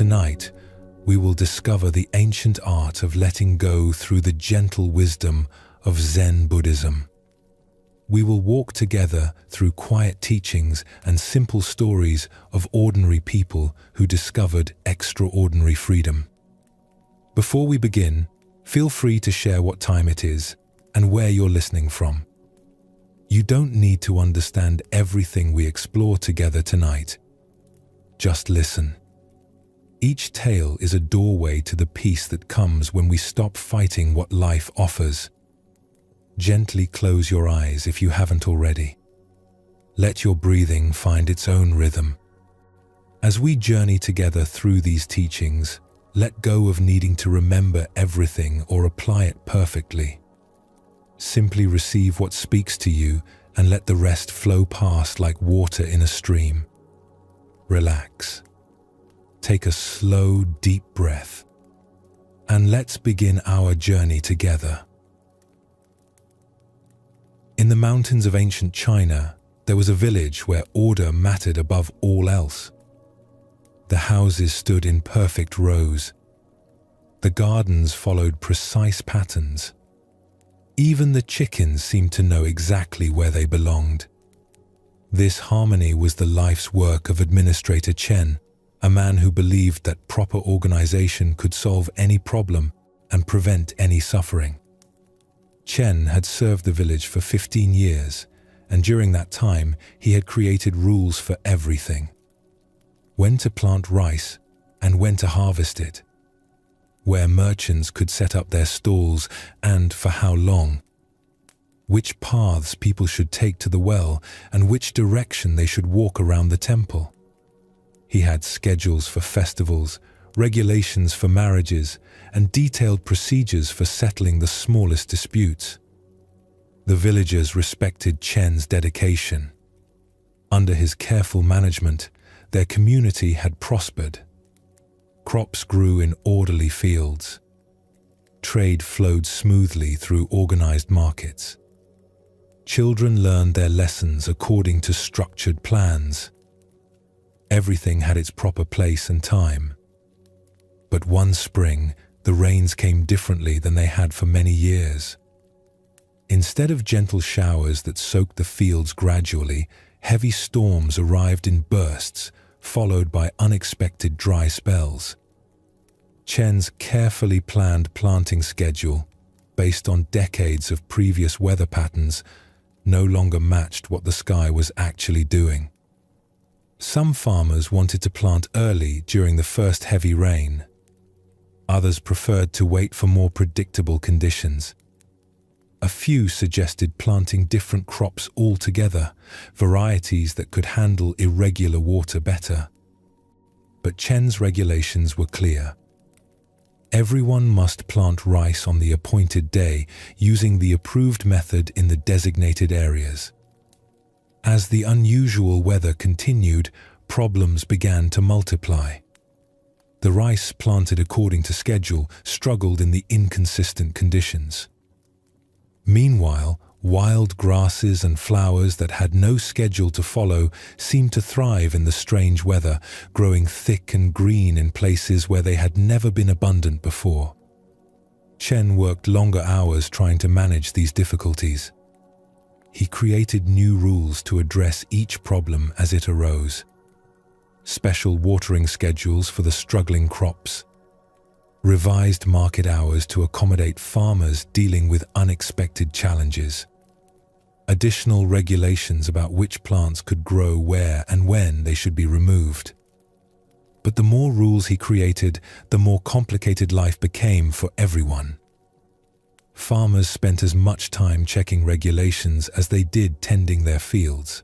Tonight, we will discover the ancient art of letting go through the gentle wisdom of Zen Buddhism. We will walk together through quiet teachings and simple stories of ordinary people who discovered extraordinary freedom. Before we begin, feel free to share what time it is and where you're listening from. You don't need to understand everything we explore together tonight. Just listen. Each tale is a doorway to the peace that comes when we stop fighting what life offers. Gently close your eyes if you haven't already. Let your breathing find its own rhythm. As we journey together through these teachings, let go of needing to remember everything or apply it perfectly. Simply receive what speaks to you and let the rest flow past like water in a stream. Relax. Take a slow, deep breath. And let's begin our journey together. In the mountains of ancient China, there was a village where order mattered above all else. The houses stood in perfect rows. The gardens followed precise patterns. Even the chickens seemed to know exactly where they belonged. This harmony was the life's work of Administrator Chen, a man who believed that proper organization could solve any problem and prevent any suffering. Chen had served the village for 15 years, and during that time he had created rules for everything. When to plant rice and when to harvest it. Where merchants could set up their stalls and for how long. Which paths people should take to the well and which direction they should walk around the temple. He had schedules for festivals, regulations for marriages, and detailed procedures for settling the smallest disputes. The villagers respected Chen's dedication. Under his careful management, their community had prospered. Crops grew in orderly fields. Trade flowed smoothly through organized markets. Children learned their lessons according to structured plans. Everything had its proper place and time. But one spring, the rains came differently than they had for many years. Instead of gentle showers that soaked the fields gradually, heavy storms arrived in bursts, followed by unexpected dry spells. Chen's carefully planned planting schedule, based on decades of previous weather patterns, no longer matched what the sky was actually doing. Some farmers wanted to plant early during the first heavy rain. Others preferred to wait for more predictable conditions. A few suggested planting different crops altogether, varieties that could handle irregular water better. But Chen's regulations were clear. Everyone must plant rice on the appointed day using the approved method in the designated areas. As the unusual weather continued, problems began to multiply. The rice planted according to schedule struggled in the inconsistent conditions. Meanwhile, wild grasses and flowers that had no schedule to follow seemed to thrive in the strange weather, growing thick and green in places where they had never been abundant before. Chen worked longer hours trying to manage these difficulties. He created new rules to address each problem as it arose. Special watering schedules for the struggling crops. Revised market hours to accommodate farmers dealing with unexpected challenges. Additional regulations about which plants could grow where and when they should be removed. But the more rules he created, the more complicated life became for everyone. Farmers spent as much time checking regulations as they did tending their fields.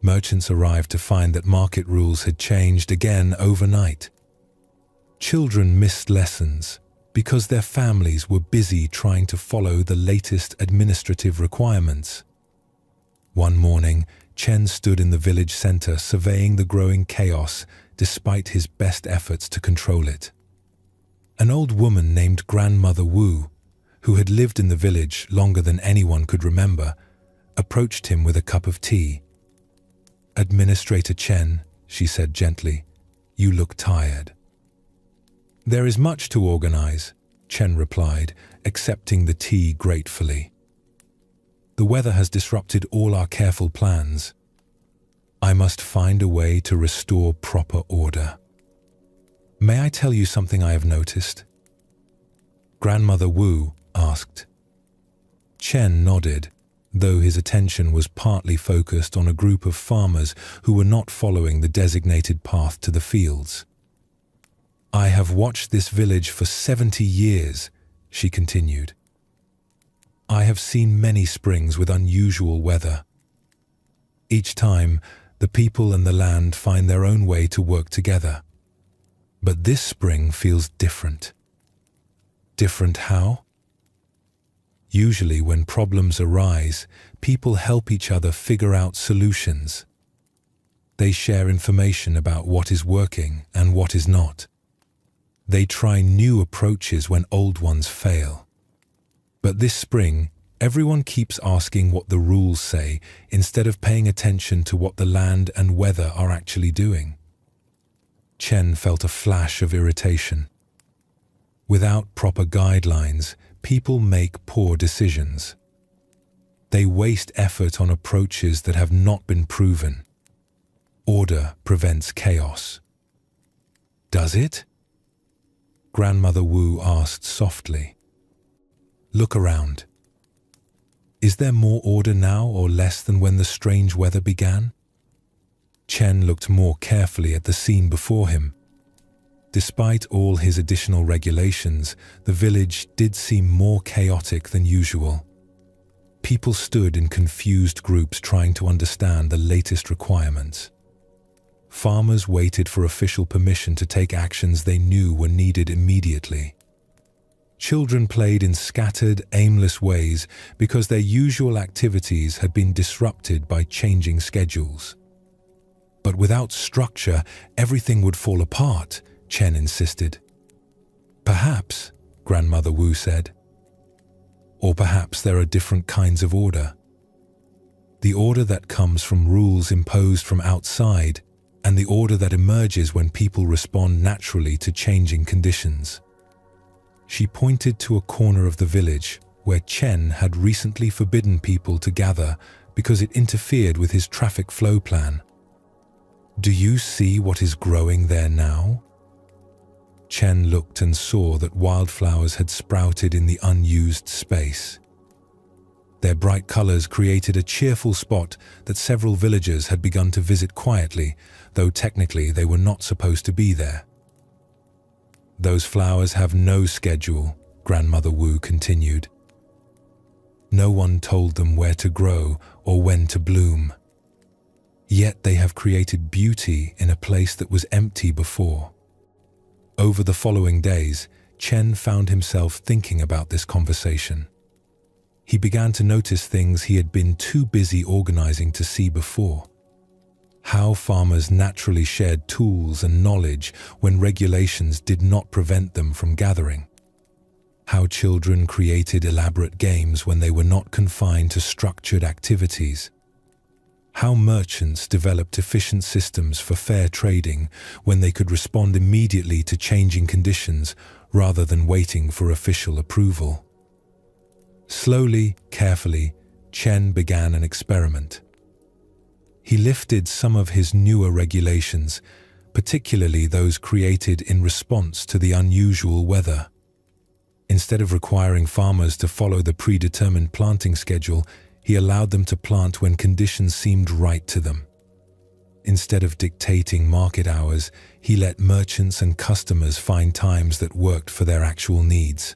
Merchants arrived to find that market rules had changed again overnight. Children missed lessons because their families were busy trying to follow the latest administrative requirements. One morning, Chen stood in the village center surveying the growing chaos despite his best efforts to control it. An old woman named Grandmother Wu, who had lived in the village longer than anyone could remember, approached him with a cup of tea. "Administrator Chen," she said gently, You look tired." "There is much to organize," Chen replied, accepting the tea gratefully. "The weather has disrupted all our careful plans. I must find a way to restore proper order. May I tell you something I have noticed?" Grandmother Wu asked. Chen nodded, though his attention was partly focused on a group of farmers who were not following the designated path to the fields. "I have watched this village for 70 years, she continued. "I have seen many springs with unusual weather. Each time, the people and the land find their own way to work together. But this spring feels different." "Different how?" "Usually when problems arise, people help each other figure out solutions. They share information about what is working and what is not. They try new approaches when old ones fail. But this spring, everyone keeps asking what the rules say instead of paying attention to what the land and weather are actually doing." Chen felt a flash of irritation. Without proper guidelines, people make poor decisions. They waste effort on approaches that have not been proven. Order prevents chaos. "Does it?" Grandmother Wu asked softly. "Look around. Is there more order now or less than when the strange weather began?" Chen looked more carefully at the scene before him. Despite all his additional regulations, the village did seem more chaotic than usual. People stood in confused groups trying to understand the latest requirements. Farmers waited for official permission to take actions they knew were needed immediately. Children played in scattered, aimless ways because their usual activities had been disrupted by changing schedules. But without structure, everything would fall apart, Chen insisted. "Perhaps," Grandmother Wu said. "Or perhaps there are different kinds of order. The order that comes from rules imposed from outside, and the order that emerges when people respond naturally to changing conditions." She pointed to a corner of the village where Chen had recently forbidden people to gather because it interfered with his traffic flow plan. "Do you see what is growing there now?" Chen looked and saw that wildflowers had sprouted in the unused space. Their bright colors created a cheerful spot that several villagers had begun to visit quietly, though technically they were not supposed to be there. "Those flowers have no schedule," Grandmother Wu continued. "No one told them where to grow or when to bloom. Yet they have created beauty in a place that was empty before." Over the following days, Chen found himself thinking about this conversation. He began to notice things he had been too busy organizing to see before. How farmers naturally shared tools and knowledge when regulations did not prevent them from gathering. How children created elaborate games when they were not confined to structured activities. How merchants developed efficient systems for fair trading when they could respond immediately to changing conditions rather than waiting for official approval. Slowly, carefully, Chen began an experiment. He lifted some of his newer regulations, particularly those created in response to the unusual weather. Instead of requiring farmers to follow the predetermined planting schedule, he allowed them to plant when conditions seemed right to them. Instead of dictating market hours, he let merchants and customers find times that worked for their actual needs.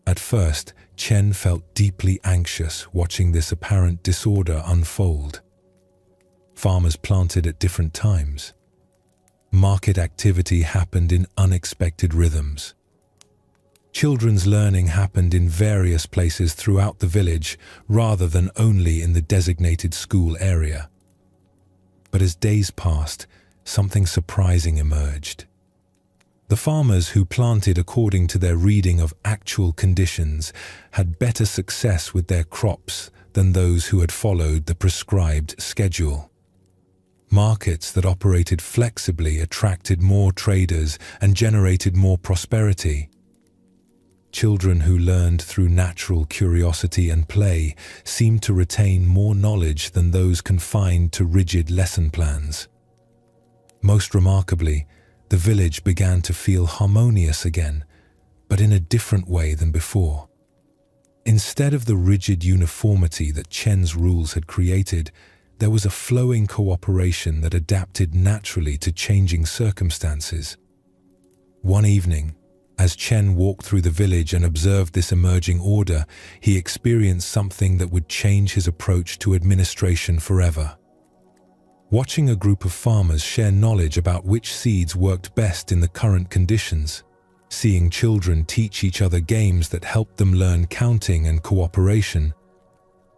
At first, Chen felt deeply anxious watching this apparent disorder unfold. Farmers planted at different times. Market activity happened in unexpected rhythms. Children's learning happened in various places throughout the village rather than only in the designated school area. But as days passed, something surprising emerged. The farmers who planted according to their reading of actual conditions had better success with their crops than those who had followed the prescribed schedule. Markets that operated flexibly attracted more traders and generated more prosperity. Children who learned through natural curiosity and play seemed to retain more knowledge than those confined to rigid lesson plans. Most remarkably, the village began to feel harmonious again, but in a different way than before. Instead of the rigid uniformity that Chen's rules had created, there was a flowing cooperation that adapted naturally to changing circumstances. One evening, as Chen walked through the village and observed this emerging order, he experienced something that would change his approach to administration forever. Watching a group of farmers share knowledge about which seeds worked best in the current conditions, seeing children teach each other games that helped them learn counting and cooperation,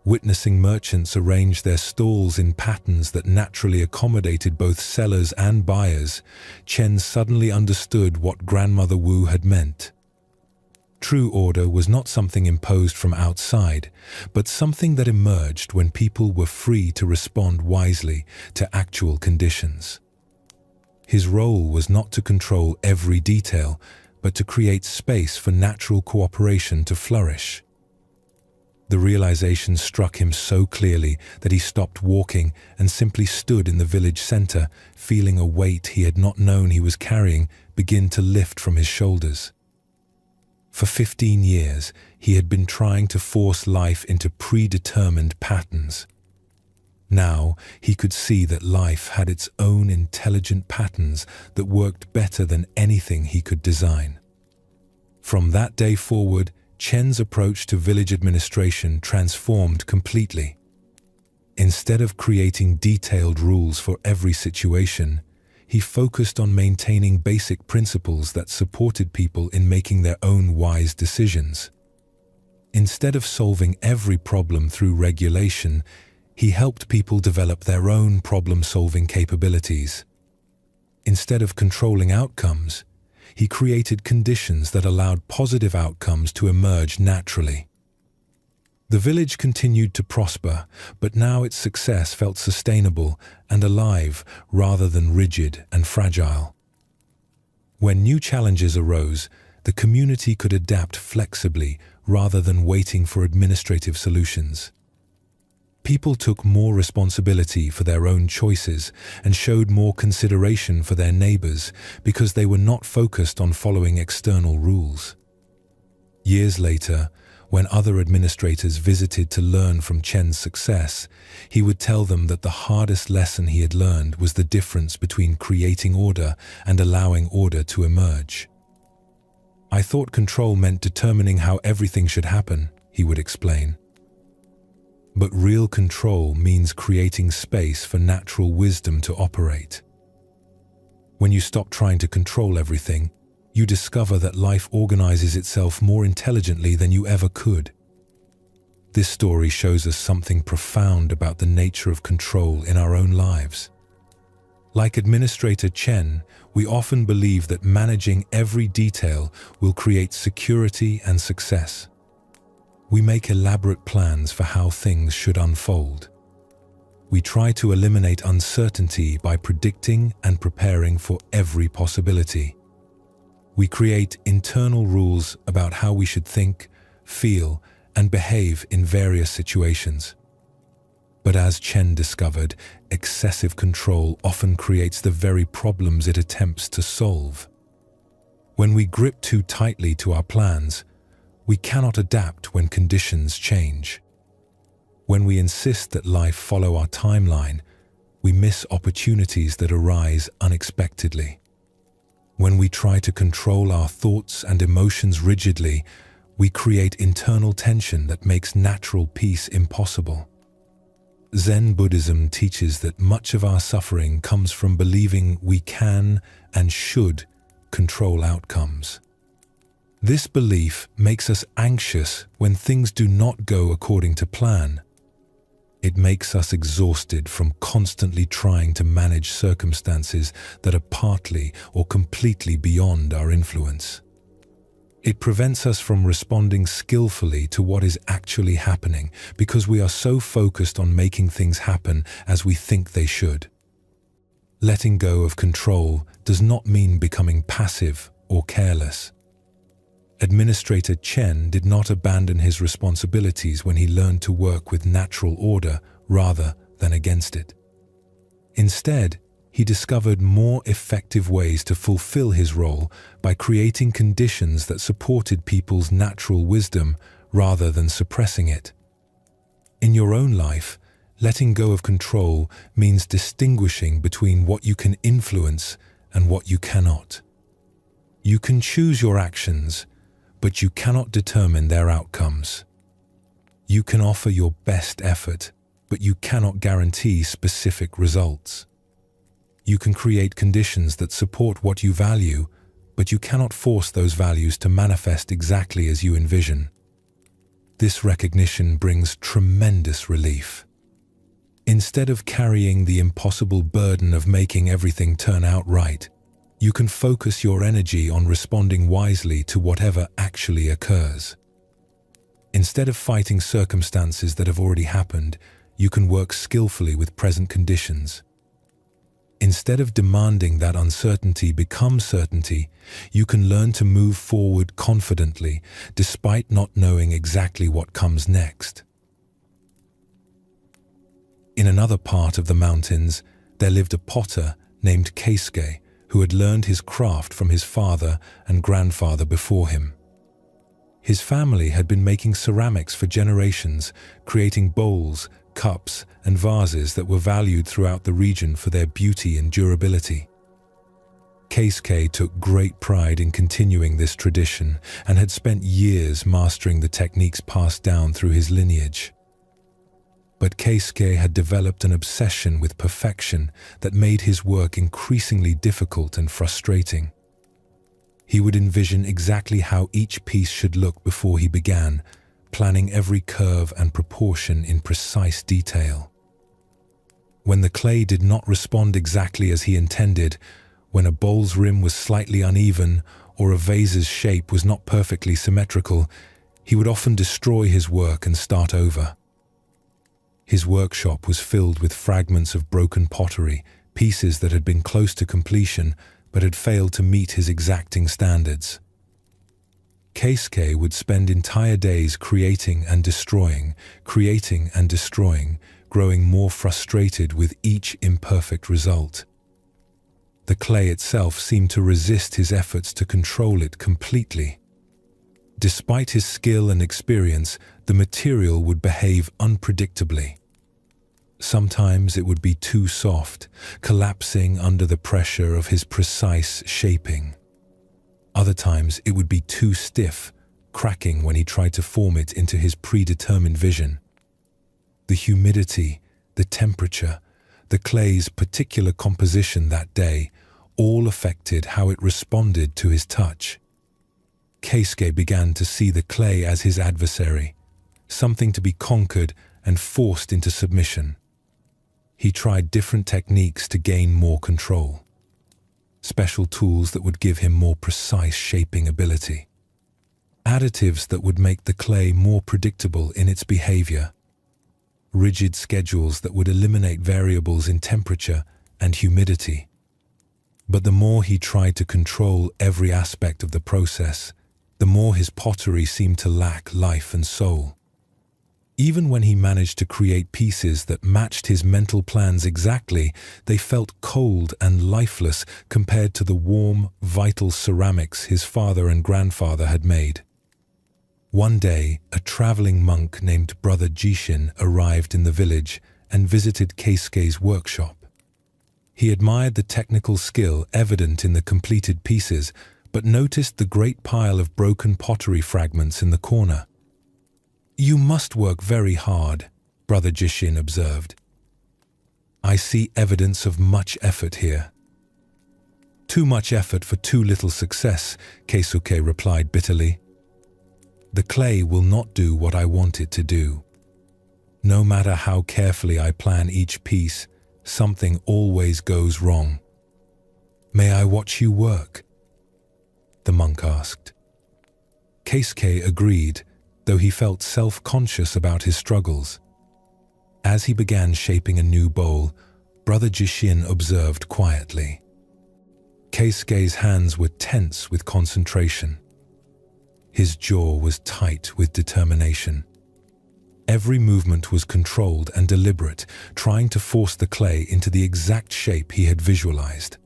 witnessing merchants arrange their stalls in patterns that naturally accommodated both sellers and buyers, Chen suddenly understood what Grandmother Wu had meant. True order was not something imposed from outside, but something that emerged when people were free to respond wisely to actual conditions. His role was not to control every detail, but to create space for natural cooperation to flourish. The realization struck him so clearly that he stopped walking and simply stood in the village center, feeling a weight he had not known he was carrying begin to lift from his shoulders. For 15 years, he had been trying to force life into predetermined patterns. Now, he could see that life had its own intelligent patterns that worked better than anything he could design. From that day forward, Chen's approach to village administration transformed completely. Instead of creating detailed rules for every situation, he focused on maintaining basic principles that supported people in making their own wise decisions. Instead of solving every problem through regulation, he helped people develop their own problem-solving capabilities. Instead of controlling outcomes, he created conditions that allowed positive outcomes to emerge naturally. The village continued to prosper, but now its success felt sustainable and alive rather than rigid and fragile. When new challenges arose, the community could adapt flexibly rather than waiting for administrative solutions. People took more responsibility for their own choices and showed more consideration for their neighbors because they were not focused on following external rules. Years later, when other administrators visited to learn from Chen's success, he would tell them that the hardest lesson he had learned was the difference between creating order and allowing order to emerge. "I thought control meant determining how everything should happen," he would explain. But real control means creating space for natural wisdom to operate. When you stop trying to control everything, you discover that life organizes itself more intelligently than you ever could. This story shows us something profound about the nature of control in our own lives. Like Administrator Chen, we often believe that managing every detail will create security and success. We make elaborate plans for how things should unfold. We try to eliminate uncertainty by predicting and preparing for every possibility. We create internal rules about how we should think, feel, and behave in various situations. But as Chen discovered, excessive control often creates the very problems it attempts to solve. When we grip too tightly to our plans, we cannot adapt when conditions change. When we insist that life follow our timeline, we miss opportunities that arise unexpectedly. When we try to control our thoughts and emotions rigidly, we create internal tension that makes natural peace impossible. Zen Buddhism teaches that much of our suffering comes from believing we can and should control outcomes. This belief makes us anxious when things do not go according to plan. It makes us exhausted from constantly trying to manage circumstances that are partly or completely beyond our influence. It prevents us from responding skillfully to what is actually happening because we are so focused on making things happen as we think they should. Letting go of control does not mean becoming passive or careless. Administrator Chen did not abandon his responsibilities when he learned to work with natural order rather than against it. Instead, he discovered more effective ways to fulfill his role by creating conditions that supported people's natural wisdom rather than suppressing it. In your own life, letting go of control means distinguishing between what you can influence and what you cannot. You can choose your actions, but you cannot determine their outcomes. You can offer your best effort, but you cannot guarantee specific results. You can create conditions that support what you value, but you cannot force those values to manifest exactly as you envision. This recognition brings tremendous relief. Instead of carrying the impossible burden of making everything turn out right, you can focus your energy on responding wisely to whatever actually occurs. Instead of fighting circumstances that have already happened, you can work skillfully with present conditions. Instead of demanding that uncertainty become certainty, you can learn to move forward confidently, despite not knowing exactly what comes next. In another part of the mountains, there lived a potter named Keisuke, who had learned his craft from his father and grandfather before him. His family had been making ceramics for generations, creating bowls, cups, and vases that were valued throughout the region for their beauty and durability. Keisuke took great pride in continuing this tradition and had spent years mastering the techniques passed down through his lineage. But Keisuke had developed an obsession with perfection that made his work increasingly difficult and frustrating. He would envision exactly how each piece should look before he began, planning every curve and proportion in precise detail. When the clay did not respond exactly as he intended, when a bowl's rim was slightly uneven or a vase's shape was not perfectly symmetrical, he would often destroy his work and start over. His workshop was filled with fragments of broken pottery, pieces that had been close to completion but had failed to meet his exacting standards. Keisuke would spend entire days creating and destroying, growing more frustrated with each imperfect result. The clay itself seemed to resist his efforts to control it completely. Despite his skill and experience, the material would behave unpredictably. Sometimes it would be too soft, collapsing under the pressure of his precise shaping. Other times it would be too stiff, cracking when he tried to form it into his predetermined vision. The humidity, the temperature, the clay's particular composition that day all affected how it responded to his touch. Keisuke began to see the clay as his adversary, something to be conquered and forced into submission. He tried different techniques to gain more control. Special tools that would give him more precise shaping ability. Additives that would make the clay more predictable in its behavior. Rigid schedules that would eliminate variables in temperature and humidity. But the more he tried to control every aspect of the process, the more his pottery seemed to lack life and soul. Even when he managed to create pieces that matched his mental plans exactly, they felt cold and lifeless compared to the warm, vital ceramics his father and grandfather had made. One day, a traveling monk named Brother Jishin arrived in the village and visited Keisuke's workshop. He admired the technical skill evident in the completed pieces, but noticed the great pile of broken pottery fragments in the corner. "You must work very hard," Brother Jishin observed. "I see evidence of much effort here." "Too much effort for too little success," Keisuke replied bitterly. "The clay will not do what I want it to do. No matter how carefully I plan each piece, something always goes wrong." "May I watch you work?" the monk asked. Keisuke agreed, though he felt self-conscious about his struggles. As he began shaping a new bowl, Brother Jishin observed quietly. Keisuke's hands were tense with concentration. His jaw was tight with determination. Every movement was controlled and deliberate, trying to force the clay into the exact shape he had visualized.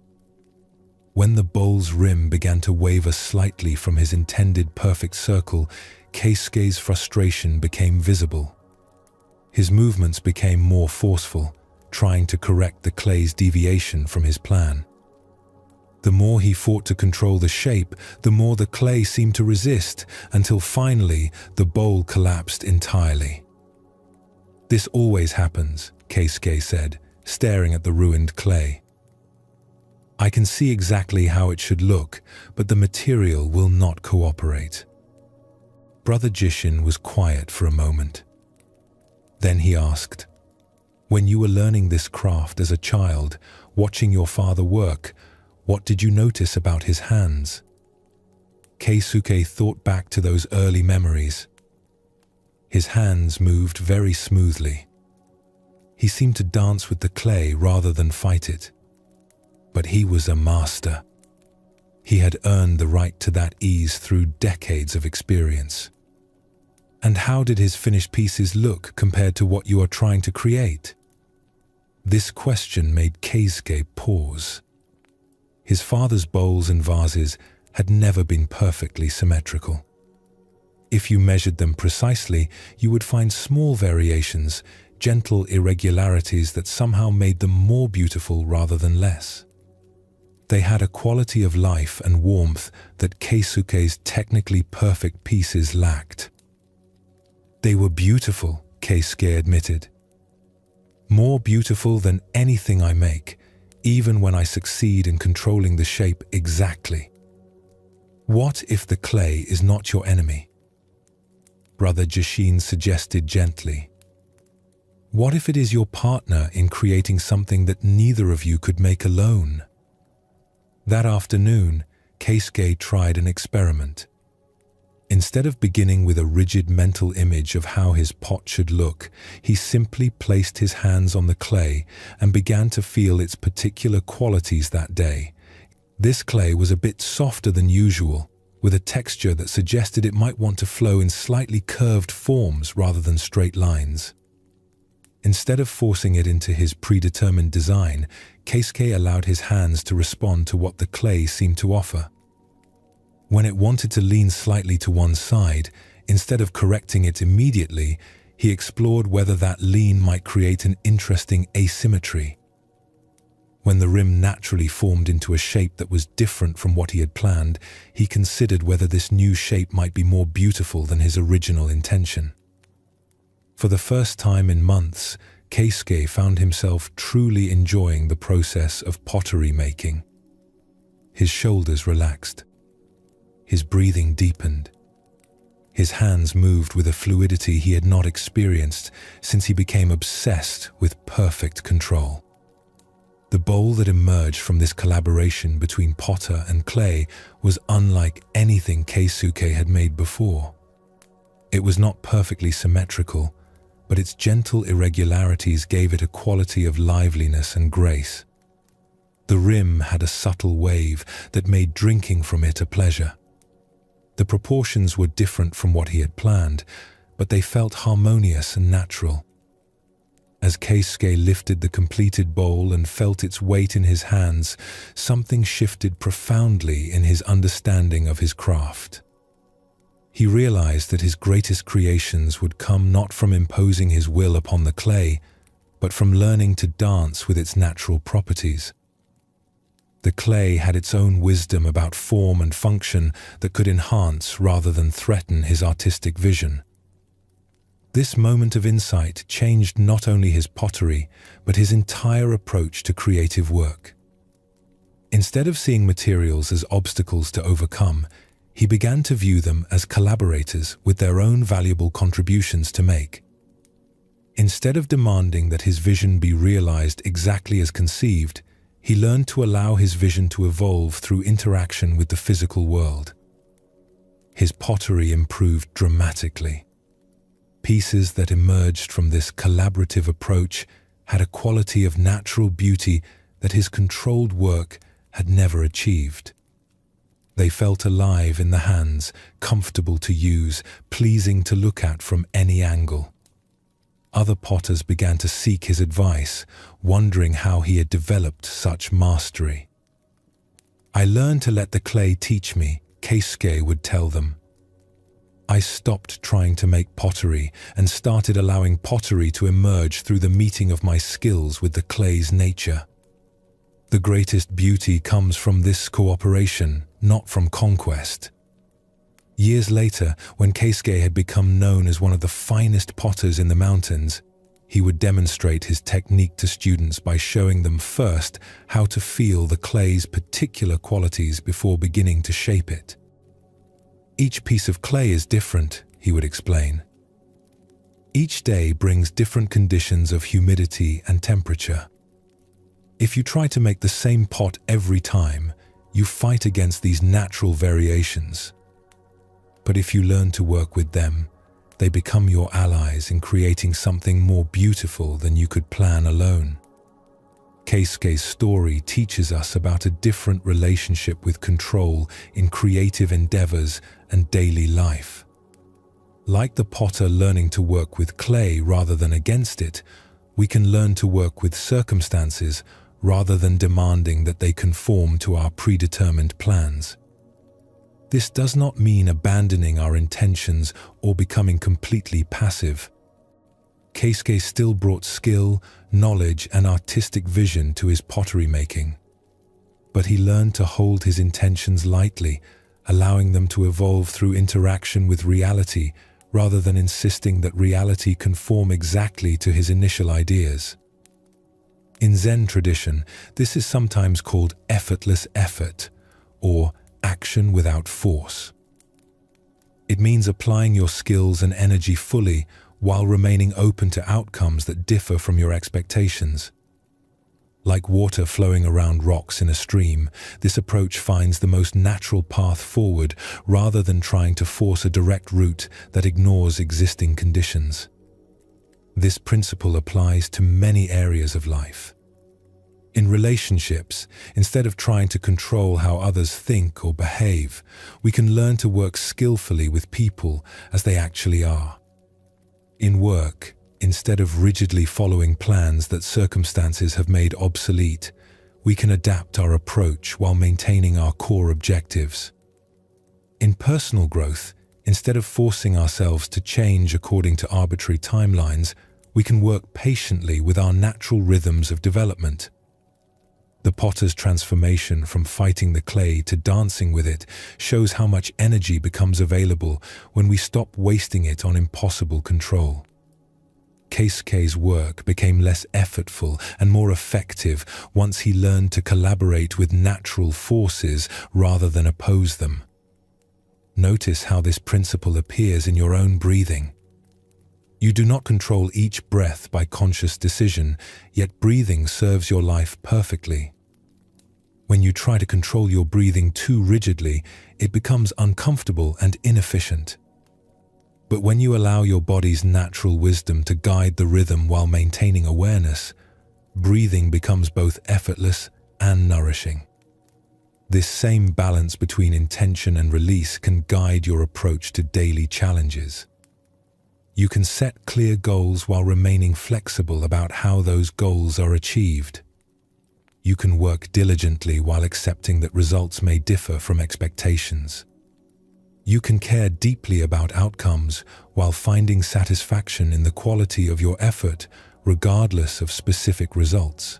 When the bowl's rim began to waver slightly from his intended perfect circle, Keisuke's frustration became visible. His movements became more forceful, trying to correct the clay's deviation from his plan. The more he fought to control the shape, the more the clay seemed to resist, until finally the bowl collapsed entirely. "This always happens," Keisuke said, staring at the ruined clay. "I can see exactly how it should look, but the material will not cooperate." Brother Jishin was quiet for a moment. Then he asked, "When you were learning this craft as a child, watching your father work, what did you notice about his hands?" Keisuke thought back to those early memories. His hands moved very smoothly. He seemed to dance with the clay rather than fight it. But he was a master. He had earned the right to that ease through decades of experience. "And how did his finished pieces look compared to what you are trying to create?" This question made Keisuke pause. His father's bowls and vases had never been perfectly symmetrical. If you measured them precisely, you would find small variations, gentle irregularities that somehow made them more beautiful rather than less. They had a quality of life and warmth that Keisuke's technically perfect pieces lacked. "They were beautiful," Keisuke admitted. "More beautiful than anything I make, even when I succeed in controlling the shape exactly." "What if the clay is not your enemy?" Brother Jishin suggested gently. "What if it is your partner in creating something that neither of you could make alone?" That afternoon, Keisuke tried an experiment. Instead of beginning with a rigid mental image of how his pot should look, he simply placed his hands on the clay and began to feel its particular qualities that day. This clay was a bit softer than usual, with a texture that suggested it might want to flow in slightly curved forms rather than straight lines. Instead of forcing it into his predetermined design, Keisuke allowed his hands to respond to what the clay seemed to offer. When it wanted to lean slightly to one side, instead of correcting it immediately, he explored whether that lean might create an interesting asymmetry. When the rim naturally formed into a shape that was different from what he had planned, he considered whether this new shape might be more beautiful than his original intention. For the first time in months, Keisuke found himself truly enjoying the process of pottery making. His shoulders relaxed. His breathing deepened. His hands moved with a fluidity he had not experienced since he became obsessed with perfect control. The bowl that emerged from this collaboration between potter and clay was unlike anything Keisuke had made before. It was not perfectly symmetrical, but its gentle irregularities gave it a quality of liveliness and grace. The rim had a subtle wave that made drinking from it a pleasure. The proportions were different from what he had planned, but they felt harmonious and natural. As Keisuke lifted the completed bowl and felt its weight in his hands, something shifted profoundly in his understanding of his craft. He realized that his greatest creations would come not from imposing his will upon the clay, but from learning to dance with its natural properties. The clay had its own wisdom about form and function that could enhance rather than threaten his artistic vision. This moment of insight changed not only his pottery, but his entire approach to creative work. Instead of seeing materials as obstacles to overcome, he began to view them as collaborators with their own valuable contributions to make. Instead of demanding that his vision be realized exactly as conceived, he learned to allow his vision to evolve through interaction with the physical world. His pottery improved dramatically. Pieces that emerged from this collaborative approach had a quality of natural beauty that his controlled work had never achieved. They felt alive in the hands, comfortable to use, pleasing to look at from any angle. Other potters began to seek his advice, wondering how he had developed such mastery. "I learned to let the clay teach me," Keisuke would tell them. "I stopped trying to make pottery and started allowing pottery to emerge through the meeting of my skills with the clay's nature. The greatest beauty comes from this cooperation, not from conquest." Years later, when Keisuke had become known as one of the finest potters in the mountains, he would demonstrate his technique to students by showing them first how to feel the clay's particular qualities before beginning to shape it. "Each piece of clay is different," he would explain. "Each day brings different conditions of humidity and temperature. If you try to make the same pot every time, you fight against these natural variations. But if you learn to work with them, they become your allies in creating something more beautiful than you could plan alone." Keisuke's story teaches us about a different relationship with control in creative endeavors and daily life. Like the potter learning to work with clay rather than against it, we can learn to work with circumstances rather than demanding that they conform to our predetermined plans. This does not mean abandoning our intentions or becoming completely passive. Keisuke still brought skill, knowledge, and artistic vision to his pottery making. But he learned to hold his intentions lightly, allowing them to evolve through interaction with reality rather than insisting that reality conform exactly to his initial ideas. In Zen tradition, this is sometimes called effortless effort, or action without force. It means applying your skills and energy fully while remaining open to outcomes that differ from your expectations. Like water flowing around rocks in a stream, this approach finds the most natural path forward rather than trying to force a direct route that ignores existing conditions. This principle applies to many areas of life. In relationships, instead of trying to control how others think or behave, we can learn to work skillfully with people as they actually are. In work, instead of rigidly following plans that circumstances have made obsolete, we can adapt our approach while maintaining our core objectives. In personal growth, instead of forcing ourselves to change according to arbitrary timelines, we can work patiently with our natural rhythms of development. The potter's transformation from fighting the clay to dancing with it shows how much energy becomes available when we stop wasting it on impossible control. Keisuke's work became less effortful and more effective once he learned to collaborate with natural forces rather than oppose them. Notice how this principle appears in your own breathing. You do not control each breath by conscious decision, yet breathing serves your life perfectly. When you try to control your breathing too rigidly, it becomes uncomfortable and inefficient. But when you allow your body's natural wisdom to guide the rhythm while maintaining awareness, breathing becomes both effortless and nourishing. This same balance between intention and release can guide your approach to daily challenges. You can set clear goals while remaining flexible about how those goals are achieved. You can work diligently while accepting that results may differ from expectations. You can care deeply about outcomes while finding satisfaction in the quality of your effort, regardless of specific results.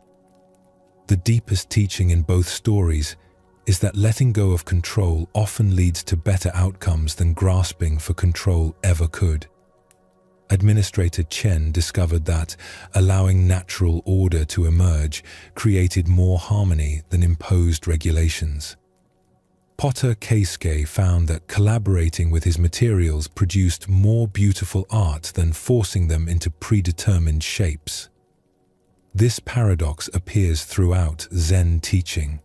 The deepest teaching in both stories is that letting go of control often leads to better outcomes than grasping for control ever could. Administrator Chen discovered that allowing natural order to emerge created more harmony than imposed regulations. Potter Keisuke found that collaborating with his materials produced more beautiful art than forcing them into predetermined shapes. This paradox appears throughout Zen teaching.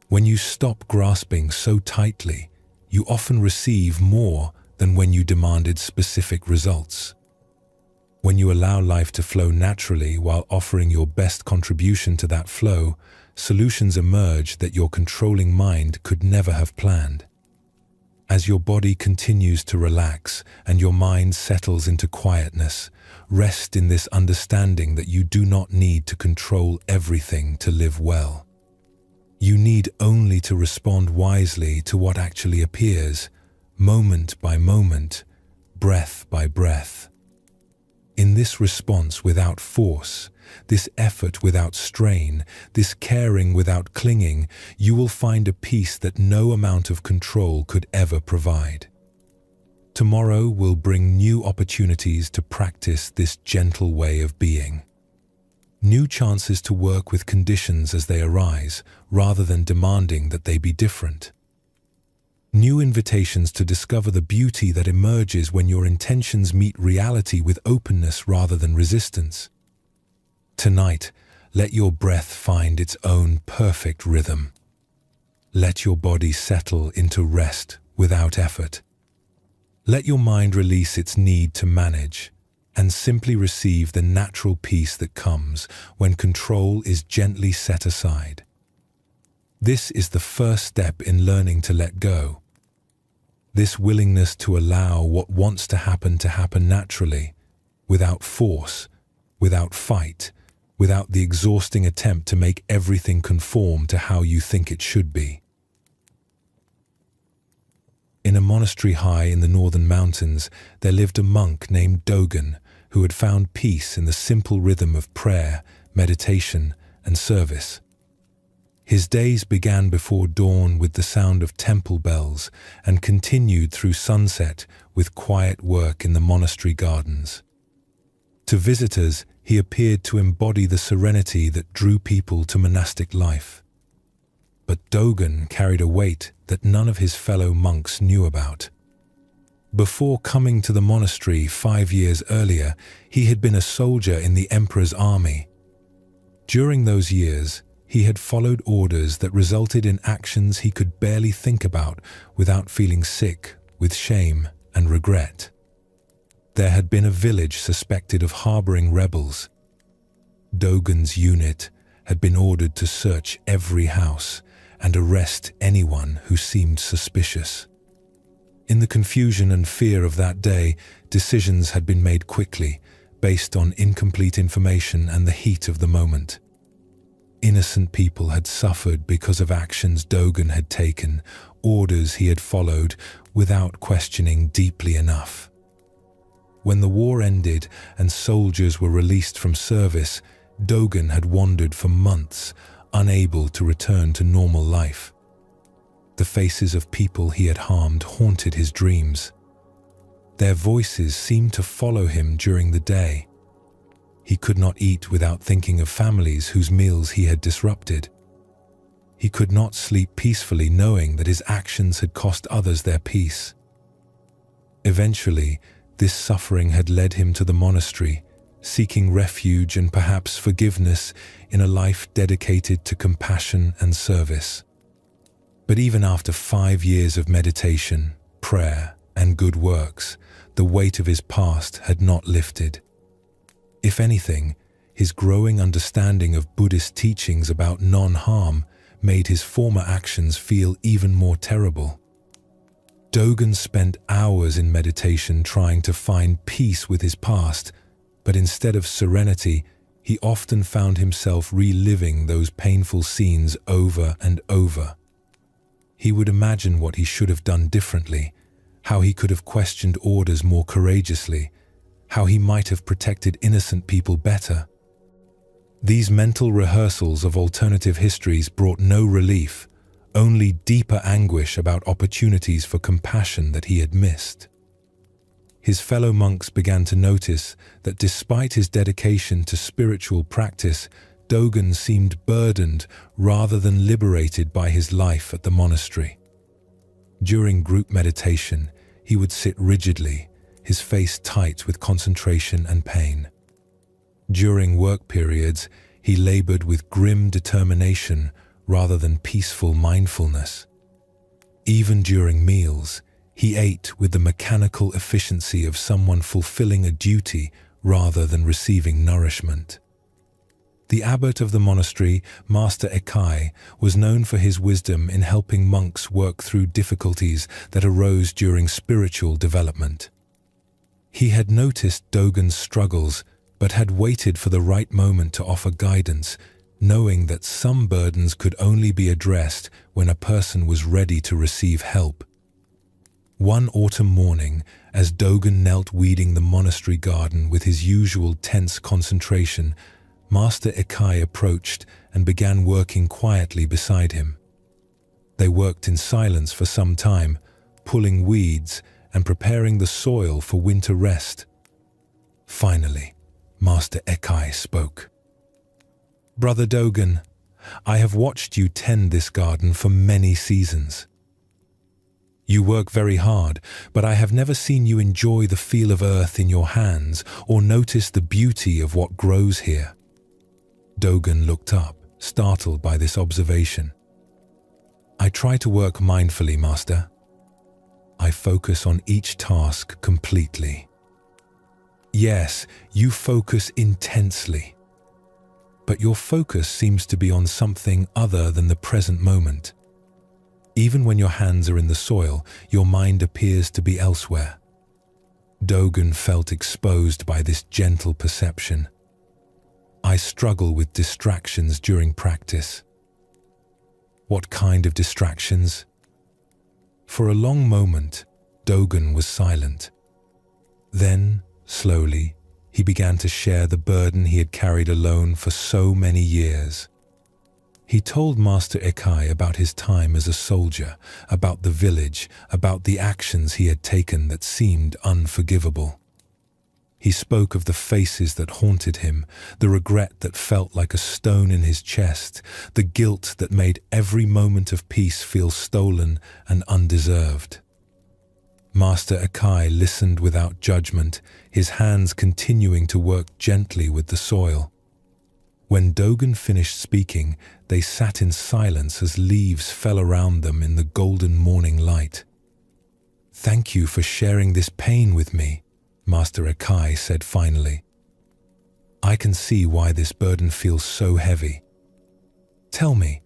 When you stop grasping so tightly, you often receive more than when you demanded specific results. When you allow life to flow naturally while offering your best contribution to that flow, solutions emerge that your controlling mind could never have planned. As your body continues to relax and your mind settles into quietness, rest in this understanding that you do not need to control everything to live well. You need only to respond wisely to what actually appears, moment by moment, breath by breath. In this response without force, this effort without strain, this caring without clinging, you will find a peace that no amount of control could ever provide. Tomorrow will bring new opportunities to practice this gentle way of being. New chances to work with conditions as they arise, rather than demanding that they be different. New invitations to discover the beauty that emerges when your intentions meet reality with openness rather than resistance. Tonight, let your breath find its own perfect rhythm. Let your body settle into rest without effort. Let your mind release its need to manage and simply receive the natural peace that comes when control is gently set aside. This is the first step in learning to let go. This willingness to allow what wants to happen naturally, without force, without fight, without the exhausting attempt to make everything conform to how you think it should be. In a monastery high in the northern mountains, there lived a monk named Dogen who had found peace in the simple rhythm of prayer, meditation, and service. His days began before dawn with the sound of temple bells and continued through sunset with quiet work in the monastery gardens. To visitors, he appeared to embody the serenity that drew people to monastic life. But Dogen carried a weight that none of his fellow monks knew about. Before coming to the monastery 5 years earlier, he had been a soldier in the emperor's army. During those years, he had followed orders that resulted in actions he could barely think about without feeling sick with shame and regret. There had been a village suspected of harboring rebels. Dogen's unit had been ordered to search every house and arrest anyone who seemed suspicious. In the confusion and fear of that day, decisions had been made quickly, based on incomplete information and the heat of the moment. Innocent people had suffered because of actions Dogen had taken, orders he had followed without questioning deeply enough. When the war ended and soldiers were released from service, Dogen had wandered for months, unable to return to normal life. The faces of people he had harmed haunted his dreams. Their voices seemed to follow him during the day. He could not eat without thinking of families whose meals he had disrupted. He could not sleep peacefully knowing that his actions had cost others their peace. Eventually, this suffering had led him to the monastery, seeking refuge and perhaps forgiveness in a life dedicated to compassion and service. But even after 5 years of meditation, prayer, and good works, the weight of his past had not lifted. If anything, his growing understanding of Buddhist teachings about non-harm made his former actions feel even more terrible. Dogen spent hours in meditation trying to find peace with his past, but instead of serenity, he often found himself reliving those painful scenes over and over. He would imagine what he should have done differently, how he could have questioned orders more courageously, how he might have protected innocent people better. These mental rehearsals of alternative histories brought no relief, only deeper anguish about opportunities for compassion that he had missed. His fellow monks began to notice that despite his dedication to spiritual practice, Dogen seemed burdened rather than liberated by his life at the monastery. During group meditation, he would sit rigidly, his face tight with concentration and pain. During work periods, he labored with grim determination rather than peaceful mindfulness. Even during meals, he ate with the mechanical efficiency of someone fulfilling a duty rather than receiving nourishment. The abbot of the monastery, Master Ekai, was known for his wisdom in helping monks work through difficulties that arose during spiritual development. He had noticed Dogen's struggles, but had waited for the right moment to offer guidance, knowing that some burdens could only be addressed when a person was ready to receive help. One autumn morning, as Dogen knelt weeding the monastery garden with his usual tense concentration, Master Ekai approached and began working quietly beside him. They worked in silence for some time, pulling weeds and preparing the soil for winter rest. Finally, Master Ekai spoke. "Brother Dogen, I have watched you tend this garden for many seasons. You work very hard, but I have never seen you enjoy the feel of earth in your hands or notice the beauty of what grows here." Dogen looked up, startled by this observation. "I try to work mindfully, Master. I focus on each task completely." "Yes, you focus intensely. But your focus seems to be on something other than the present moment. Even when your hands are in the soil, your mind appears to be elsewhere." Dogen felt exposed by this gentle perception. "I struggle with distractions during practice." "What kind of distractions?" For a long moment, Dogen was silent. Then, slowly, he began to share the burden he had carried alone for so many years. He told Master Ekai about his time as a soldier, about the village, about the actions he had taken that seemed unforgivable. He spoke of the faces that haunted him, the regret that felt like a stone in his chest, the guilt that made every moment of peace feel stolen and undeserved. Master Ekai listened without judgment, his hands continuing to work gently with the soil. When Dogen finished speaking, they sat in silence as leaves fell around them in the golden morning light. "Thank you for sharing this pain with me," Master Ekai said finally. "I can see why this burden feels so heavy. Tell me,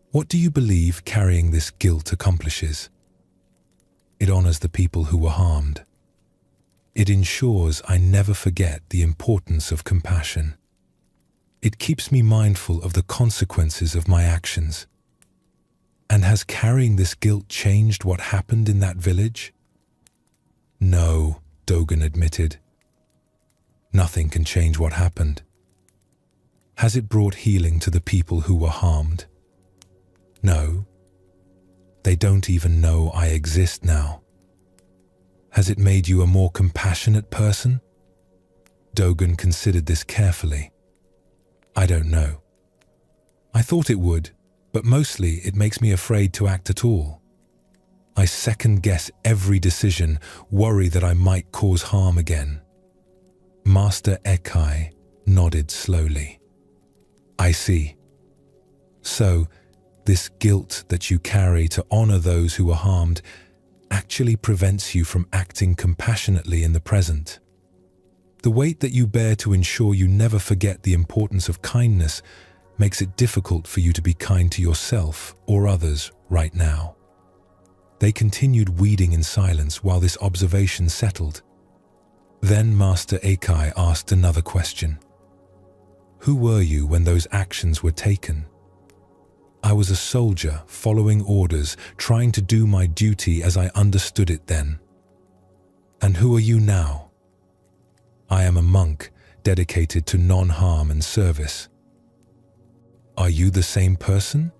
what do you believe carrying this guilt accomplishes?" "It honors the people who were harmed. It ensures I never forget the importance of compassion. It keeps me mindful of the consequences of my actions." "And has carrying this guilt changed what happened in that village?" "No," Dogen admitted. "Nothing can change what happened." "Has it brought healing to the people who were harmed?" "No. They don't even know I exist now." "Has it made you a more compassionate person?" Dogen considered this carefully. "I don't know. I thought it would, but mostly it makes me afraid to act at all. I second-guess every decision, worry that I might cause harm again." Master Ekai nodded slowly. "I see. So, this guilt that you carry to honor those who were harmed actually prevents you from acting compassionately in the present. The weight that you bear to ensure you never forget the importance of kindness makes it difficult for you to be kind to yourself or others right now." They continued weeding in silence while this observation settled. Then Master Ekai asked another question. "Who were you when those actions were taken?" "I was a soldier, following orders, trying to do my duty as I understood it then." "And who are you now?" "I am a monk, dedicated to non-harm and service." "Are you the same person?"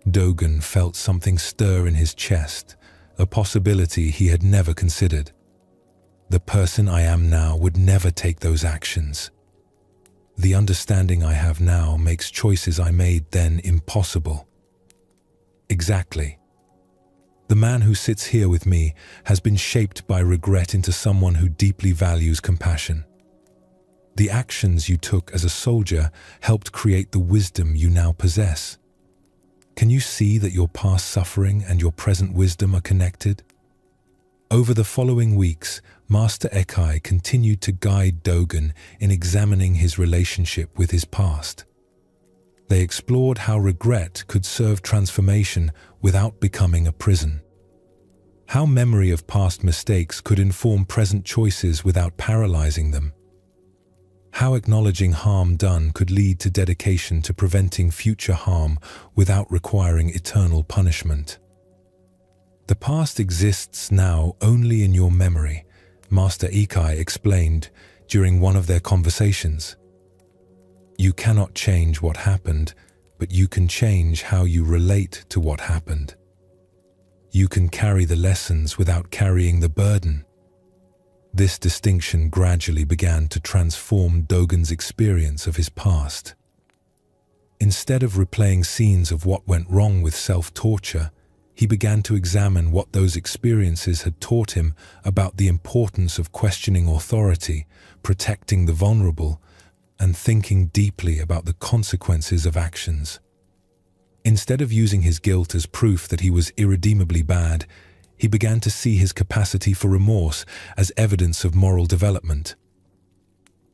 Dogen felt something stir in his chest, a possibility he had never considered. "The person I am now would never take those actions. The understanding I have now makes choices I made then impossible." "Exactly. The man who sits here with me has been shaped by regret into someone who deeply values compassion. The actions you took as a soldier helped create the wisdom you now possess. Can you see that your past suffering and your present wisdom are connected?" Over the following weeks, Master Ekai continued to guide Dogen in examining his relationship with his past. They explored how regret could serve transformation without becoming a prison. How memory of past mistakes could inform present choices without paralyzing them. How acknowledging harm done could lead to dedication to preventing future harm without requiring eternal punishment. The past exists now only in your memory, Master Ekai explained during one of their conversations. You cannot change what happened, but you can change how you relate to what happened. You can carry the lessons without carrying the burden. This distinction gradually began to transform Dogen's experience of his past. Instead of replaying scenes of what went wrong with self-torture, he began to examine what those experiences had taught him about the importance of questioning authority, protecting the vulnerable, and thinking deeply about the consequences of actions. Instead of using his guilt as proof that he was irredeemably bad, he began to see his capacity for remorse as evidence of moral development.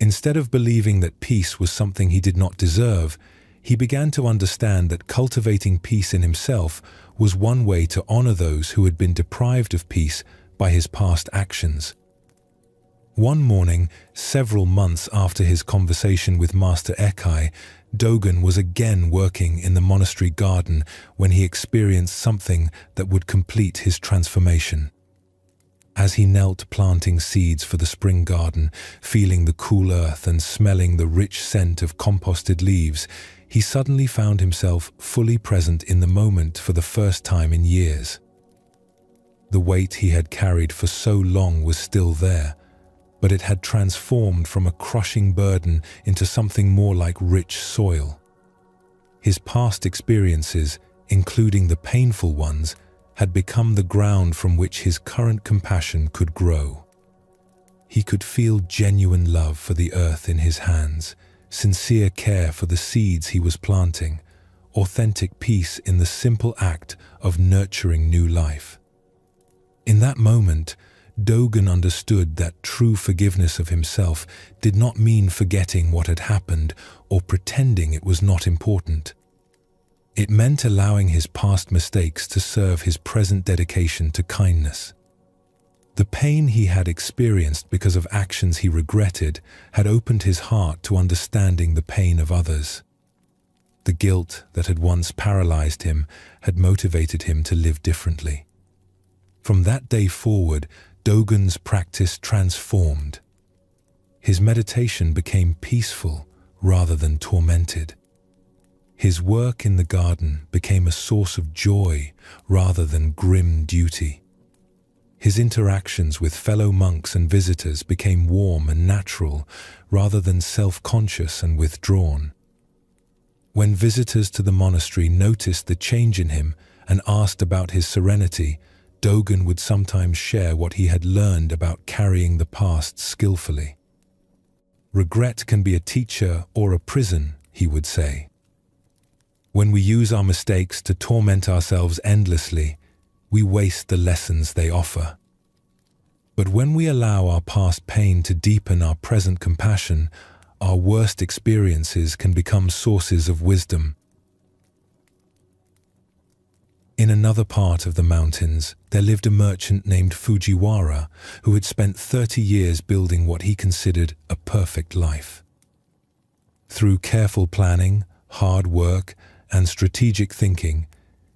Instead of believing that peace was something he did not deserve, he began to understand that cultivating peace in himself was one way to honor those who had been deprived of peace by his past actions. One morning, several months after his conversation with Master Ekai, Dogen was again working in the monastery garden when he experienced something that would complete his transformation. As he knelt planting seeds for the spring garden, feeling the cool earth and smelling the rich scent of composted leaves, he suddenly found himself fully present in the moment for the first time in years. The weight he had carried for so long was still there, but it had transformed from a crushing burden into something more like rich soil. His past experiences, including the painful ones, had become the ground from which his current compassion could grow. He could feel genuine love for the earth in his hands, sincere care for the seeds he was planting, authentic peace in the simple act of nurturing new life. In that moment, Dogen understood that true forgiveness of himself did not mean forgetting what had happened or pretending it was not important. It meant allowing his past mistakes to serve his present dedication to kindness. The pain he had experienced because of actions he regretted had opened his heart to understanding the pain of others. The guilt that had once paralyzed him had motivated him to live differently. From that day forward, Dogen's practice transformed. His meditation became peaceful rather than tormented. His work in the garden became a source of joy rather than grim duty. His interactions with fellow monks and visitors became warm and natural rather than self-conscious and withdrawn. When visitors to the monastery noticed the change in him and asked about his serenity, Dogen would sometimes share what he had learned about carrying the past skillfully. Regret can be a teacher or a prison, he would say. When we use our mistakes to torment ourselves endlessly, we waste the lessons they offer. But when we allow our past pain to deepen our present compassion, our worst experiences can become sources of wisdom. In another part of the mountains, there lived a merchant named Fujiwara who had spent 30 years building what he considered a perfect life. Through careful planning, hard work, and strategic thinking,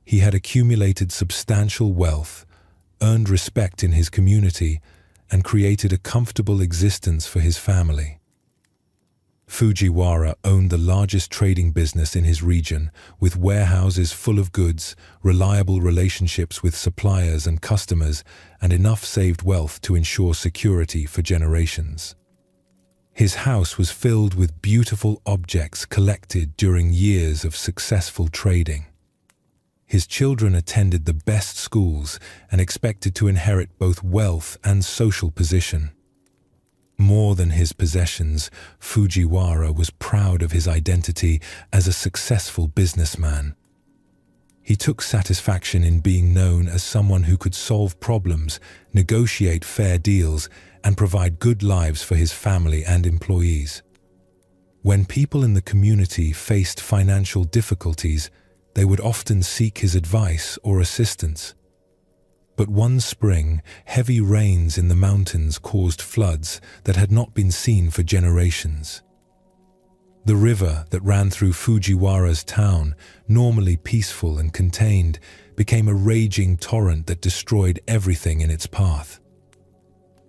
he had accumulated substantial wealth, earned respect in his community, and created a comfortable existence for his family. Fujiwara owned the largest trading business in his region, with warehouses full of goods, reliable relationships with suppliers and customers, and enough saved wealth to ensure security for generations. His house was filled with beautiful objects collected during years of successful trading. His children attended the best schools and expected to inherit both wealth and social position. More than his possessions, Fujiwara was proud of his identity as a successful businessman. He took satisfaction in being known as someone who could solve problems, negotiate fair deals, and provide good lives for his family and employees. When people in the community faced financial difficulties, they would often seek his advice or assistance. But one spring, heavy rains in the mountains caused floods that had not been seen for generations. The river that ran through Fujiwara's town, normally peaceful and contained, became a raging torrent that destroyed everything in its path.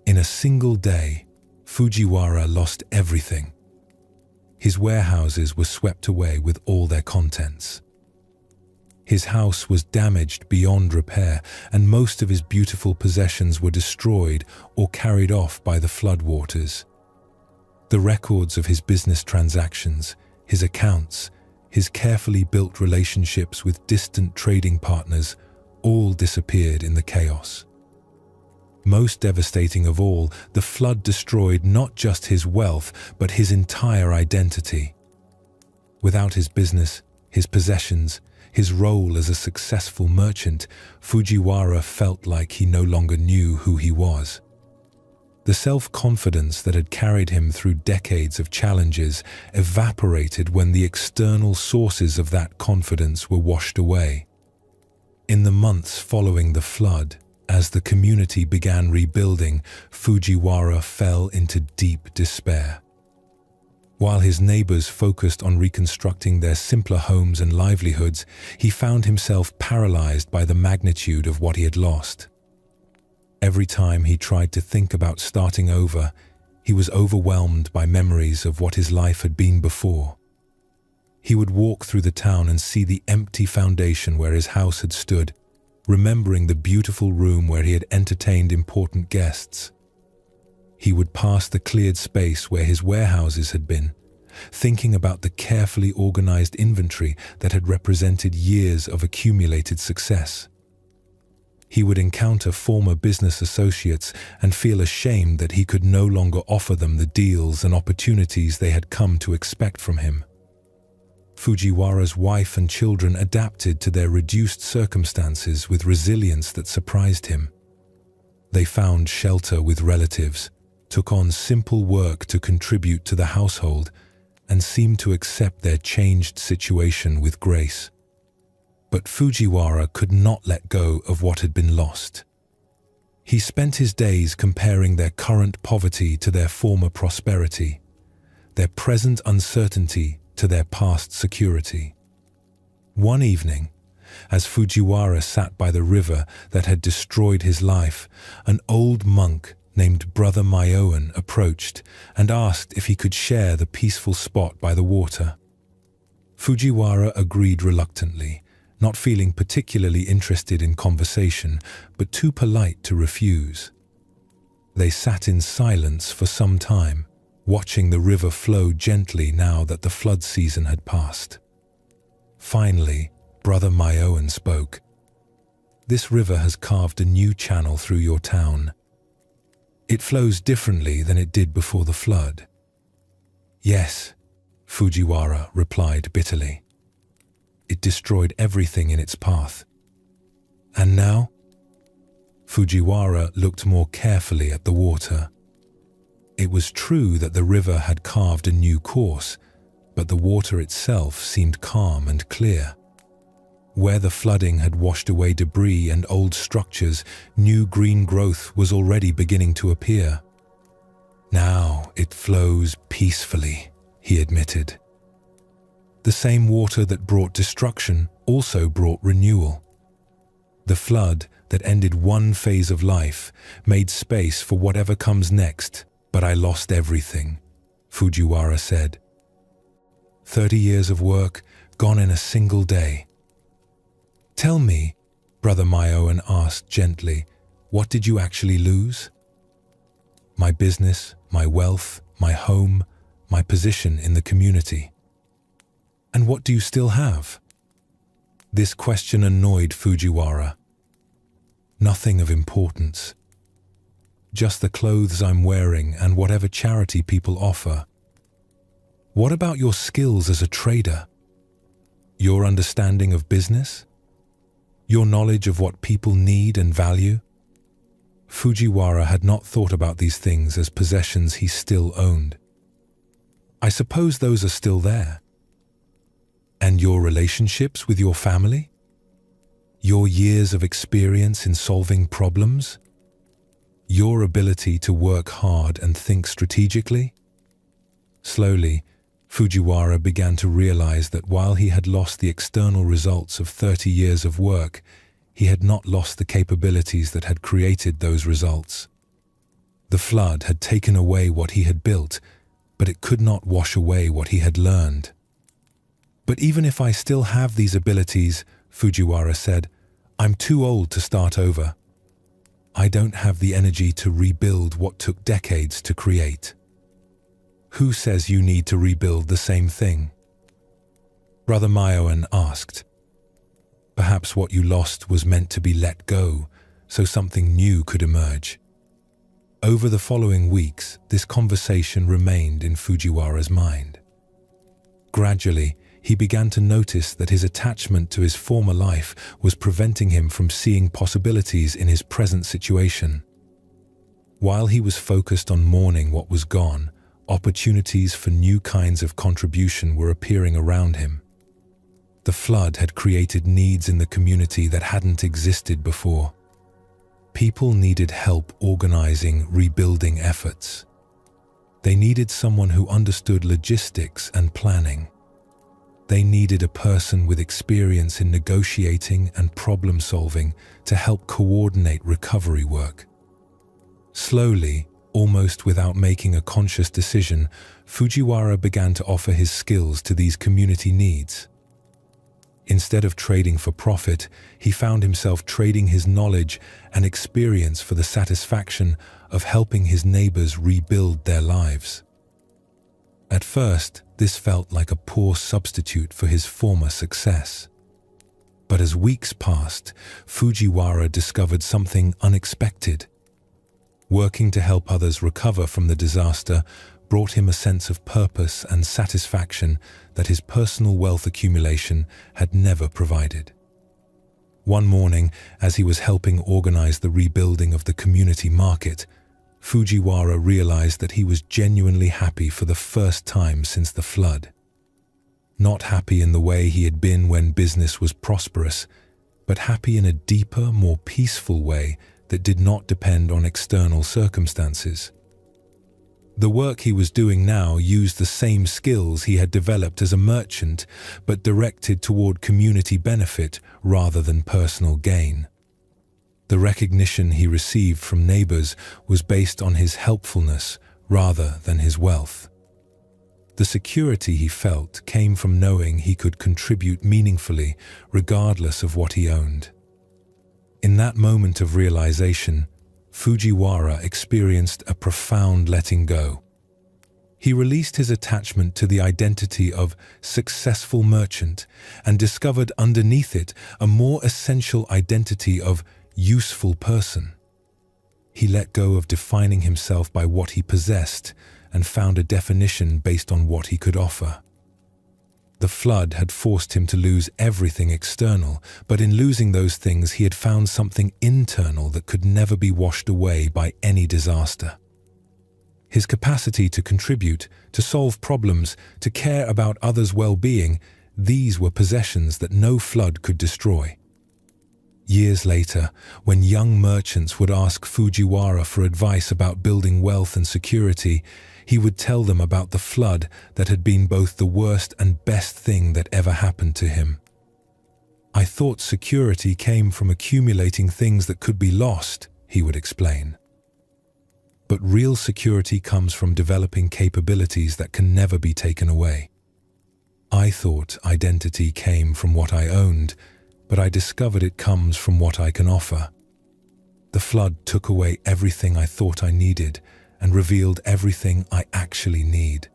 In a single day, Fujiwara lost everything. His warehouses were swept away with all their contents. His house was damaged beyond repair, and most of his beautiful possessions were destroyed or carried off by the floodwaters. The records of his business transactions, his accounts, his carefully built relationships with distant trading partners, all disappeared in the chaos. Most devastating of all, the flood destroyed not just his wealth, but his entire identity. Without his business, his possessions, his role as a successful merchant, Fujiwara felt like he no longer knew who he was. The self-confidence that had carried him through decades of challenges evaporated when the external sources of that confidence were washed away. In the months following the flood, as the community began rebuilding, Fujiwara fell into deep despair. While his neighbors focused on reconstructing their simpler homes and livelihoods, he found himself paralyzed by the magnitude of what he had lost. Every time he tried to think about starting over, he was overwhelmed by memories of what his life had been before. He would walk through the town and see the empty foundation where his house had stood, remembering the beautiful room where he had entertained important guests. He would pass the cleared space where his warehouses had been, thinking about the carefully organized inventory that had represented years of accumulated success. He would encounter former business associates and feel ashamed that he could no longer offer them the deals and opportunities they had come to expect from him. Fujiwara's wife and children adapted to their reduced circumstances with resilience that surprised him. They found shelter with relatives, took on simple work to contribute to the household, and seemed to accept their changed situation with grace. But Fujiwara could not let go of what had been lost. He spent his days comparing their current poverty to their former prosperity, their present uncertainty to their past security. One evening, as Fujiwara sat by the river that had destroyed his life, an old monk named Brother Myoan approached and asked if he could share the peaceful spot by the water. Fujiwara agreed reluctantly, not feeling particularly interested in conversation, but too polite to refuse. They sat in silence for some time, watching the river flow gently now that the flood season had passed. Finally, Brother Myoan spoke. "This river has carved a new channel through your town. It flows differently than it did before the flood." "Yes," Fujiwara replied bitterly. "It destroyed everything in its path." "And now?" Fujiwara looked more carefully at the water. It was true that the river had carved a new course, but the water itself seemed calm and clear. Where the flooding had washed away debris and old structures, new green growth was already beginning to appear. "Now it flows peacefully," he admitted. The same water that brought destruction also brought renewal. The flood that ended one phase of life made space for whatever comes next, but I lost everything, Fujiwara said. 30 years of work gone in a single day. "Tell me," Brother Myoan asked gently, "what did you actually lose?" "My business, my wealth, my home, my position in the community." "And what do you still have?" This question annoyed Fujiwara. "Nothing of importance. Just the clothes I'm wearing and whatever charity people offer." "What about your skills as a trader? Your understanding of business? Your knowledge of what people need and value?" Fujiwara had not thought about these things as possessions he still owned. I suppose those are still there. And your relationships with your family? Your years of experience in solving problems? Your ability to work hard and think strategically? Slowly, Fujiwara began to realize that while he had lost the external results of 30 years of work, he had not lost the capabilities that had created those results. The flood had taken away what he had built, but it could not wash away what he had learned. But even if I still have these abilities, Fujiwara said, I'm too old to start over. I don't have the energy to rebuild what took decades to create. Who says you need to rebuild the same thing? Brother Myoan asked. Perhaps what you lost was meant to be let go, so something new could emerge. Over the following weeks, this conversation remained in Fujiwara's mind. Gradually, he began to notice that his attachment to his former life was preventing him from seeing possibilities in his present situation. While he was focused on mourning what was gone, opportunities for new kinds of contribution were appearing around him. The flood had created needs in the community that hadn't existed before. People needed help organizing rebuilding efforts. They needed someone who understood logistics and planning. They needed a person with experience in negotiating and problem solving to help coordinate recovery work. Slowly, almost without making a conscious decision, Fujiwara began to offer his skills to these community needs. Instead of trading for profit, he found himself trading his knowledge and experience for the satisfaction of helping his neighbors rebuild their lives. At first, this felt like a poor substitute for his former success. But as weeks passed, Fujiwara discovered something unexpected. Working to help others recover from the disaster brought him a sense of purpose and satisfaction that his personal wealth accumulation had never provided. One morning, as he was helping organize the rebuilding of the community market, Fujiwara realized that he was genuinely happy for the first time since the flood. Not happy in the way he had been when business was prosperous, but happy in a deeper, more peaceful way that did not depend on external circumstances. The work he was doing now used the same skills he had developed as a merchant, but directed toward community benefit rather than personal gain. The recognition he received from neighbors was based on his helpfulness rather than his wealth. The security he felt came from knowing he could contribute meaningfully regardless of what he owned. In that moment of realization, Fujiwara experienced a profound letting go. He released his attachment to the identity of successful merchant and discovered underneath it a more essential identity of useful person. He let go of defining himself by what he possessed and found a definition based on what he could offer. The flood had forced him to lose everything external, but in losing those things he had found something internal that could never be washed away by any disaster. His capacity to contribute, to solve problems, to care about others' well-being, these were possessions that no flood could destroy. Years later, when young merchants would ask Fujiwara for advice about building wealth and security, he would tell them about the flood that had been both the worst and best thing that ever happened to him. I thought security came from accumulating things that could be lost, he would explain. But real security comes from developing capabilities that can never be taken away. I thought identity came from what I owned, but I discovered it comes from what I can offer. The flood took away everything I thought I needed and revealed everything I actually need.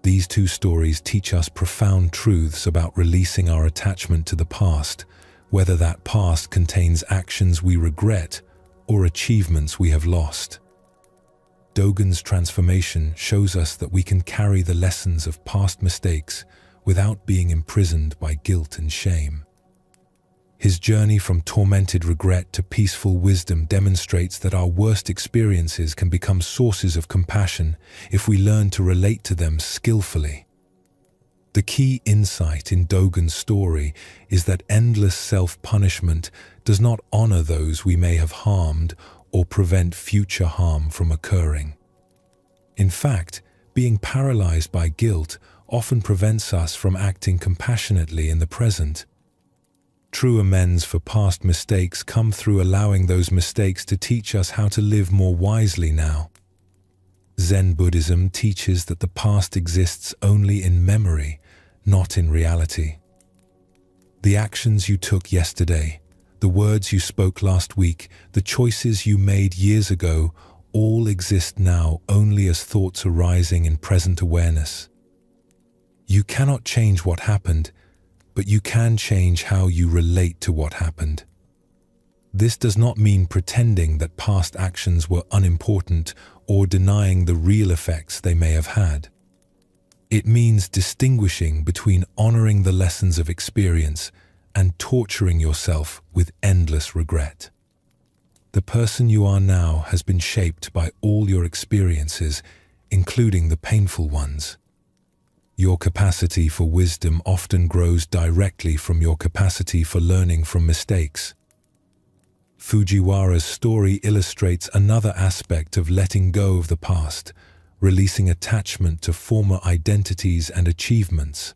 These two stories teach us profound truths about releasing our attachment to the past, whether that past contains actions we regret or achievements we have lost. Dogen's transformation shows us that we can carry the lessons of past mistakes without being imprisoned by guilt and shame. His journey from tormented regret to peaceful wisdom demonstrates that our worst experiences can become sources of compassion if we learn to relate to them skillfully. The key insight in Dogen's story is that endless self-punishment does not honor those we may have harmed or prevent future harm from occurring. In fact, being paralyzed by guilt often prevents us from acting compassionately in the present. True amends for past mistakes come through allowing those mistakes to teach us how to live more wisely now. Zen Buddhism teaches that the past exists only in memory, not in reality. The actions you took yesterday, the words you spoke last week, the choices you made years ago, all exist now only as thoughts arising in present awareness. You cannot change what happened, but you can change how you relate to what happened. This does not mean pretending that past actions were unimportant or denying the real effects they may have had. It means distinguishing between honoring the lessons of experience and torturing yourself with endless regret. The person you are now has been shaped by all your experiences, including the painful ones. Your capacity for wisdom often grows directly from your capacity for learning from mistakes. Fujiwara's story illustrates another aspect of letting go of the past, releasing attachment to former identities and achievements.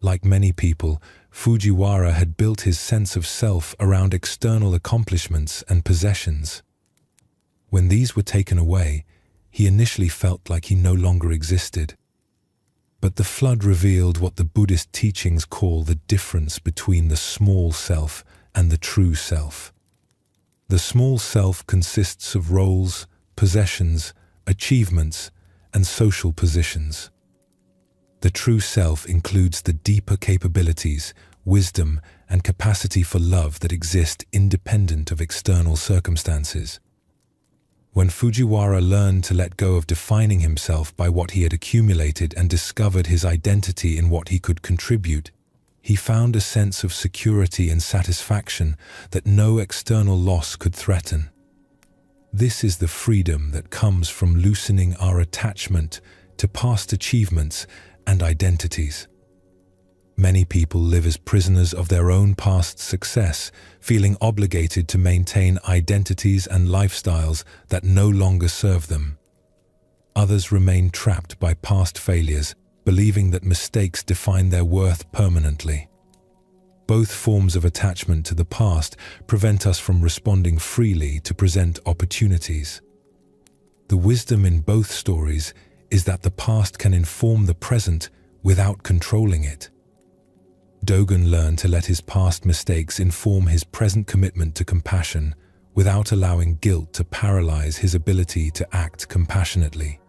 Like many people, Fujiwara had built his sense of self around external accomplishments and possessions. When these were taken away, he initially felt like he no longer existed. But the flood revealed what the Buddhist teachings call the difference between the small self and the true self. The small self consists of roles, possessions, achievements, and social positions. The true self includes the deeper capabilities, wisdom, and capacity for love that exist independent of external circumstances. When Fujiwara learned to let go of defining himself by what he had accumulated and discovered his identity in what he could contribute, he found a sense of security and satisfaction that no external loss could threaten. This is the freedom that comes from loosening our attachment to past achievements and identities. Many people live as prisoners of their own past success, feeling obligated to maintain identities and lifestyles that no longer serve them. Others remain trapped by past failures, believing that mistakes define their worth permanently. Both forms of attachment to the past prevent us from responding freely to present opportunities. The wisdom in both stories is that the past can inform the present without controlling it. Dogen learned to let his past mistakes inform his present commitment to compassion without allowing guilt to paralyze his ability to act compassionately.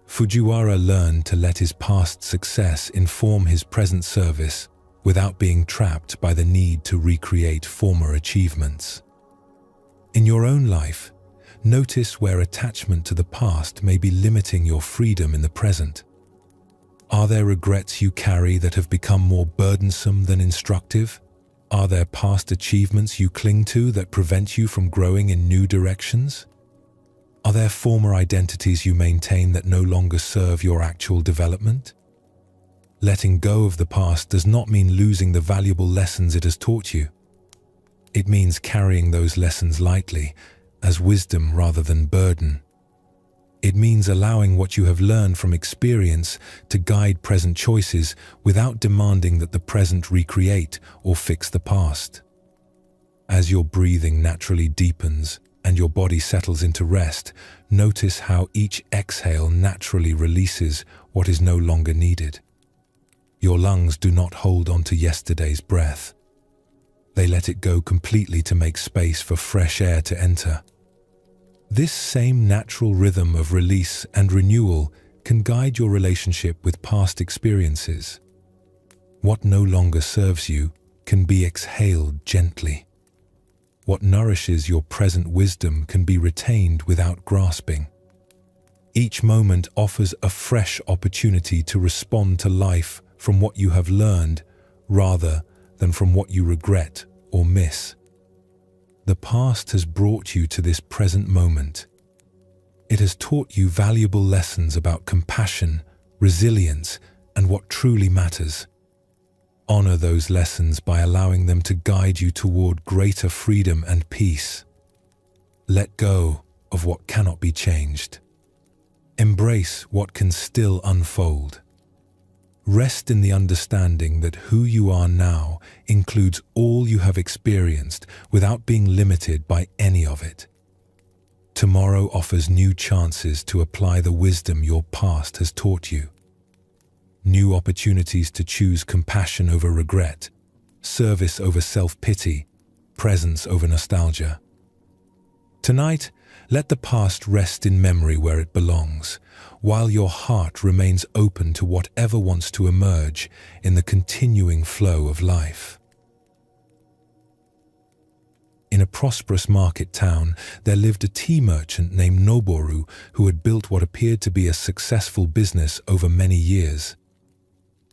Fujiwara learned to let his past success inform his present service without being trapped by the need to recreate former achievements. In your own life, notice where attachment to the past may be limiting your freedom in the present. Are there regrets you carry that have become more burdensome than instructive? Are there past achievements you cling to that prevent you from growing in new directions? Are there former identities you maintain that no longer serve your actual development? Letting go of the past does not mean losing the valuable lessons it has taught you. It means carrying those lessons lightly, as wisdom rather than burden. It means allowing what you have learned from experience to guide present choices without demanding that the present recreate or fix the past. As your breathing naturally deepens and your body settles into rest, notice how each exhale naturally releases what is no longer needed. Your lungs do not hold on to yesterday's breath. They let it go completely to make space for fresh air to enter. This same natural rhythm of release and renewal can guide your relationship with past experiences. What no longer serves you can be exhaled gently. What nourishes your present wisdom can be retained without grasping. Each moment offers a fresh opportunity to respond to life from what you have learned rather than from what you regret or miss. The past has brought you to this present moment. It has taught you valuable lessons about compassion, resilience, and what truly matters. Honor those lessons by allowing them to guide you toward greater freedom and peace. Let go of what cannot be changed. Embrace what can still unfold. Rest in the understanding that who you are now includes all you have experienced without being limited by any of it. Tomorrow offers new chances to apply the wisdom your past has taught you. New opportunities to choose compassion over regret, service over self-pity, presence over nostalgia. Tonight, let the past rest in memory where it belongs, while your heart remains open to whatever wants to emerge in the continuing flow of life. In a prosperous market town, there lived a tea merchant named Noboru who had built what appeared to be a successful business over many years.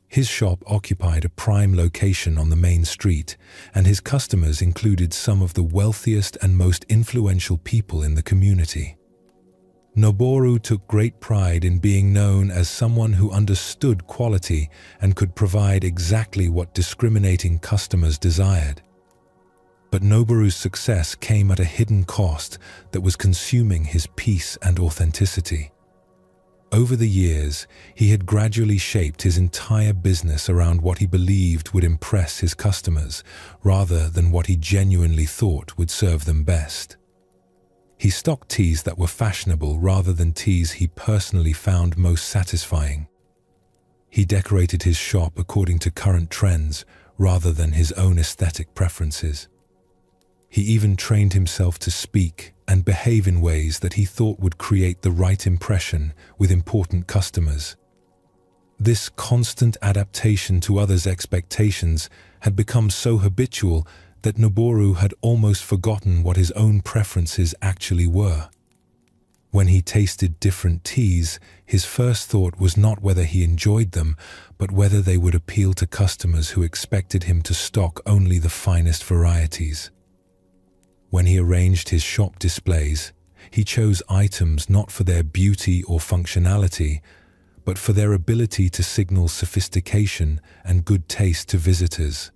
His shop occupied a prime location on the main street, and his customers included some of the wealthiest and most influential people in the community. Noboru took great pride in being known as someone who understood quality and could provide exactly what discriminating customers desired. But Noboru's success came at a hidden cost that was consuming his peace and authenticity. Over the years, he had gradually shaped his entire business around what he believed would impress his customers, rather than what he genuinely thought would serve them best. He stocked teas that were fashionable rather than teas he personally found most satisfying. He decorated his shop according to current trends rather than his own aesthetic preferences. He even trained himself to speak and behave in ways that he thought would create the right impression with important customers. This constant adaptation to others' expectations had become so habitual that Noboru had almost forgotten what his own preferences actually were. When he tasted different teas, his first thought was not whether he enjoyed them, but whether they would appeal to customers who expected him to stock only the finest varieties. When he arranged his shop displays, he chose items not for their beauty or functionality, but for their ability to signal sophistication and good taste to visitors.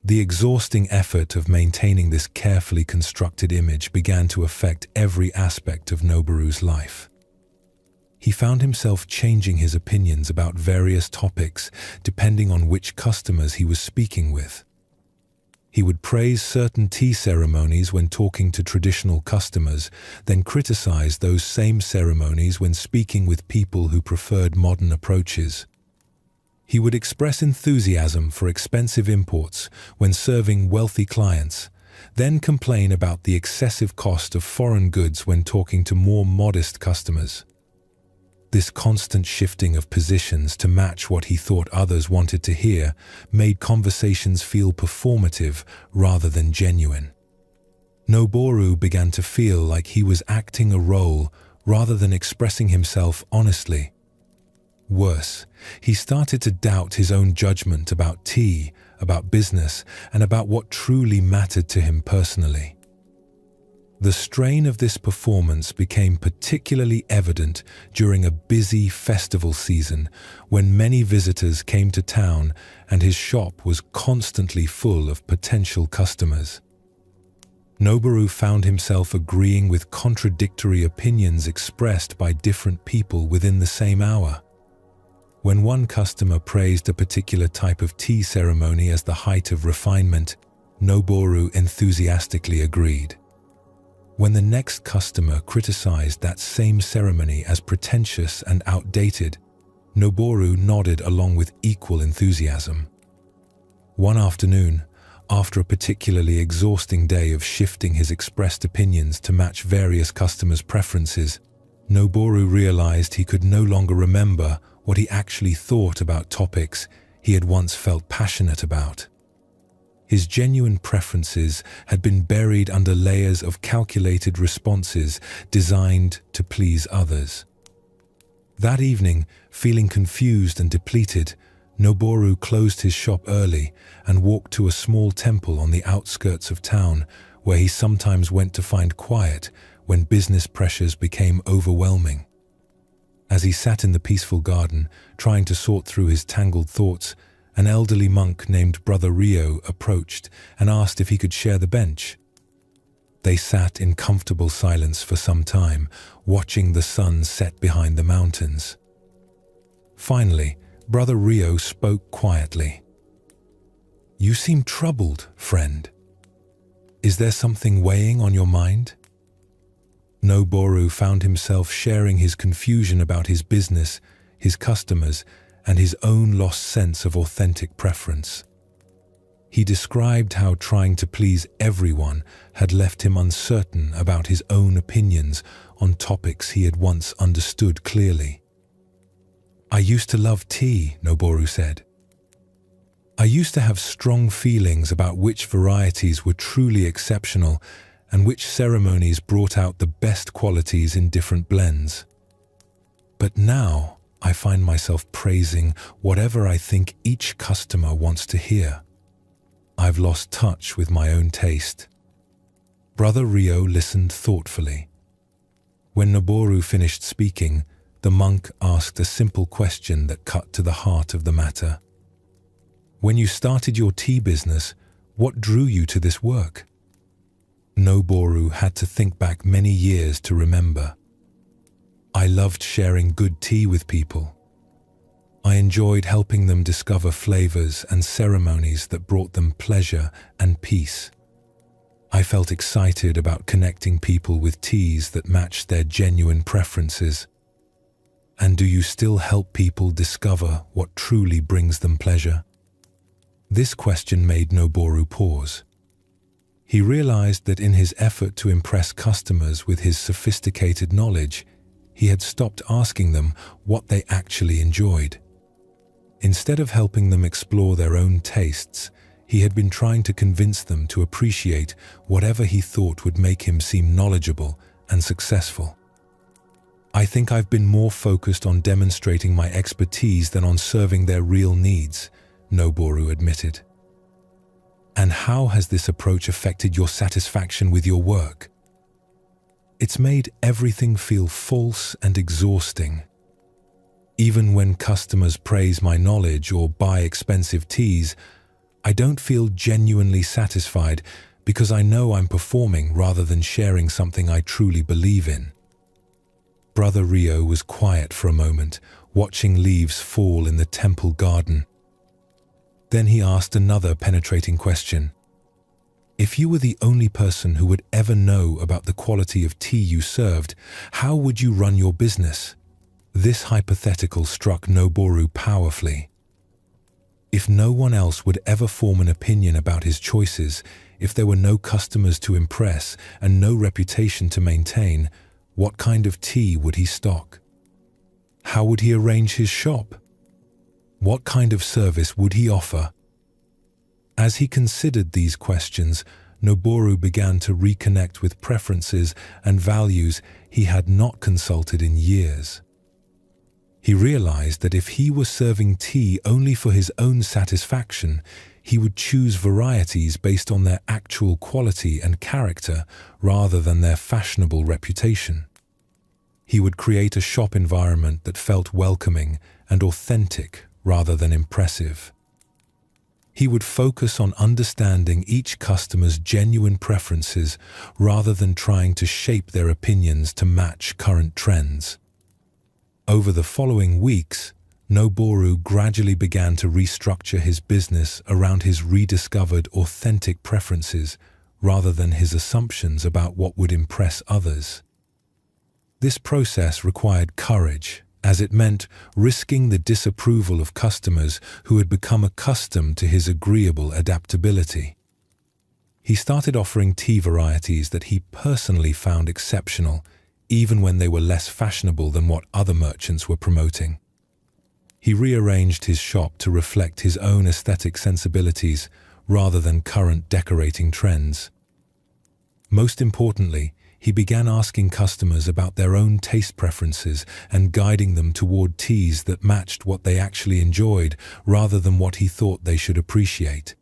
The exhausting effort of maintaining this carefully constructed image began to affect every aspect of Noboru's life. He found himself changing his opinions about various topics depending on which customers he was speaking with. He would praise certain tea ceremonies when talking to traditional customers, then criticize those same ceremonies when speaking with people who preferred modern approaches. He would express enthusiasm for expensive imports when serving wealthy clients, then complain about the excessive cost of foreign goods when talking to more modest customers. This constant shifting of positions to match what he thought others wanted to hear made conversations feel performative rather than genuine. Noboru began to feel like he was acting a role rather than expressing himself honestly. Worse, he started to doubt his own judgment about tea, about business, and about what truly mattered to him personally. The strain of this performance became particularly evident during a busy festival season when many visitors came to town and his shop was constantly full of potential customers. Noboru found himself agreeing with contradictory opinions expressed by different people within the same hour. When one customer praised a particular type of tea ceremony as the height of refinement, Noboru enthusiastically agreed. When the next customer criticized that same ceremony as pretentious and outdated, Noboru nodded along with equal enthusiasm. One afternoon, after a particularly exhausting day of shifting his expressed opinions to match various customers' preferences, Noboru realized he could no longer remember what he actually thought about topics he had once felt passionate about. His genuine preferences had been buried under layers of calculated responses designed to please others. That evening, feeling confused and depleted, Noboru closed his shop early and walked to a small temple on the outskirts of town, where he sometimes went to find quiet when business pressures became overwhelming. As he sat in the peaceful garden, trying to sort through his tangled thoughts, an elderly monk named Brother Rio approached and asked if he could share the bench. They sat in comfortable silence for some time, watching the sun set behind the mountains. Finally, Brother Rio spoke quietly. "You seem troubled, friend. Is there something weighing on your mind?" Noboru found himself sharing his confusion about his business, his customers, and his own lost sense of authentic preference. He described how trying to please everyone had left him uncertain about his own opinions on topics he had once understood clearly. "I used to love tea," Noboru said. "I used to have strong feelings about which varieties were truly exceptional and which ceremonies brought out the best qualities in different blends. But now I find myself praising whatever I think each customer wants to hear. I've lost touch with my own taste." Brother Rio listened thoughtfully. When Noboru finished speaking, the monk asked a simple question that cut to the heart of the matter. "When you started your tea business, what drew you to this work?" Noboru had to think back many years to remember. "I loved sharing good tea with people. I enjoyed helping them discover flavors and ceremonies that brought them pleasure and peace. I felt excited about connecting people with teas that matched their genuine preferences. And do you still help people discover what truly brings them pleasure?" This question made Noboru pause. He realized that in his effort to impress customers with his sophisticated knowledge, he had stopped asking them what they actually enjoyed. Instead of helping them explore their own tastes, he had been trying to convince them to appreciate whatever he thought would make him seem knowledgeable and successful. "I think I've been more focused on demonstrating my expertise than on serving their real needs," Noboru admitted. "And how has this approach affected your satisfaction with your work?" "It's made everything feel false and exhausting. Even when customers praise my knowledge or buy expensive teas, I don't feel genuinely satisfied because I know I'm performing rather than sharing something I truly believe in." Brother Rio was quiet for a moment, watching leaves fall in the temple garden. Then he asked another penetrating question. "If you were the only person who would ever know about the quality of tea you served, how would you run your business?" This hypothetical struck Noboru powerfully. If no one else would ever form an opinion about his choices, if there were no customers to impress and no reputation to maintain, what kind of tea would he stock? How would he arrange his shop? What kind of service would he offer? As he considered these questions, Noboru began to reconnect with preferences and values he had not consulted in years. He realized that if he were serving tea only for his own satisfaction, he would choose varieties based on their actual quality and character rather than their fashionable reputation. He would create a shop environment that felt welcoming and authentic rather than impressive. He would focus on understanding each customer's genuine preferences rather than trying to shape their opinions to match current trends. Over the following weeks, Noboru gradually began to restructure his business around his rediscovered authentic preferences rather than his assumptions about what would impress others. This process required courage, as it meant risking the disapproval of customers who had become accustomed to his agreeable adaptability. He started offering tea varieties that he personally found exceptional, even when they were less fashionable than what other merchants were promoting. He rearranged his shop to reflect his own aesthetic sensibilities rather than current decorating trends. Most importantly, he began asking customers about their own taste preferences and guiding them toward teas that matched what they actually enjoyed rather than what he thought they should appreciate.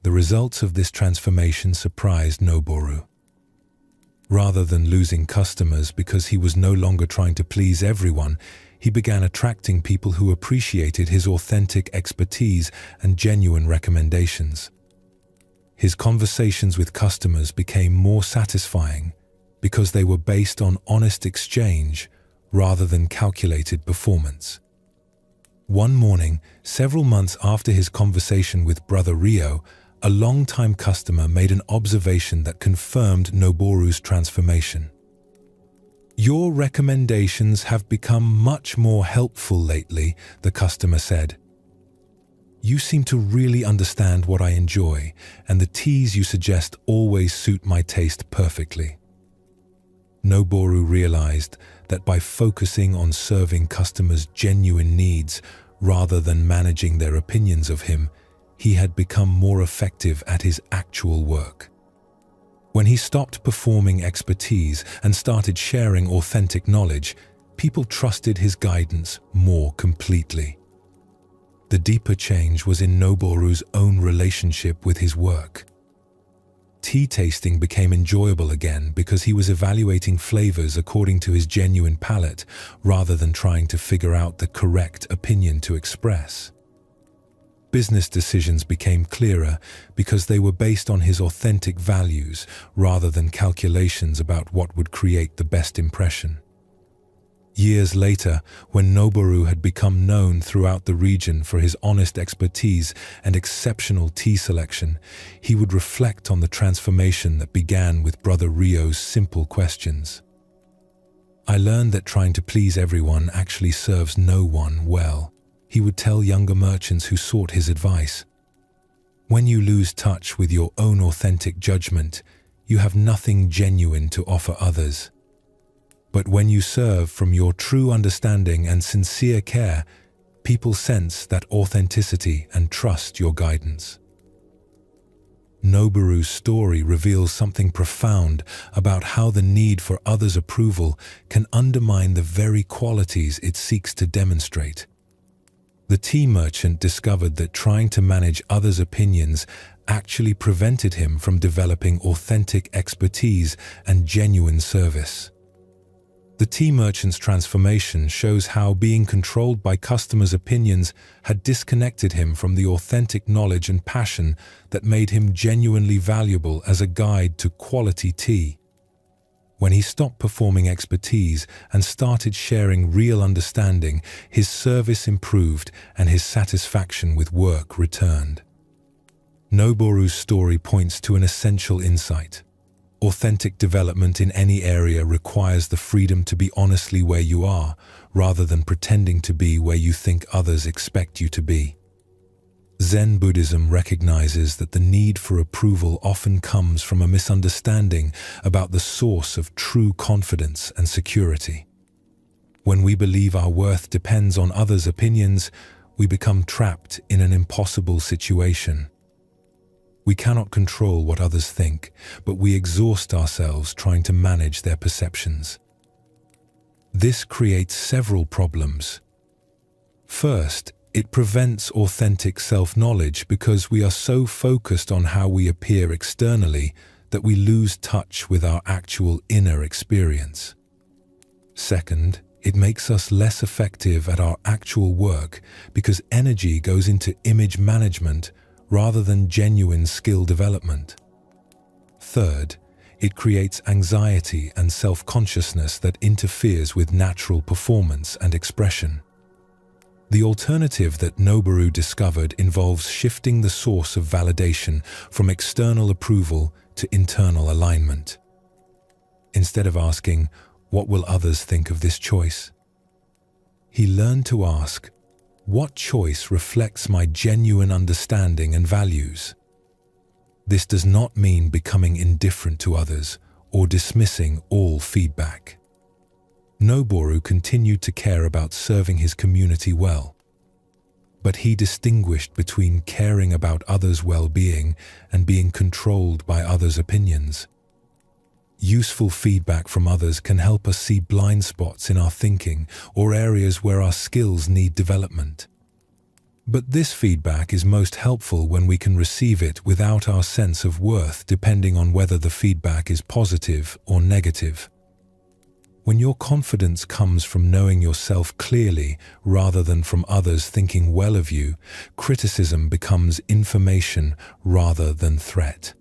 The results of this transformation surprised Noboru. Rather than losing customers because he was no longer trying to please everyone, he began attracting people who appreciated his authentic expertise and genuine recommendations. His conversations with customers became more satisfying because they were based on honest exchange rather than calculated performance. One morning, several months after his conversation with Brother Rio, a long-time customer made an observation that confirmed Noboru's transformation. "Your recommendations have become much more helpful lately," the customer said. "You seem to really understand what I enjoy, and the teas you suggest always suit my taste perfectly." Noboru realized that by focusing on serving customers' genuine needs rather than managing their opinions of him, he had become more effective at his actual work. When he stopped performing expertise and started sharing authentic knowledge, people trusted his guidance more completely. The deeper change was in Noboru's own relationship with his work. Tea tasting became enjoyable again because he was evaluating flavors according to his genuine palate rather than trying to figure out the correct opinion to express. Business decisions became clearer because they were based on his authentic values rather than calculations about what would create the best impression. Years later, when Noboru had become known throughout the region for his honest expertise and exceptional tea selection, he would reflect on the transformation that began with Brother Rio's simple questions. "I learned that trying to please everyone actually serves no one well," he would tell younger merchants who sought his advice. "When you lose touch with your own authentic judgment, you have nothing genuine to offer others. But when you serve from your true understanding and sincere care, people sense that authenticity and trust your guidance." Noboru's story reveals something profound about how the need for others' approval can undermine the very qualities it seeks to demonstrate. The tea merchant discovered that trying to manage others' opinions actually prevented him from developing authentic expertise and genuine service. The tea merchant's transformation shows how being controlled by customers' opinions had disconnected him from the authentic knowledge and passion that made him genuinely valuable as a guide to quality tea. When he stopped performing expertise and started sharing real understanding, his service improved and his satisfaction with work returned. Noboru's story points to an essential insight. Authentic development in any area requires the freedom to be honestly where you are, rather than pretending to be where you think others expect you to be. Zen Buddhism recognizes that the need for approval often comes from a misunderstanding about the source of true confidence and security. When we believe our worth depends on others' opinions, we become trapped in an impossible situation. We cannot control what others think, but we exhaust ourselves trying to manage their perceptions. This creates several problems. First, it prevents authentic self-knowledge because we are so focused on how we appear externally that we lose touch with our actual inner experience. Second, it makes us less effective at our actual work because energy goes into image management rather than genuine skill development. Third, it creates anxiety and self-consciousness that interferes with natural performance and expression. The alternative that Noboru discovered involves shifting the source of validation from external approval to internal alignment. Instead of asking, "What will others think of this choice?" he learned to ask, "What choice reflects my genuine understanding and values?" This does not mean becoming indifferent to others or dismissing all feedback. Noboru continued to care about serving his community well, but he distinguished between caring about others' well-being and being controlled by others' opinions. Useful feedback from others can help us see blind spots in our thinking or areas where our skills need development. But this feedback is most helpful when we can receive it without our sense of worth depending on whether the feedback is positive or negative. When your confidence comes from knowing yourself clearly rather than from others thinking well of you, criticism becomes information rather than threat.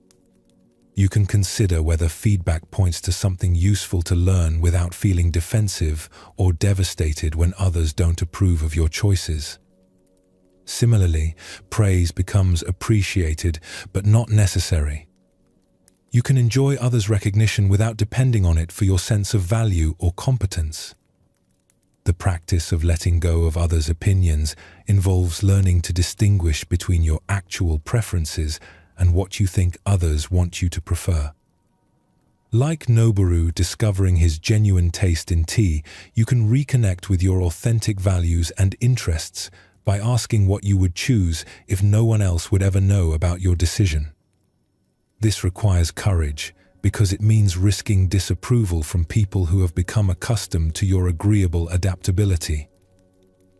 You can consider whether feedback points to something useful to learn without feeling defensive or devastated when others don't approve of your choices. Similarly, praise becomes appreciated but not necessary. You can enjoy others' recognition without depending on it for your sense of value or competence. The practice of letting go of others' opinions involves learning to distinguish between your actual preferences and what you think others want you to prefer. Like Noboru discovering his genuine taste in tea, you can reconnect with your authentic values and interests by asking what you would choose if no one else would ever know about your decision. This requires courage because it means risking disapproval from people who have become accustomed to your agreeable adaptability.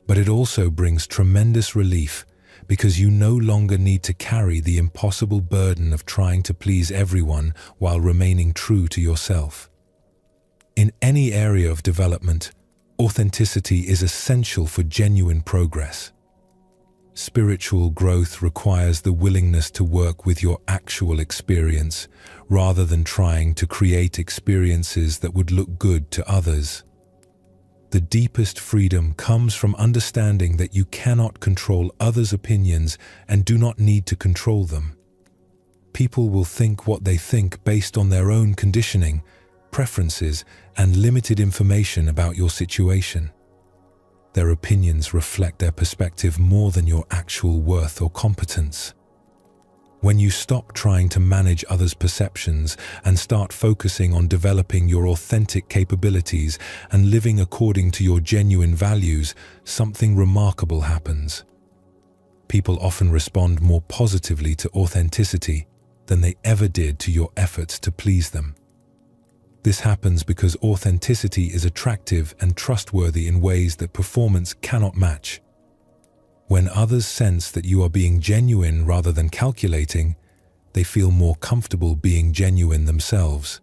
But it also brings tremendous relief because you no longer need to carry the impossible burden of trying to please everyone while remaining true to yourself. In any area of development, authenticity is essential for genuine progress. Spiritual growth requires the willingness to work with your actual experience rather than trying to create experiences that would look good to others. The deepest freedom comes from understanding that you cannot control others' opinions and do not need to control them. People will think what they think based on their own conditioning, preferences, and limited information about your situation. Their opinions reflect their perspective more than your actual worth or competence. When you stop trying to manage others' perceptions and start focusing on developing your authentic capabilities and living according to your genuine values, something remarkable happens. People often respond more positively to authenticity than they ever did to your efforts to please them. This happens because authenticity is attractive and trustworthy in ways that performance cannot match. When others sense that you are being genuine rather than calculating, they feel more comfortable being genuine themselves.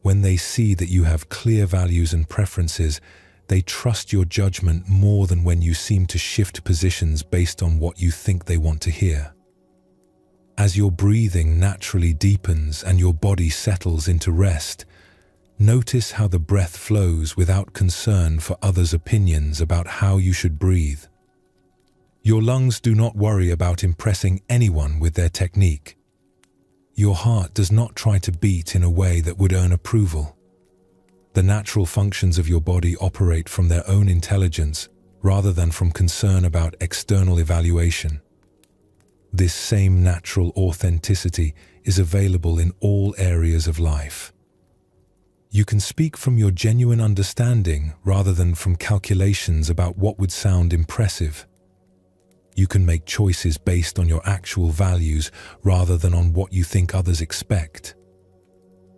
When they see that you have clear values and preferences, they trust your judgment more than when you seem to shift positions based on what you think they want to hear. As your breathing naturally deepens and your body settles into rest, notice how the breath flows without concern for others' opinions about how you should breathe. Your lungs do not worry about impressing anyone with their technique. Your heart does not try to beat in a way that would earn approval. The natural functions of your body operate from their own intelligence rather than from concern about external evaluation. This same natural authenticity is available in all areas of life. You can speak from your genuine understanding rather than from calculations about what would sound impressive. You can make choices based on your actual values rather than on what you think others expect.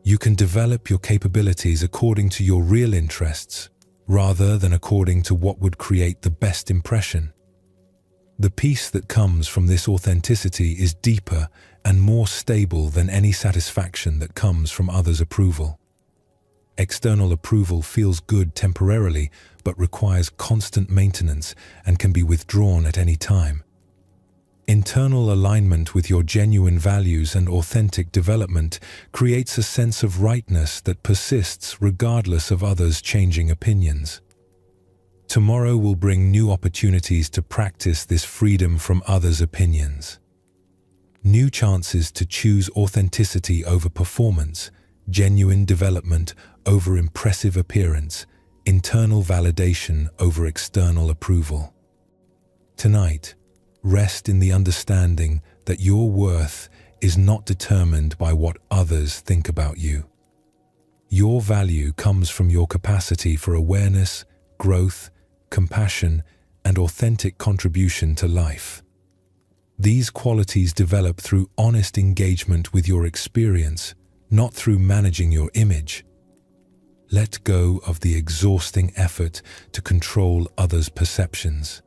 You can develop your capabilities according to your real interests rather than according to what would create the best impression. The peace that comes from this authenticity is deeper and more stable than any satisfaction that comes from others' approval. External approval feels good temporarily, but requires constant maintenance and can be withdrawn at any time. Internal alignment with your genuine values and authentic development creates a sense of rightness that persists regardless of others' changing opinions. Tomorrow will bring new opportunities to practice this freedom from others' opinions. New chances to choose authenticity over performance, genuine development over impressive appearance, internal validation over external approval. Tonight, rest in the understanding that your worth is not determined by what others think about you. Your value comes from your capacity for awareness, growth, compassion, and authentic contribution to life. These qualities develop through honest engagement with your experience, not through managing your image. Let go of the exhausting effort to control others' perceptions.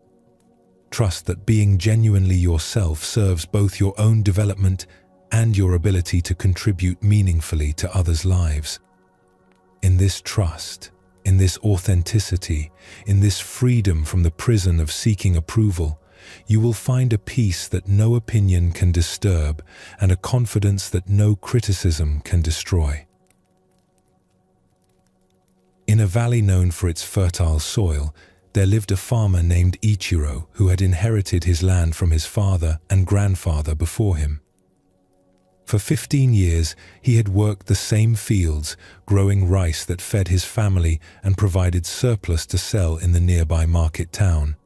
Trust that being genuinely yourself serves both your own development and your ability to contribute meaningfully to others' lives. In this trust, in this authenticity, in this freedom from the prison of seeking approval, you will find a peace that no opinion can disturb and a confidence that no criticism can destroy. In a valley known for its fertile soil, there lived a farmer named Ichiro who had inherited his land from his father and grandfather before him. For 15 years, he had worked the same fields, growing rice that fed his family and provided surplus to sell in the nearby market town.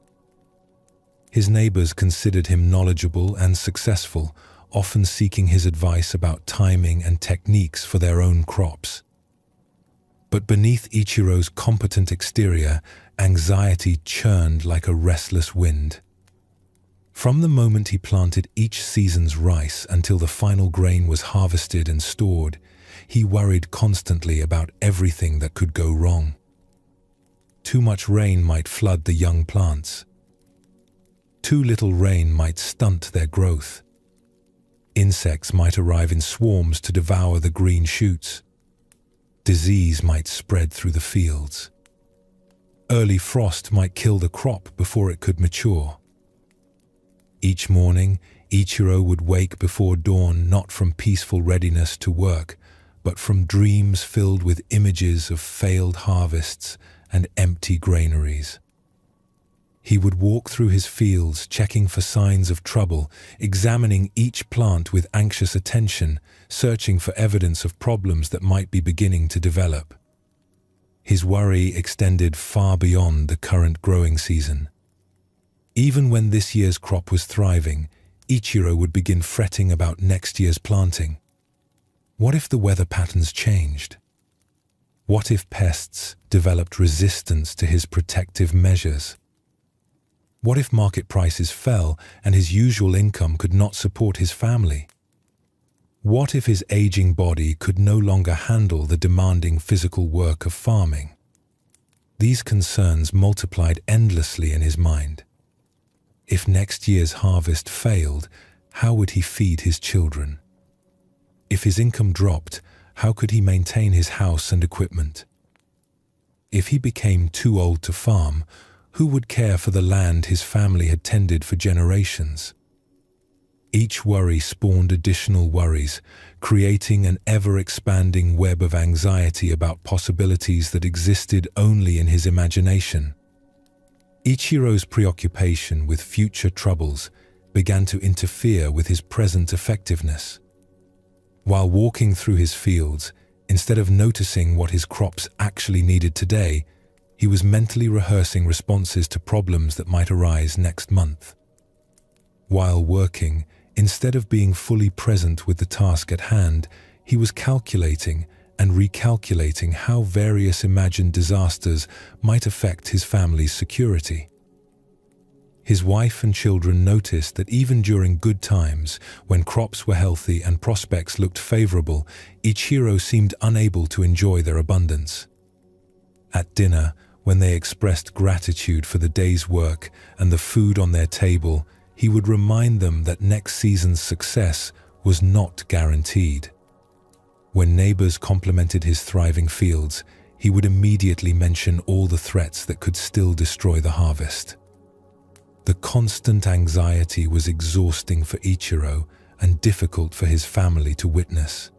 His neighbors considered him knowledgeable and successful, often seeking his advice about timing and techniques for their own crops. But beneath Ichiro's competent exterior, anxiety churned like a restless wind. From the moment he planted each season's rice until the final grain was harvested and stored, he worried constantly about everything that could go wrong. Too much rain might flood the young plants. Too little rain might stunt their growth. Insects might arrive in swarms to devour the green shoots. Disease might spread through the fields. Early frost might kill the crop before it could mature. Each morning, Ichiro would wake before dawn not from peaceful readiness to work, but from dreams filled with images of failed harvests and empty granaries. He would walk through his fields, checking for signs of trouble, examining each plant with anxious attention, searching for evidence of problems that might be beginning to develop. His worry extended far beyond the current growing season. Even when this year's crop was thriving, Ichiro would begin fretting about next year's planting. What if the weather patterns changed? What if pests developed resistance to his protective measures? What if market prices fell and his usual income could not support his family? What if his aging body could no longer handle the demanding physical work of farming? These concerns multiplied endlessly in his mind. If next year's harvest failed, how would he feed his children? If his income dropped, how could he maintain his house and equipment? If he became too old to farm, who would care for the land his family had tended for generations? Each worry spawned additional worries, creating an ever-expanding web of anxiety about possibilities that existed only in his imagination. Ichiro's preoccupation with future troubles began to interfere with his present effectiveness. While walking through his fields, instead of noticing what his crops actually needed today, he was mentally rehearsing responses to problems that might arise next month. While working, instead of being fully present with the task at hand, he was calculating and recalculating how various imagined disasters might affect his family's security. His wife and children noticed that even during good times, when crops were healthy and prospects looked favorable, Ichiro seemed unable to enjoy their abundance. At dinner, when they expressed gratitude for the day's work and the food on their table, he would remind them that next season's success was not guaranteed. When neighbors complimented his thriving fields, he would immediately mention all the threats that could still destroy the harvest. The constant anxiety was exhausting for Ichiro and difficult for his family to witness.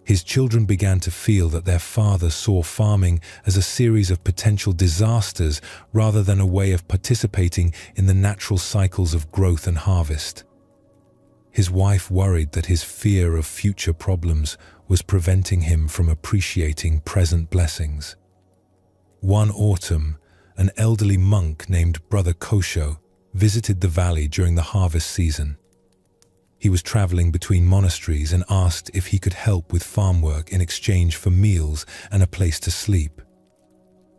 His children began to feel that their father saw farming as a series of potential disasters rather than a way of participating in the natural cycles of growth and harvest. His wife worried that his fear of future problems was preventing him from appreciating present blessings. One autumn, an elderly monk named Brother Kosho visited the valley during the harvest season. He was traveling between monasteries and asked if he could help with farm work in exchange for meals and a place to sleep.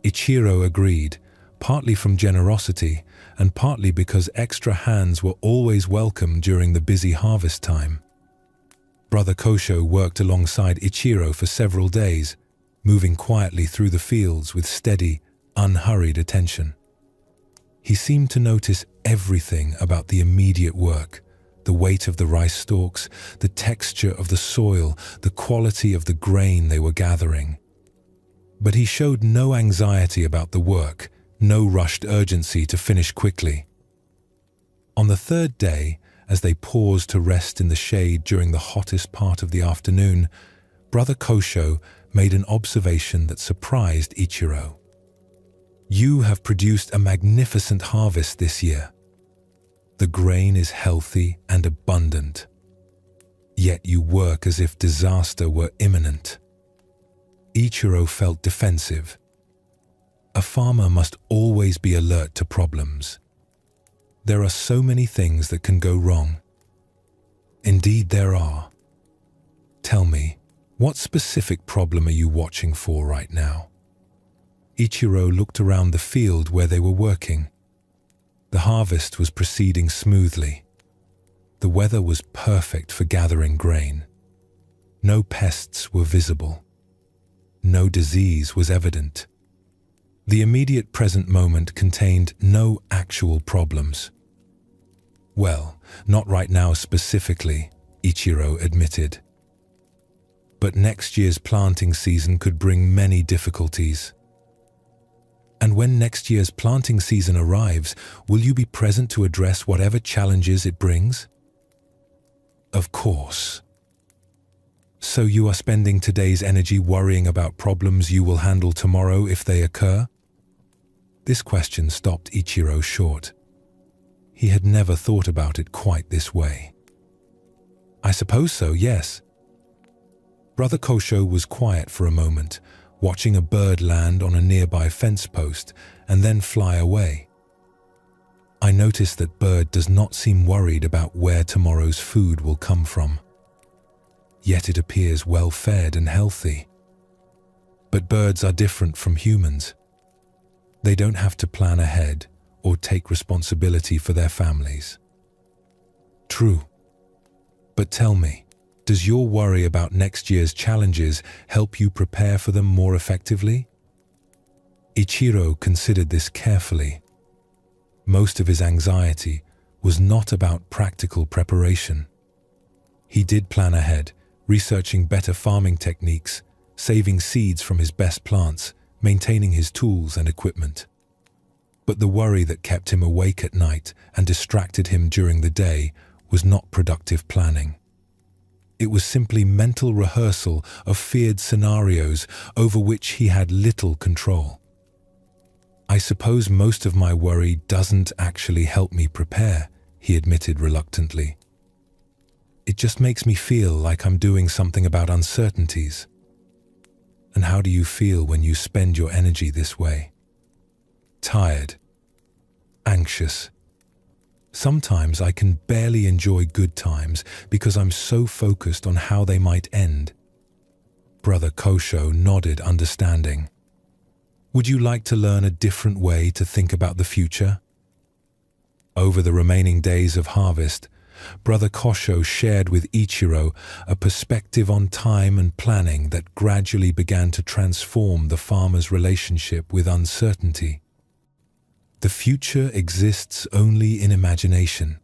Ichiro agreed, partly from generosity and partly because extra hands were always welcome during the busy harvest time. Brother Kosho worked alongside Ichiro for several days, moving quietly through the fields with steady, unhurried attention. He seemed to notice everything about the immediate work: the weight of the rice stalks, the texture of the soil, the quality of the grain they were gathering. But he showed no anxiety about the work, no rushed urgency to finish quickly. On the third day, as they paused to rest in the shade during the hottest part of the afternoon, Brother Kosho made an observation that surprised Ichiro. "You have produced a magnificent harvest this year. The grain is healthy and abundant. Yet you work as if disaster were imminent." Ichiro felt defensive. A farmer must always be alert to problems. There are so many things that can go wrong. Indeed, there are. Tell me, what specific problem are you watching for right now? Ichiro looked around the field where they were working. The harvest was proceeding smoothly. The weather was perfect for gathering grain. No pests were visible. No disease was evident. The immediate present moment contained no actual problems. "Well, not right now specifically," Ichiro admitted. "But next year's planting season could bring many difficulties." "And when next year's planting season arrives, will you be present to address whatever challenges it brings?" "Of course." "So you are spending today's energy worrying about problems you will handle tomorrow if they occur?" This question stopped Ichiro short. He had never thought about it quite this way. "I suppose so, yes." Brother Kosho was quiet for a moment, watching a bird land on a nearby fence post and then fly away. "I noticed that bird does not seem worried about where tomorrow's food will come from. Yet it appears well fed and healthy. But birds are different from humans. They don't have to plan ahead or take responsibility for their families." "True. But tell me, does your worry about next year's challenges help you prepare for them more effectively?" Ichiro considered this carefully. Most of his anxiety was not about practical preparation. He did plan ahead, researching better farming techniques, saving seeds from his best plants, maintaining his tools and equipment. But the worry that kept him awake at night and distracted him during the day was not productive planning. It was simply mental rehearsal of feared scenarios over which he had little control. "I suppose most of my worry doesn't actually help me prepare," he admitted reluctantly. "It just makes me feel like I'm doing something about uncertainties." "And how do you feel when you spend your energy this way?" "Tired. Anxious. Sometimes I can barely enjoy good times because I'm so focused on how they might end." Brother Kosho nodded understanding. "Would you like to learn a different way to think about the future?" Over the remaining days of harvest, Brother Kosho shared with Ichiro a perspective on time and planning that gradually began to transform the farmer's relationship with uncertainty. "The future exists only in imagination,"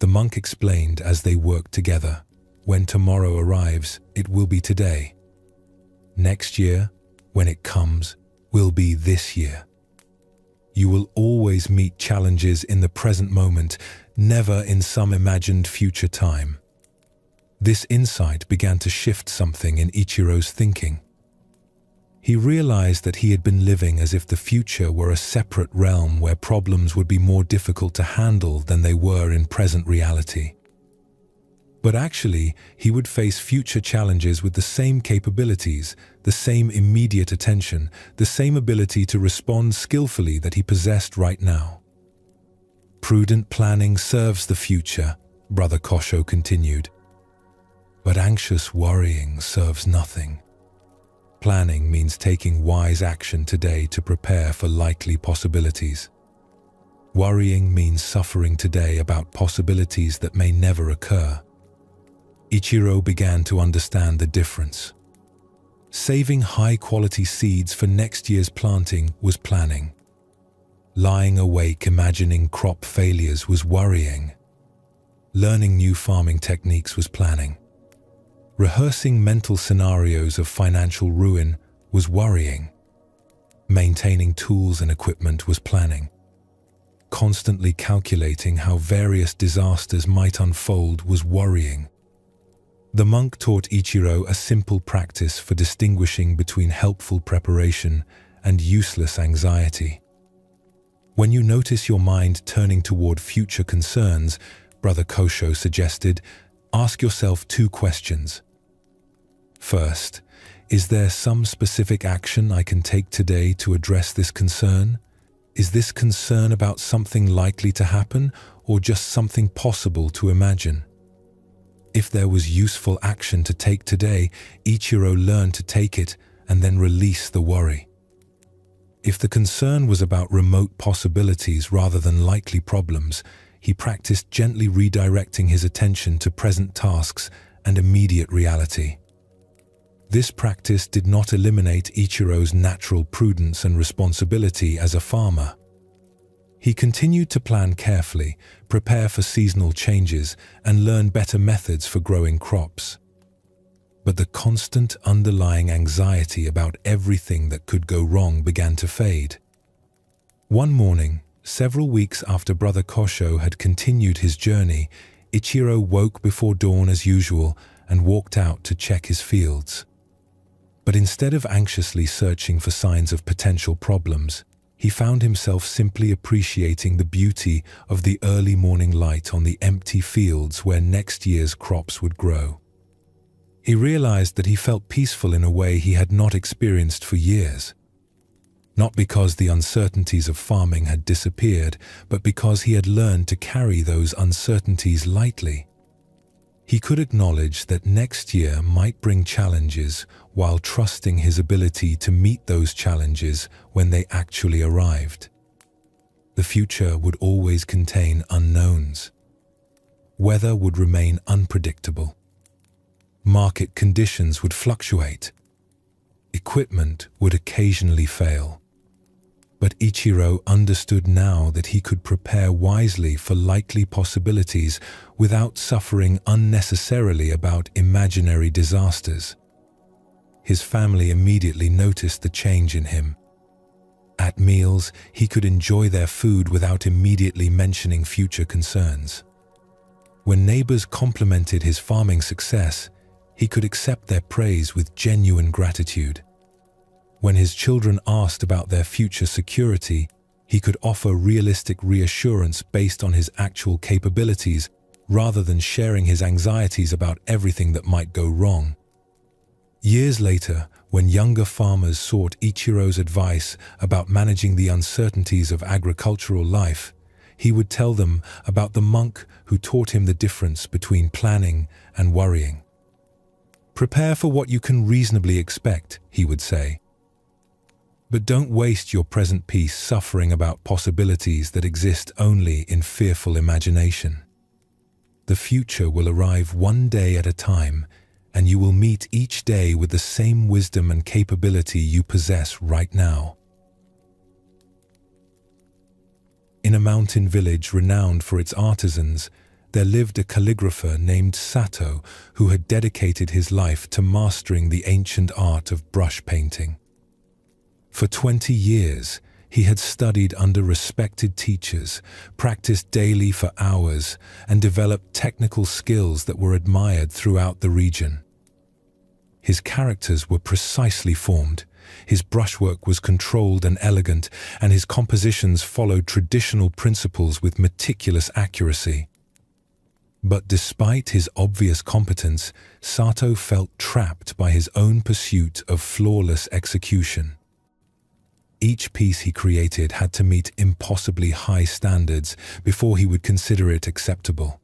the monk explained as they worked together. "When tomorrow arrives, it will be today. Next year, when it comes, will be this year. You will always meet challenges in the present moment, never in some imagined future time." This insight began to shift something in Ichiro's thinking. He realized that he had been living as if the future were a separate realm where problems would be more difficult to handle than they were in present reality. But actually, he would face future challenges with the same capabilities, the same immediate attention, the same ability to respond skillfully that he possessed right now. "Prudent planning serves the future," Brother Kosho continued. "But anxious worrying serves nothing. Planning means taking wise action today to prepare for likely possibilities. Worrying means suffering today about possibilities that may never occur." Ichiro began to understand the difference. Saving high-quality seeds for next year's planting was planning. Lying awake imagining crop failures was worrying. Learning new farming techniques was planning. Rehearsing mental scenarios of financial ruin was worrying. Maintaining tools and equipment was planning. Constantly calculating how various disasters might unfold was worrying. The monk taught Ichiro a simple practice for distinguishing between helpful preparation and useless anxiety. When you notice your mind turning toward future concerns, Brother Kosho suggested, ask yourself 2 questions. First, is there some specific action I can take today to address this concern? Is this concern about something likely to happen or just something possible to imagine? If there was useful action to take today, Ichiro learned to take it and then release the worry. If the concern was about remote possibilities rather than likely problems, he practiced gently redirecting his attention to present tasks and immediate reality. This practice did not eliminate Ichiro's natural prudence and responsibility as a farmer. He continued to plan carefully, prepare for seasonal changes, and learn better methods for growing crops. But the constant underlying anxiety about everything that could go wrong began to fade. One morning, several weeks after Brother Kosho had continued his journey, Ichiro woke before dawn as usual and walked out to check his fields. But instead of anxiously searching for signs of potential problems, he found himself simply appreciating the beauty of the early morning light on the empty fields where next year's crops would grow. He realized that he felt peaceful in a way he had not experienced for years. Not because the uncertainties of farming had disappeared, but because he had learned to carry those uncertainties lightly. He could acknowledge that next year might bring challenges while trusting his ability to meet those challenges when they actually arrived. The future would always contain unknowns. Weather would remain unpredictable. Market conditions would fluctuate. Equipment would occasionally fail. But Ichiro understood now that he could prepare wisely for likely possibilities without suffering unnecessarily about imaginary disasters. His family immediately noticed the change in him. At meals, he could enjoy their food without immediately mentioning future concerns. When neighbors complimented his farming success, he could accept their praise with genuine gratitude. When his children asked about their future security, he could offer realistic reassurance based on his actual capabilities rather than sharing his anxieties about everything that might go wrong. Years later, when younger farmers sought Ichiro's advice about managing the uncertainties of agricultural life, he would tell them about the monk who taught him the difference between planning and worrying. "Prepare for what you can reasonably expect," he would say. But don't waste your present peace suffering about possibilities that exist only in fearful imagination. The future will arrive one day at a time, and you will meet each day with the same wisdom and capability you possess right now. In a mountain village renowned for its artisans, there lived a calligrapher named Sato who had dedicated his life to mastering the ancient art of brush painting. For 20 years, he had studied under respected teachers, practiced daily for hours, and developed technical skills that were admired throughout the region. His characters were precisely formed, his brushwork was controlled and elegant, and his compositions followed traditional principles with meticulous accuracy. But despite his obvious competence, Sato felt trapped by his own pursuit of flawless execution. Each piece he created had to meet impossibly high standards before he would consider it acceptable.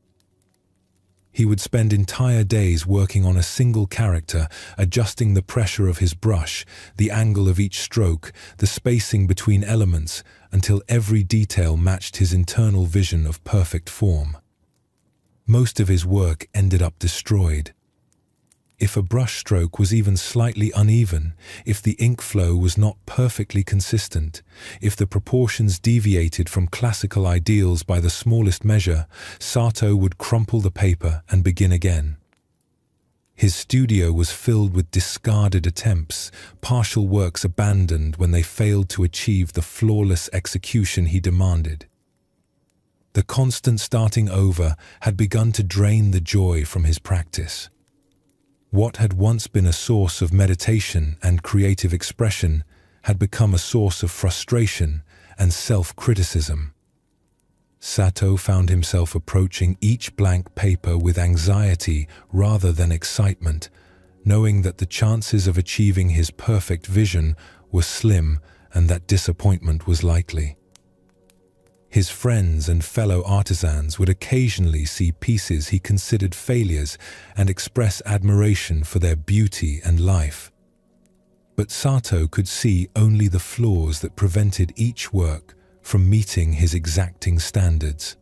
He would spend entire days working on a single character, adjusting the pressure of his brush, the angle of each stroke, the spacing between elements, until every detail matched his internal vision of perfect form. Most of his work ended up destroyed, If a brush stroke was even slightly uneven, if the ink flow was not perfectly consistent, if the proportions deviated from classical ideals by the smallest measure, Sato would crumple the paper and begin again. His studio was filled with discarded attempts, partial works abandoned when they failed to achieve the flawless execution he demanded. The constant starting over had begun to drain the joy from his practice. What had once been a source of meditation and creative expression had become a source of frustration and self-criticism. Sato found himself approaching each blank paper with anxiety rather than excitement, knowing that the chances of achieving his perfect vision were slim and that disappointment was likely. His friends and fellow artisans would occasionally see pieces he considered failures and express admiration for their beauty and life. But Sato could see only the flaws that prevented each work from meeting his exacting standards.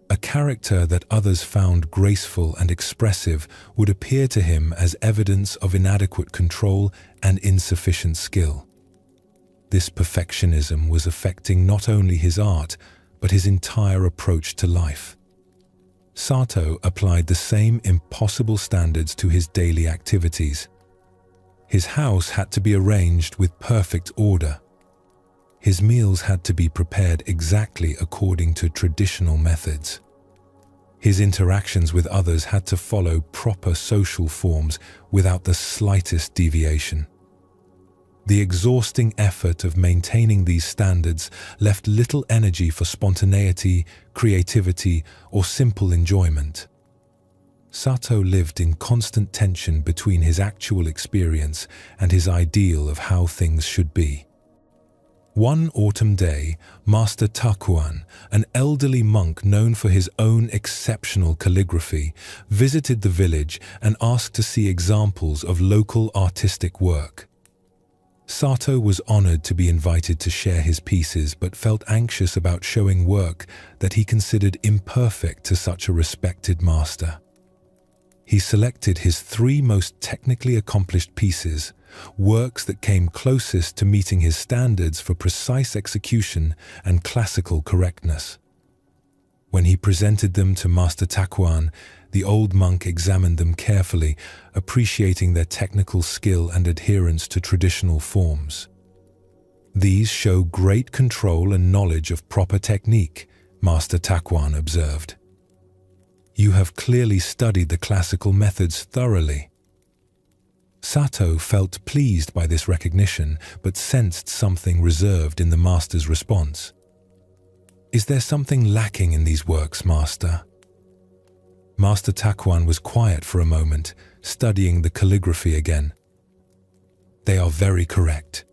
A character that others found graceful and expressive would appear to him as evidence of inadequate control and insufficient skill. This perfectionism was affecting not only his art, but his entire approach to life. Sato applied the same impossible standards to his daily activities. His house had to be arranged with perfect order. His meals had to be prepared exactly according to traditional methods. His interactions with others had to follow proper social forms without the slightest deviation. The exhausting effort of maintaining these standards left little energy for spontaneity, creativity, or simple enjoyment. Sato lived in constant tension between his actual experience and his ideal of how things should be. One autumn day, Master Takuan, an elderly monk known for his own exceptional calligraphy, visited the village and asked to see examples of local artistic work. Sato was honored to be invited to share his pieces, but felt anxious about showing work that he considered imperfect to such a respected master. He selected his 3 most technically accomplished pieces, works that came closest to meeting his standards for precise execution and classical correctness. When he presented them to Master Takuan, the old monk examined them carefully, appreciating their technical skill and adherence to traditional forms. "These show great control and knowledge of proper technique," Master Takuan observed. "You have clearly studied the classical methods thoroughly." Sato felt pleased by this recognition, but sensed something reserved in the master's response. "Is there something lacking in these works, Master?" Master Takuan was quiet for a moment, studying the calligraphy again. "They are very correct.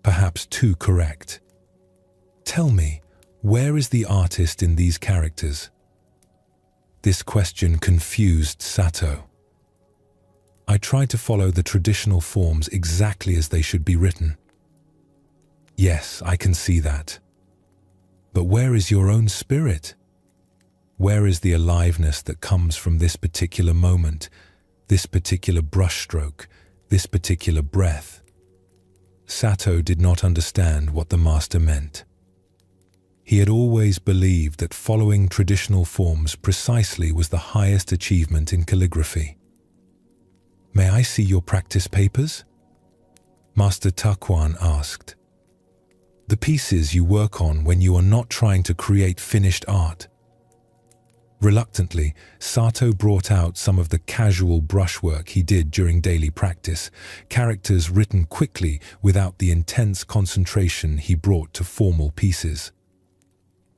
Perhaps too correct. Tell me, where is the artist in these characters?" This question confused Sato. "I try to follow the traditional forms exactly as they should be written." "Yes, I can see that. But where is your own spirit? Where is the aliveness that comes from this particular moment, this particular brushstroke, this particular breath?" Sato did not understand what the master meant. He had always believed that following traditional forms precisely was the highest achievement in calligraphy. "May I see your practice papers?" Master Takuan asked. "The pieces you work on when you are not trying to create finished art." Reluctantly, Sato brought out some of the casual brushwork he did during daily practice, characters written quickly without the intense concentration he brought to formal pieces.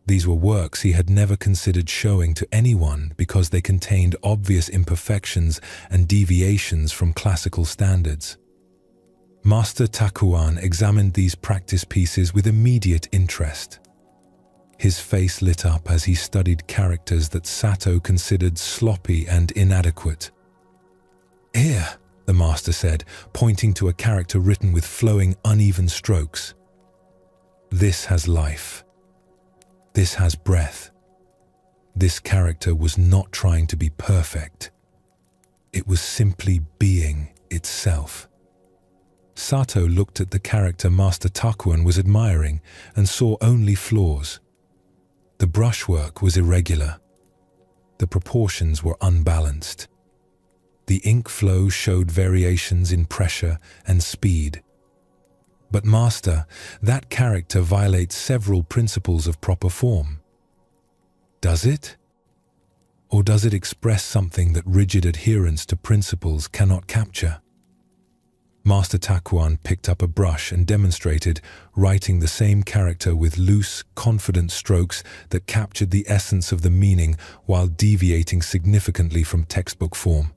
These were works he had never considered showing to anyone because they contained obvious imperfections and deviations from classical standards. Master Takuan examined these practice pieces with immediate interest. His face lit up as he studied characters that Sato considered sloppy and inadequate. "Here," the master said, pointing to a character written with flowing, uneven strokes. "This has life. This has breath. This character was not trying to be perfect." It was simply being itself. Sato looked at the character Master Takuan was admiring and saw only flaws. The brushwork was irregular. The proportions were unbalanced. The ink flow showed variations in pressure and speed. But Master, that character violates several principles of proper form. Does it? Or does it express something that rigid adherence to principles cannot capture? Master Takuan picked up a brush and demonstrated, writing the same character with loose, confident strokes that captured the essence of the meaning while deviating significantly from textbook form.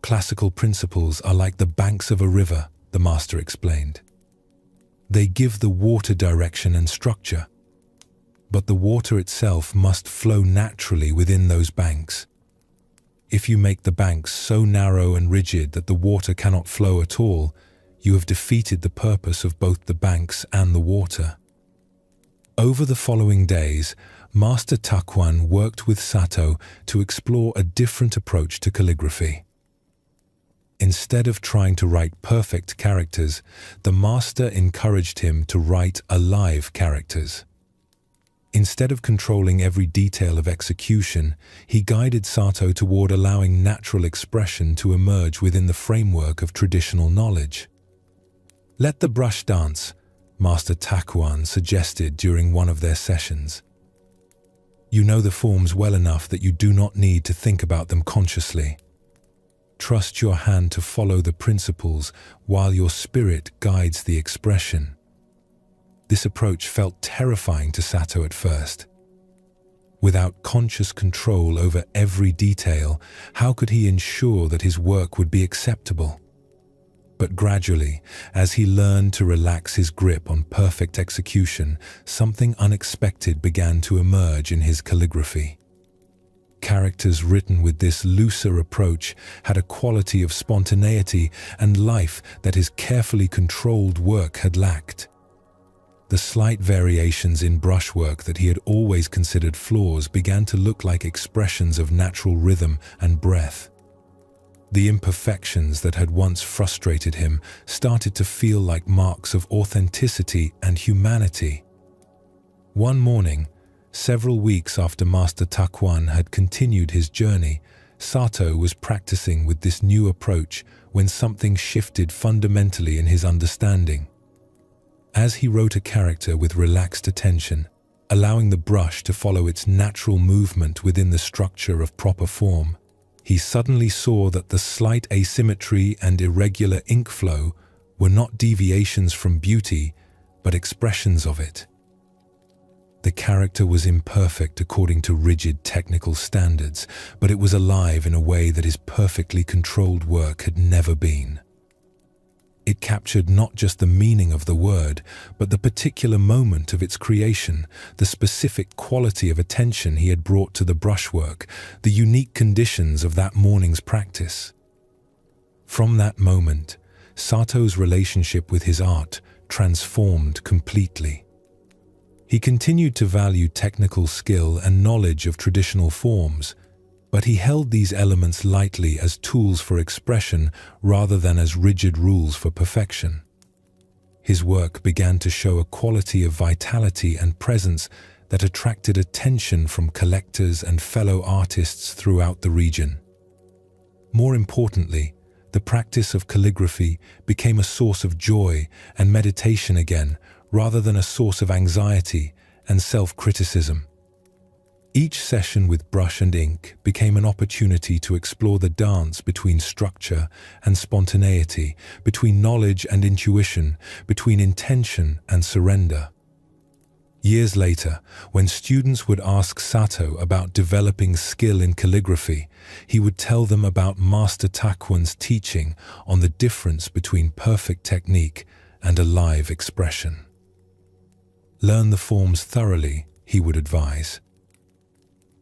Classical principles are like the banks of a river, the master explained. They give the water direction and structure, but the water itself must flow naturally within those banks. If you make the banks so narrow and rigid that the water cannot flow at all, you have defeated the purpose of both the banks and the water. Over the following days, Master Takuan worked with Sato to explore a different approach to calligraphy. Instead of trying to write perfect characters, the master encouraged him to write alive characters. Instead of controlling every detail of execution, he guided Sato toward allowing natural expression to emerge within the framework of traditional knowledge. "Let the brush dance," Master Takuan suggested during one of their sessions. "You know the forms well enough that you do not need to think about them consciously. Trust your hand to follow the principles while your spirit guides the expression." This approach felt terrifying to Sato at first. Without conscious control over every detail, how could he ensure that his work would be acceptable? But gradually, as he learned to relax his grip on perfect execution, something unexpected began to emerge in his calligraphy. Characters written with this looser approach had a quality of spontaneity and life that his carefully controlled work had lacked. The slight variations in brushwork that he had always considered flaws began to look like expressions of natural rhythm and breath. The imperfections that had once frustrated him started to feel like marks of authenticity and humanity. One morning, several weeks after Master Takuan had continued his journey, Sato was practicing with this new approach when something shifted fundamentally in his understanding. As he wrote a character with relaxed attention, allowing the brush to follow its natural movement within the structure of proper form, he suddenly saw that the slight asymmetry and irregular ink flow were not deviations from beauty, but expressions of it. The character was imperfect according to rigid technical standards, but it was alive in a way that his perfectly controlled work had never been. It captured not just the meaning of the word, but the particular moment of its creation, the specific quality of attention he had brought to the brushwork, the unique conditions of that morning's practice. From that moment, Sato's relationship with his art transformed completely. He continued to value technical skill and knowledge of traditional forms, but he held these elements lightly as tools for expression rather than as rigid rules for perfection. His work began to show a quality of vitality and presence that attracted attention from collectors and fellow artists throughout the region. More importantly, the practice of calligraphy became a source of joy and meditation again, rather than a source of anxiety and self-criticism. Each session with brush and ink became an opportunity to explore the dance between structure and spontaneity, between knowledge and intuition, between intention and surrender. Years later, when students would ask Sato about developing skill in calligraphy, he would tell them about Master Takuan's teaching on the difference between perfect technique and alive expression. Learn the forms thoroughly, he would advise.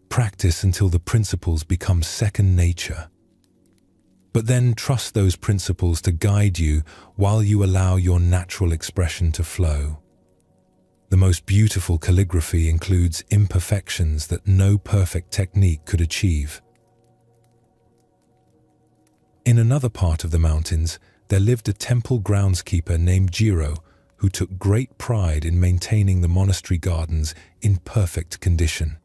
Practice until the principles become second nature. But then trust those principles to guide you while you allow your natural expression to flow. The most beautiful calligraphy includes imperfections that no perfect technique could achieve. In another part of the mountains, there lived a temple groundskeeper named Jiro, who took great pride in maintaining the monastery gardens in perfect condition.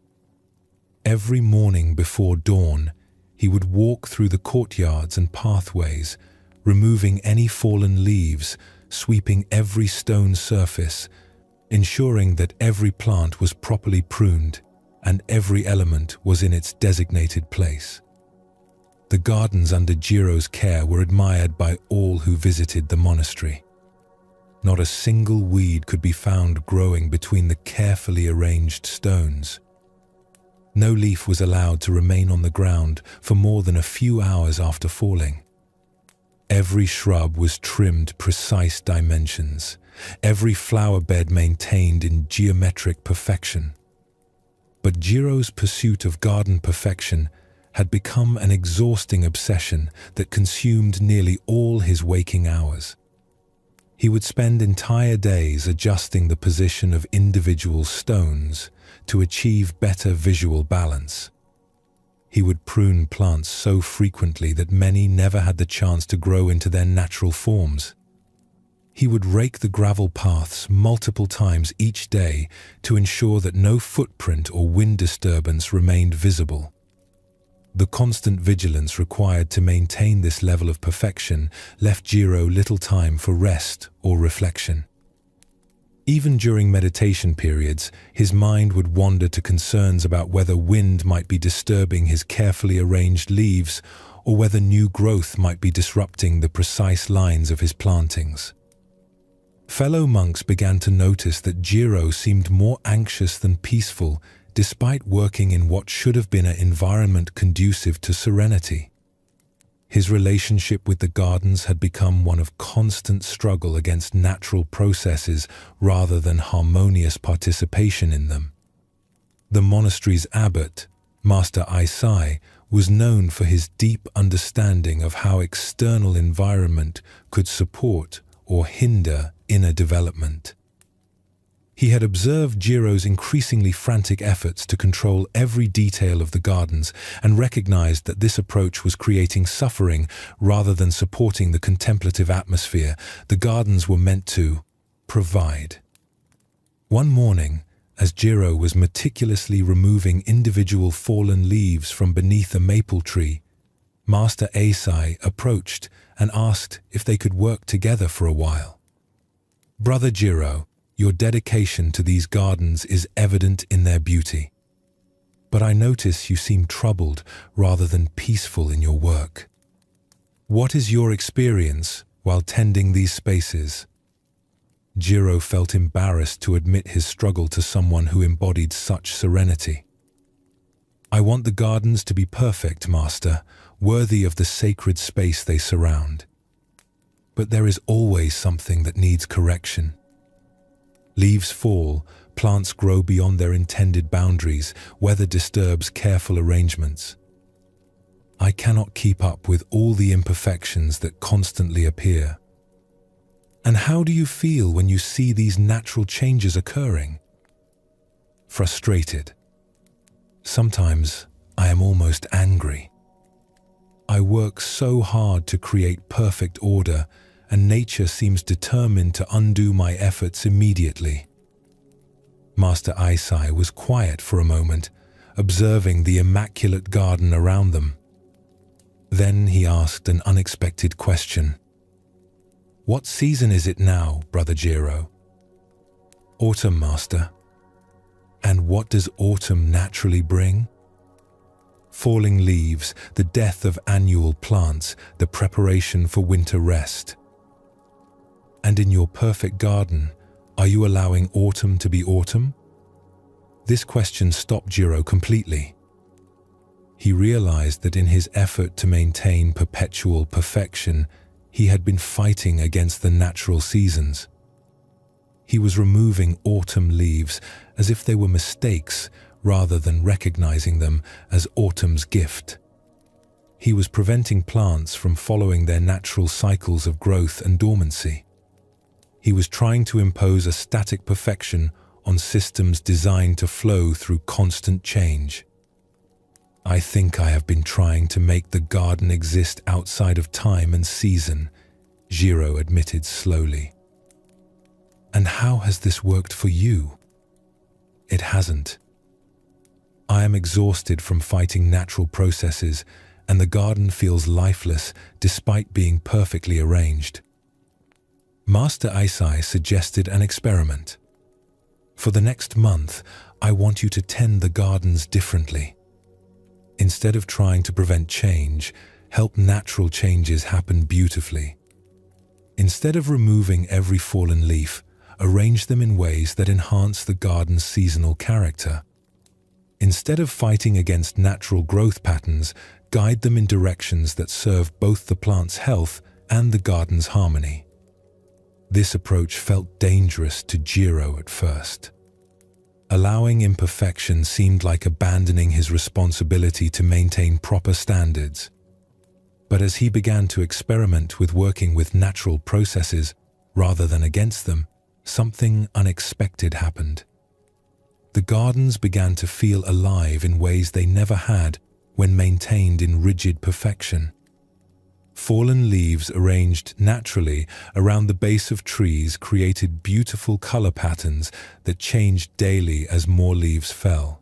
Every morning before dawn, he would walk through the courtyards and pathways, removing any fallen leaves, sweeping every stone surface, ensuring that every plant was properly pruned and every element was in its designated place. The gardens under Jiro's care were admired by all who visited the monastery. Not a single weed could be found growing between the carefully arranged stones. No leaf was allowed to remain on the ground for more than a few hours after falling. Every shrub was trimmed precise dimensions, every flower bed maintained in geometric perfection. But Jiro's pursuit of garden perfection had become an exhausting obsession that consumed nearly all his waking hours. He would spend entire days adjusting the position of individual stones to achieve better visual balance. He would prune plants so frequently that many never had the chance to grow into their natural forms. He would rake the gravel paths multiple times each day to ensure that no footprint or wind disturbance remained visible. The constant vigilance required to maintain this level of perfection left Jiro little time for rest or reflection. Even during meditation periods, his mind would wander to concerns about whether wind might be disturbing his carefully arranged leaves or whether new growth might be disrupting the precise lines of his plantings. Fellow monks began to notice that Jiro seemed more anxious than peaceful despite working in what should have been an environment conducive to serenity. His relationship with the gardens had become one of constant struggle against natural processes rather than harmonious participation in them. The monastery's abbot, Master Aisai, was known for his deep understanding of how external environment could support or hinder inner development. He had observed Jiro's increasingly frantic efforts to control every detail of the gardens and recognized that this approach was creating suffering rather than supporting the contemplative atmosphere the gardens were meant to provide. One morning, as Jiro was meticulously removing individual fallen leaves from beneath a maple tree, Master Aisai approached and asked if they could work together for a while. "Brother Jiro, your dedication to these gardens is evident in their beauty. But I notice you seem troubled rather than peaceful in your work. What is your experience while tending these spaces?" Jiro felt embarrassed to admit his struggle to someone who embodied such serenity. "I want the gardens to be perfect, Master, worthy of the sacred space they surround. But there is always something that needs correction. Leaves fall, plants grow beyond their intended boundaries, weather disturbs careful arrangements. I cannot keep up with all the imperfections that constantly appear. And how do you feel when you see these natural changes occurring?" "Frustrated. Sometimes I am almost angry. I work so hard to create perfect order, and nature seems determined to undo my efforts immediately." Master Aisai was quiet for a moment, observing the immaculate garden around them. Then he asked an unexpected question. "What season is it now, Brother Jiro?" "Autumn, Master." "And what does autumn naturally bring?" "Falling leaves, the death of annual plants, the preparation for winter rest." "And in your perfect garden, are you allowing autumn to be autumn?" This question stopped Jiro completely. He realized that in his effort to maintain perpetual perfection, he had been fighting against the natural seasons. He was removing autumn leaves as if they were mistakes rather than recognizing them as autumn's gift. He was preventing plants from following their natural cycles of growth and dormancy. He was trying to impose a static perfection on systems designed to flow through constant change. I think I have been trying to make the garden exist outside of time and season, Jiro admitted slowly. And how has this worked for you? It hasn't. I am exhausted from fighting natural processes, and the garden feels lifeless despite being perfectly arranged. Master Eisai suggested an experiment. For the next month, I want you to tend the gardens differently. Instead of trying to prevent change, help natural changes happen beautifully. Instead of removing every fallen leaf, arrange them in ways that enhance the garden's seasonal character. Instead of fighting against natural growth patterns, guide them in directions that serve both the plant's health and the garden's harmony. This approach felt dangerous to Jiro at first. Allowing imperfection seemed like abandoning his responsibility to maintain proper standards. But as he began to experiment with working with natural processes rather than against them, something unexpected happened. The gardens began to feel alive in ways they never had when maintained in rigid perfection. Fallen leaves arranged naturally around the base of trees created beautiful color patterns that changed daily as more leaves fell.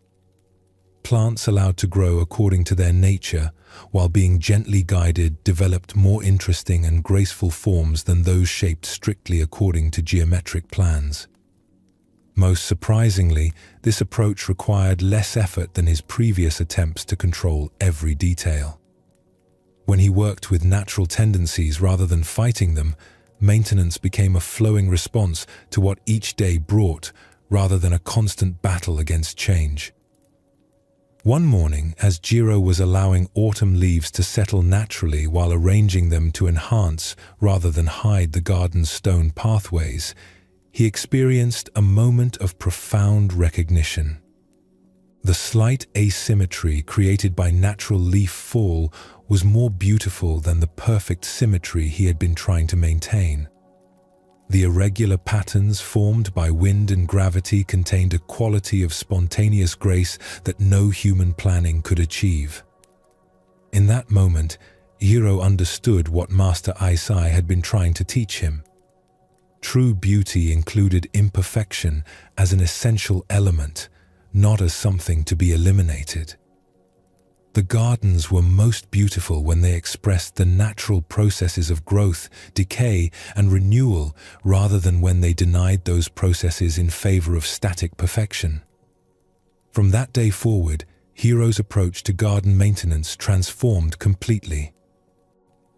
Plants allowed to grow according to their nature, while being gently guided, developed more interesting and graceful forms than those shaped strictly according to geometric plans. Most surprisingly, this approach required less effort than his previous attempts to control every detail. When he worked with natural tendencies rather than fighting them, maintenance became a flowing response to what each day brought, rather than a constant battle against change. One morning, as Jiro was allowing autumn leaves to settle naturally while arranging them to enhance rather than hide the garden's stone pathways, he experienced a moment of profound recognition. The slight asymmetry created by natural leaf fall was more beautiful than the perfect symmetry he had been trying to maintain. The irregular patterns formed by wind and gravity contained a quality of spontaneous grace that no human planning could achieve. In that moment, Jiro understood what Master Eisai had been trying to teach him. True beauty included imperfection as an essential element, not as something to be eliminated. The gardens were most beautiful when they expressed the natural processes of growth, decay, and renewal rather than when they denied those processes in favor of static perfection. From that day forward, Jiro's approach to garden maintenance transformed completely.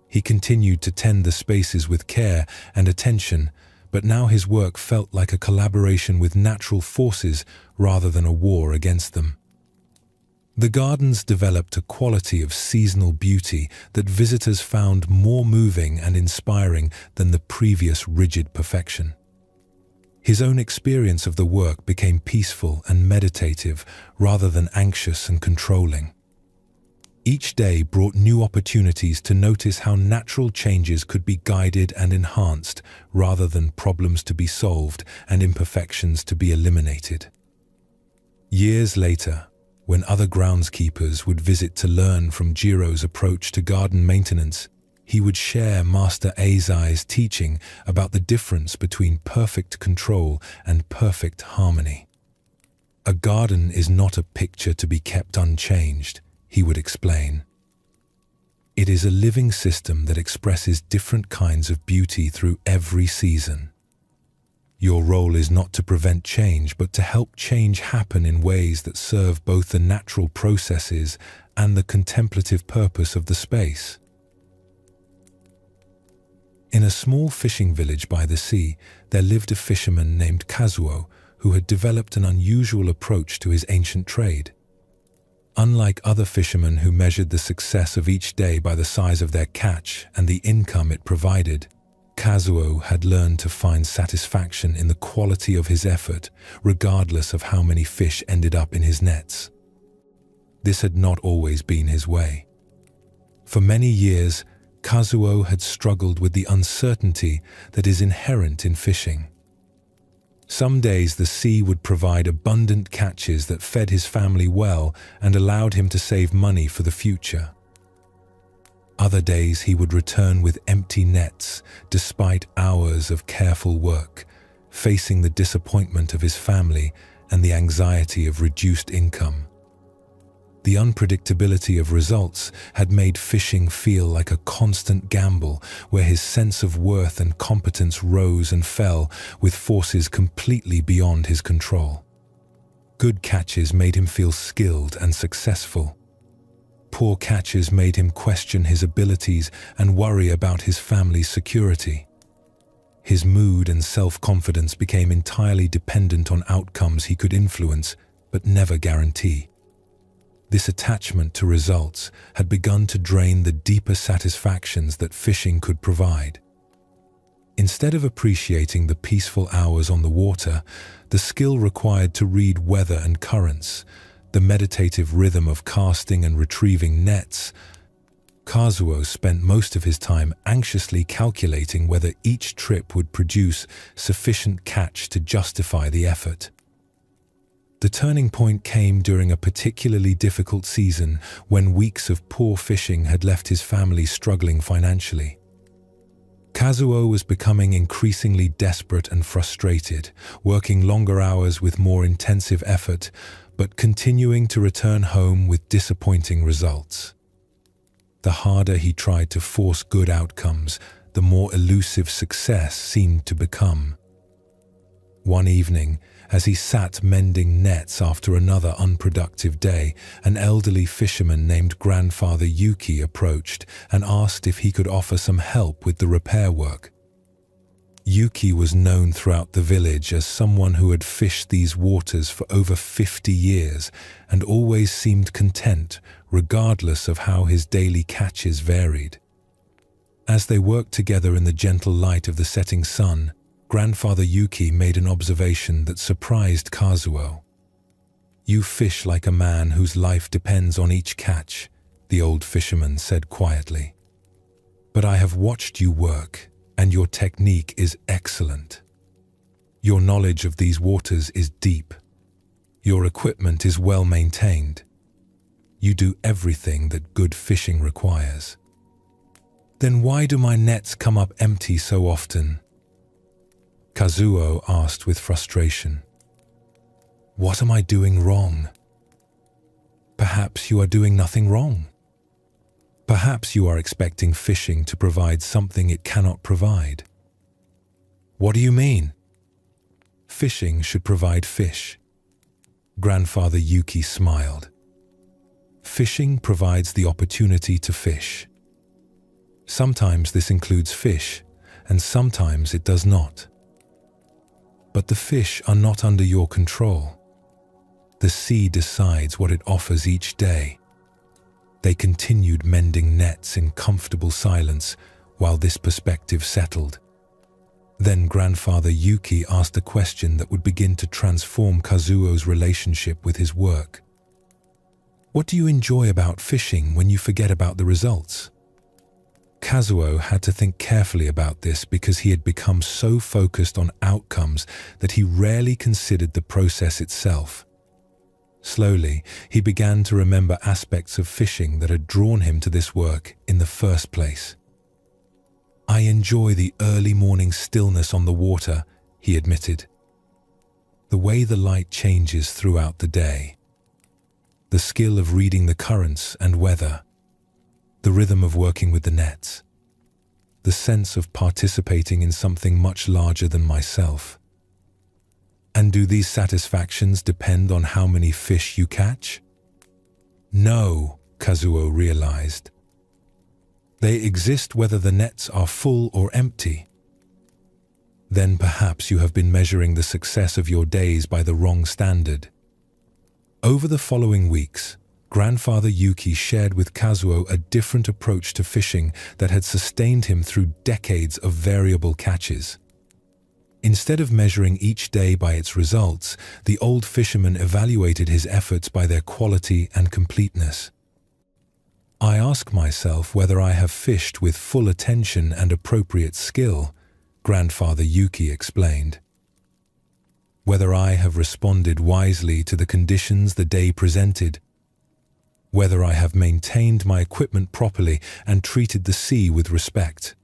He continued to tend the spaces with care and attention, but now his work felt like a collaboration with natural forces rather than a war against them. The gardens developed a quality of seasonal beauty that visitors found more moving and inspiring than the previous rigid perfection. His own experience of the work became peaceful and meditative rather than anxious and controlling. Each day brought new opportunities to notice how natural changes could be guided and enhanced rather than problems to be solved and imperfections to be eliminated. Years later, when other groundskeepers would visit to learn from Jiro's approach to garden maintenance, he would share Master Eisai's teaching about the difference between perfect control and perfect harmony. A garden is not a picture to be kept unchanged, he would explain. It is a living system that expresses different kinds of beauty through every season. Your role is not to prevent change, but to help change happen in ways that serve both the natural processes and the contemplative purpose of the space. In a small fishing village by the sea, there lived a fisherman named Kazuo who had developed an unusual approach to his ancient trade. Unlike other fishermen who measured the success of each day by the size of their catch and the income it provided, Kazuo had learned to find satisfaction in the quality of his effort, regardless of how many fish ended up in his nets. This had not always been his way. For many years, Kazuo had struggled with the uncertainty that is inherent in fishing. Some days the sea would provide abundant catches that fed his family well and allowed him to save money for the future. Other days he would return with empty nets, despite hours of careful work, facing the disappointment of his family and the anxiety of reduced income. The unpredictability of results had made fishing feel like a constant gamble where his sense of worth and competence rose and fell with forces completely beyond his control. Good catches made him feel skilled and successful. Poor catches made him question his abilities and worry about his family's security. His mood and self-confidence became entirely dependent on outcomes he could influence but never guarantee. This attachment to results had begun to drain the deeper satisfactions that fishing could provide. Instead of appreciating the peaceful hours on the water, the skill required to read weather and currents, the meditative rhythm of casting and retrieving nets, Kazuo spent most of his time anxiously calculating whether each trip would produce sufficient catch to justify the effort. The turning point came during a particularly difficult season when weeks of poor fishing had left his family struggling financially. Kazuo was becoming increasingly desperate and frustrated, working longer hours with more intensive effort, but continuing to return home with disappointing results. The harder he tried to force good outcomes, the more elusive success seemed to become. One evening, as he sat mending nets after another unproductive day, an elderly fisherman named Grandfather Yuki approached and asked if he could offer some help with the repair work. Yuki was known throughout the village as someone who had fished these waters for over 50 years and always seemed content, regardless of how his daily catches varied. As they worked together in the gentle light of the setting sun, Grandfather Yuki made an observation that surprised Kazuo. "You fish like a man whose life depends on each catch," the old fisherman said quietly. "But I have watched you work, and your technique is excellent. Your knowledge of these waters is deep. Your equipment is well maintained. You do everything that good fishing requires. Then why do my nets come up empty so often?" Kazuo asked with frustration. "What am I doing wrong?" "Perhaps you are doing nothing wrong. Perhaps you are expecting fishing to provide something it cannot provide." "What do you mean?" "Fishing should provide fish." Grandfather Yuki smiled. "Fishing provides the opportunity to fish. Sometimes this includes fish, and sometimes it does not. But the fish are not under your control. The sea decides what it offers each day." They continued mending nets in comfortable silence while this perspective settled. Then Grandfather Yuki asked a question that would begin to transform Kazuo's relationship with his work. "What do you enjoy about fishing when you forget about the results?" Kazuo had to think carefully about this because he had become so focused on outcomes that he rarely considered the process itself. Slowly, he began to remember aspects of fishing that had drawn him to this work in the first place. "I enjoy the early morning stillness on the water," he admitted. "The way the light changes throughout the day. The skill of reading the currents and weather. The rhythm of working with the nets. The sense of participating in something much larger than myself. And do these satisfactions depend on how many fish you catch?" "No," Kazuo realized. "They exist whether the nets are full or empty." "Then perhaps you have been measuring the success of your days by the wrong standard." Over the following weeks, Grandfather Yuki shared with Kazuo a different approach to fishing that had sustained him through decades of variable catches. Instead of measuring each day by its results, the old fisherman evaluated his efforts by their quality and completeness. "I ask myself whether I have fished with full attention and appropriate skill," Grandfather Yuki explained. whether I have responded wisely to the conditions the day presented, whether I have maintained my equipment properly and treated the sea with respect.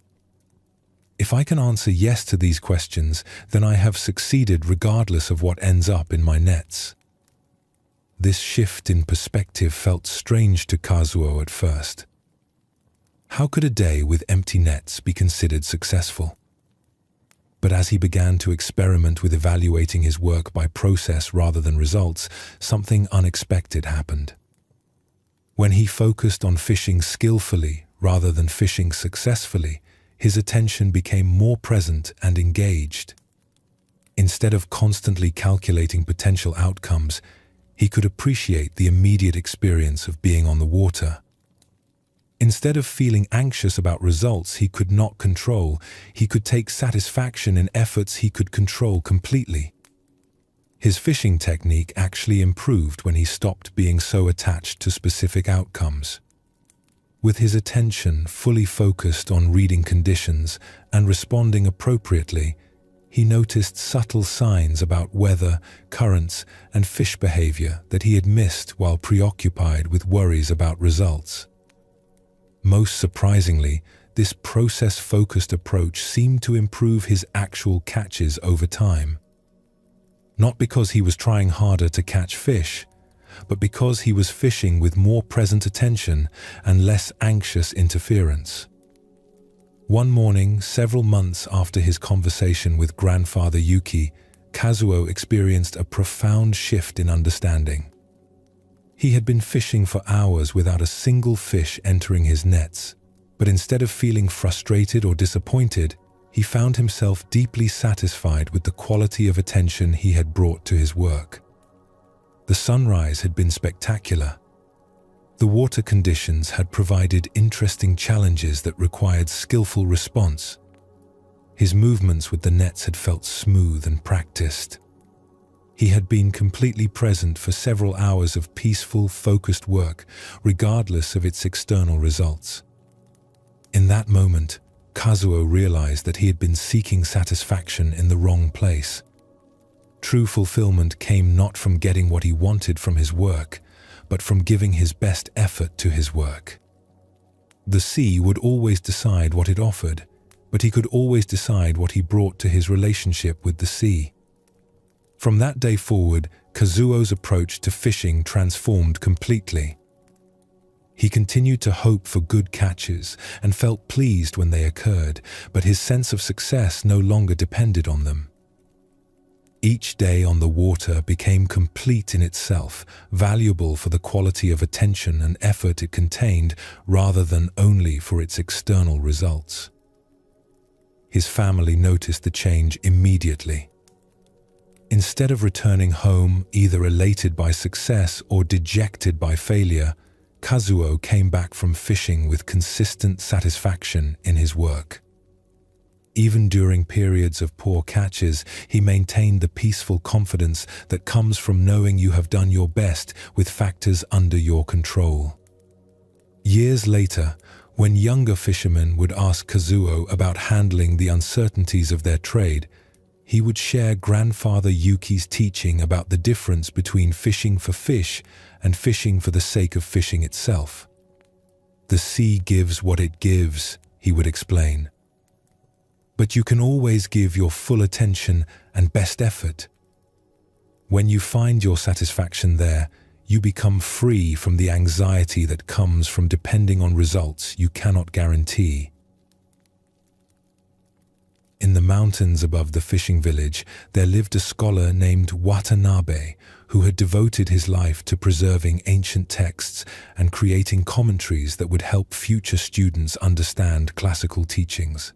If I can answer yes to these questions, then I have succeeded regardless of what ends up in my nets. This shift in perspective felt strange to Kazuo at first. How could a day with empty nets be considered successful? But as he began to experiment with evaluating his work by process rather than results, something unexpected happened. When he focused on fishing skillfully rather than fishing successfully, his attention became more present and engaged. Instead of constantly calculating potential outcomes, he could appreciate the immediate experience of being on the water. Instead of feeling anxious about results he could not control, he could take satisfaction in efforts he could control completely. His fishing technique actually improved when he stopped being so attached to specific outcomes. With his attention fully focused on reading conditions and responding appropriately, he noticed subtle signs about weather, currents, and fish behavior that he had missed while preoccupied with worries about results. Most surprisingly, this process-focused approach seemed to improve his actual catches over time. Not because he was trying harder to catch fish, but because he was fishing with more present attention and less anxious interference. One morning, several months after his conversation with grandfather Yuki, Kazuo experienced a profound shift in understanding. He had been fishing for hours without a single fish entering his nets, but instead of feeling frustrated or disappointed, he found himself deeply satisfied with the quality of attention he had brought to his work. The sunrise had been spectacular. The water conditions had provided interesting challenges that required skillful response. His movements with the nets had felt smooth and practiced. He had been completely present for several hours of peaceful, focused work, regardless of its external results. In that moment, Kazuo realized that he had been seeking satisfaction in the wrong place. True fulfillment came not from getting what he wanted from his work, but from giving his best effort to his work. The sea would always decide what it offered, but he could always decide what he brought to his relationship with the sea. From that day forward, Kazuo's approach to fishing transformed completely. He continued to hope for good catches and felt pleased when they occurred, but his sense of success no longer depended on them. Each day on the water became complete in itself, valuable for the quality of attention and effort it contained rather than only for its external results. His family noticed the change immediately. Instead of returning home either elated by success or dejected by failure, Kazuo came back from fishing with consistent satisfaction in his work. Even during periods of poor catches, he maintained the peaceful confidence that comes from knowing you have done your best with factors under your control. Years later, when younger fishermen would ask Kazuo about handling the uncertainties of their trade, he would share grandfather Yuki's teaching about the difference between fishing for fish and fishing for the sake of fishing itself. "The sea gives what it gives," he would explain. "But you can always give your full attention and best effort. When you find your satisfaction there, you become free from the anxiety that comes from depending on results you cannot guarantee." In the mountains above the fishing village, there lived a scholar named Watanabe who had devoted his life to preserving ancient texts and creating commentaries that would help future students understand classical teachings.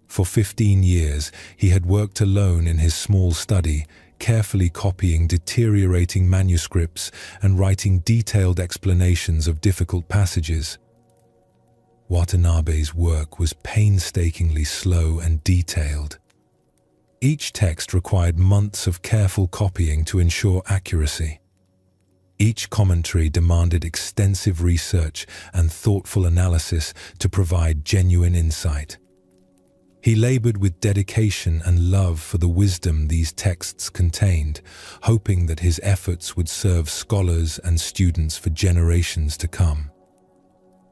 For 15 years, he had worked alone in his small study, carefully copying deteriorating manuscripts and writing detailed explanations of difficult passages. Watanabe's work was painstakingly slow and detailed. Each text required months of careful copying to ensure accuracy. Each commentary demanded extensive research and thoughtful analysis to provide genuine insight. He labored with dedication and love for the wisdom these texts contained, hoping that his efforts would serve scholars and students for generations to come.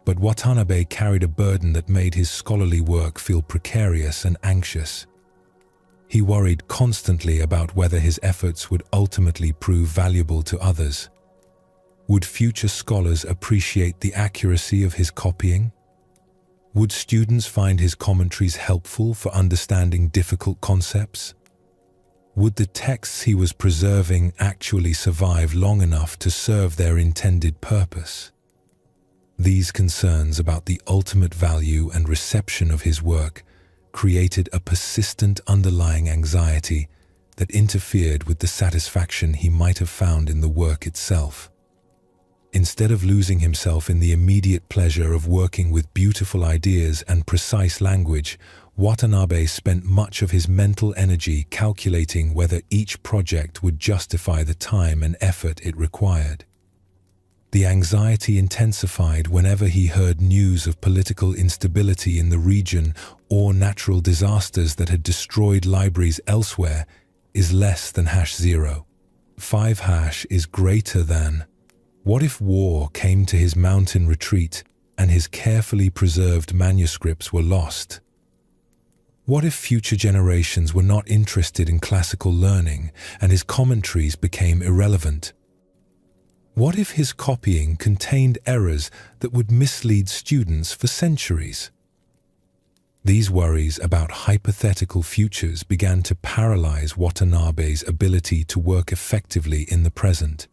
But Watanabe carried a burden that made his scholarly work feel precarious and anxious. He worried constantly about whether his efforts would ultimately prove valuable to others. Would future scholars appreciate the accuracy of his copying? Would students find his commentaries helpful for understanding difficult concepts? Would the texts he was preserving actually survive long enough to serve their intended purpose? These concerns about the ultimate value and reception of his work created a persistent underlying anxiety that interfered with the satisfaction he might have found in the work itself. Instead of losing himself in the immediate pleasure of working with beautiful ideas and precise language, Watanabe spent much of his mental energy calculating whether each project would justify the time and effort it required. The anxiety intensified whenever he heard news of political instability in the region or natural disasters that had destroyed libraries elsewhere. Is less than #0. 5 is greater than. What if war came to his mountain retreat and his carefully preserved manuscripts were lost? What if future generations were not interested in classical learning and his commentaries became irrelevant? What if his copying contained errors that would mislead students for centuries? These worries about hypothetical futures began to paralyze Watanabe's ability to work effectively in the present.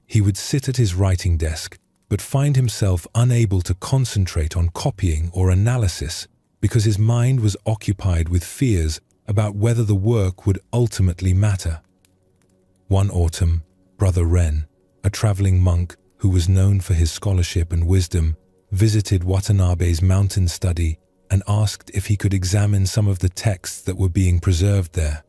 He would sit at his writing desk, but find himself unable to concentrate on copying or analysis because his mind was occupied with fears about whether the work would ultimately matter. One autumn, Brother Ren, a traveling monk who was known for his scholarship and wisdom, visited Watanabe's mountain study and asked if he could examine some of the texts that were being preserved there.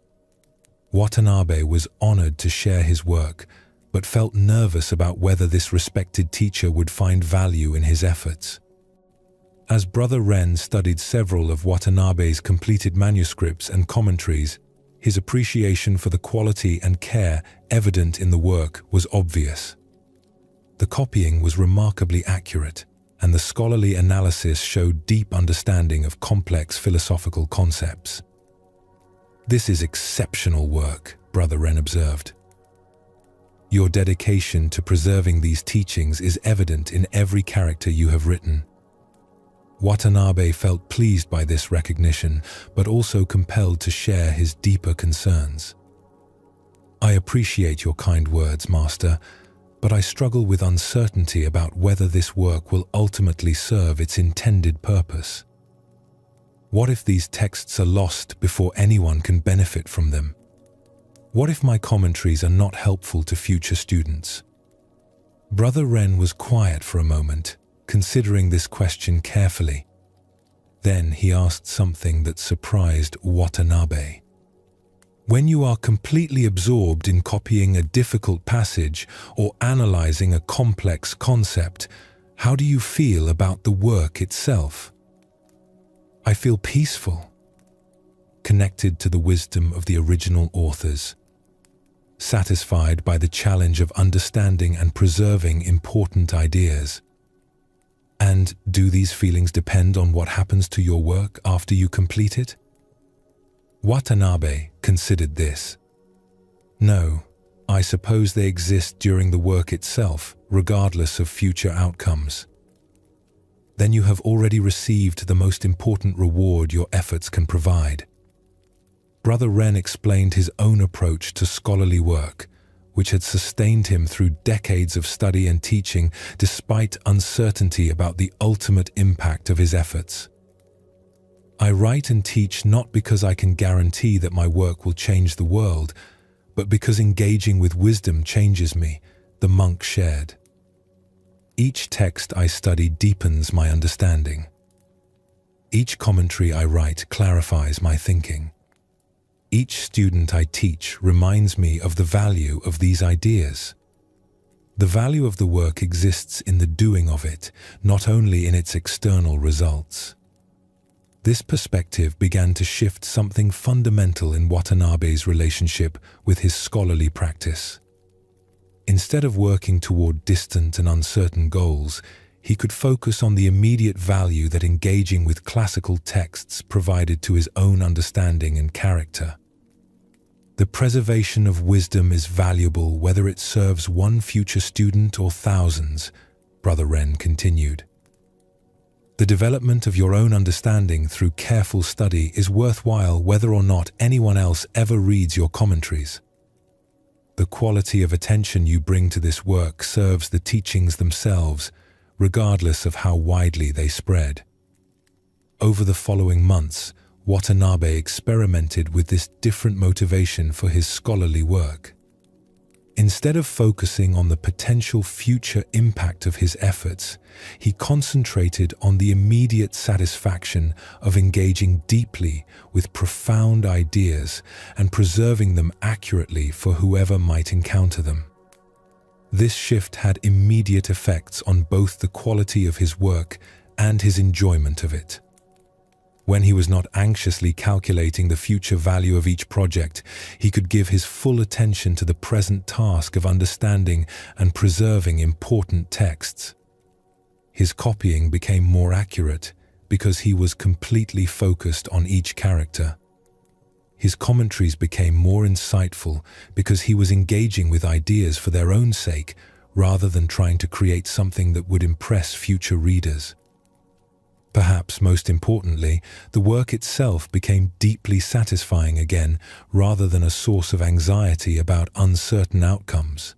Watanabe was honored to share his work, but felt nervous about whether this respected teacher would find value in his efforts. As Brother Ren studied several of Watanabe's completed manuscripts and commentaries, his appreciation for the quality and care evident in the work was obvious. The copying was remarkably accurate, and the scholarly analysis showed deep understanding of complex philosophical concepts. "This is exceptional work," Brother Ren observed. "Your dedication to preserving these teachings is evident in every character you have written." Watanabe felt pleased by this recognition, but also compelled to share his deeper concerns. "I appreciate your kind words, Master, but I struggle with uncertainty about whether this work will ultimately serve its intended purpose. What if these texts are lost before anyone can benefit from them? What if my commentaries are not helpful to future students?" Brother Ren was quiet for a moment, considering this question carefully. Then he asked something that surprised Watanabe. "When you are completely absorbed in copying a difficult passage or analyzing a complex concept, how do you feel about the work itself?" "I feel peaceful, connected to the wisdom of the original authors, satisfied by the challenge of understanding and preserving important ideas." "And do these feelings depend on what happens to your work after you complete it?" Watanabe considered this. "No, I suppose they exist during the work itself, regardless of future outcomes." "Then you have already received the most important reward your efforts can provide." Brother Ren explained his own approach to scholarly work, which had sustained him through decades of study and teaching despite uncertainty about the ultimate impact of his efforts. "I write and teach not because I can guarantee that my work will change the world, but because engaging with wisdom changes me," the monk shared. "Each text I study deepens my understanding. Each commentary I write clarifies my thinking. Each student I teach reminds me of the value of these ideas. The value of the work exists in the doing of it, not only in its external results." This perspective began to shift something fundamental in Watanabe's relationship with his scholarly practice. Instead of working toward distant and uncertain goals, he could focus on the immediate value that engaging with classical texts provided to his own understanding and character. The preservation of wisdom is valuable whether it serves one future student or thousands, Brother Ren continued. The development of your own understanding through careful study is worthwhile whether or not anyone else ever reads your commentaries. The quality of attention you bring to this work serves the teachings themselves, regardless of how widely they spread. Over the following months, Watanabe experimented with this different motivation for his scholarly work. Instead of focusing on the potential future impact of his efforts, he concentrated on the immediate satisfaction of engaging deeply with profound ideas and preserving them accurately for whoever might encounter them. This shift had immediate effects on both the quality of his work and his enjoyment of it. When he was not anxiously calculating the future value of each project, he could give his full attention to the present task of understanding and preserving important texts. His copying became more accurate because he was completely focused on each character. His commentaries became more insightful because he was engaging with ideas for their own sake rather than trying to create something that would impress future readers. Perhaps most importantly, the work itself became deeply satisfying again rather than a source of anxiety about uncertain outcomes.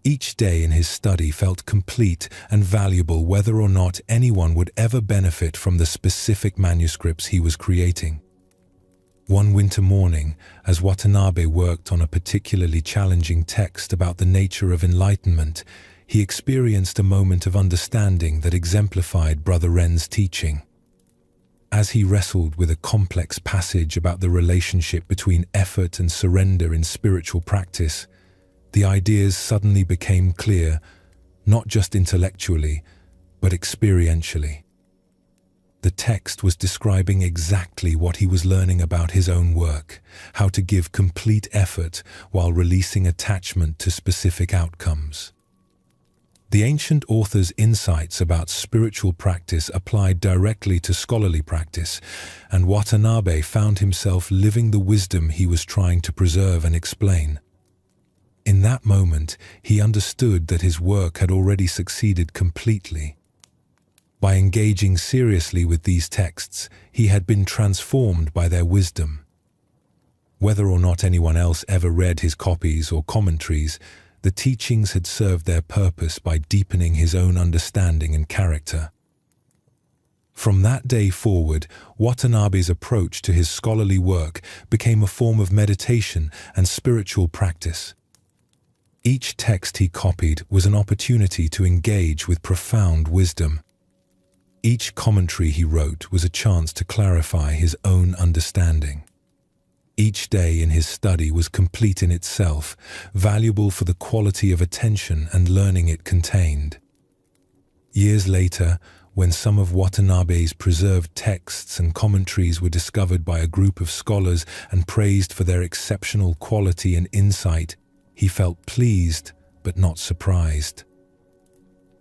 Each day in his study felt complete and valuable whether or not anyone would ever benefit from the specific manuscripts he was creating. One winter morning, as Watanabe worked on a particularly challenging text about the nature of enlightenment, he experienced a moment of understanding that exemplified Brother Ren's teaching. As he wrestled with a complex passage about the relationship between effort and surrender in spiritual practice, the ideas suddenly became clear, not just intellectually, but experientially. The text was describing exactly what he was learning about his own work, how to give complete effort while releasing attachment to specific outcomes. The ancient author's insights about spiritual practice applied directly to scholarly practice, and Watanabe found himself living the wisdom he was trying to preserve and explain. In that moment, he understood that his work had already succeeded completely. By engaging seriously with these texts, he had been transformed by their wisdom. Whether or not anyone else ever read his copies or commentaries, the teachings had served their purpose by deepening his own understanding and character. From that day forward, Watanabe's approach to his scholarly work became a form of meditation and spiritual practice. Each text he copied was an opportunity to engage with profound wisdom. Each commentary he wrote was a chance to clarify his own understanding. Each day in his study was complete in itself, valuable for the quality of attention and learning it contained. Years later, when some of Watanabe's preserved texts and commentaries were discovered by a group of scholars and praised for their exceptional quality and insight, he felt pleased but not surprised.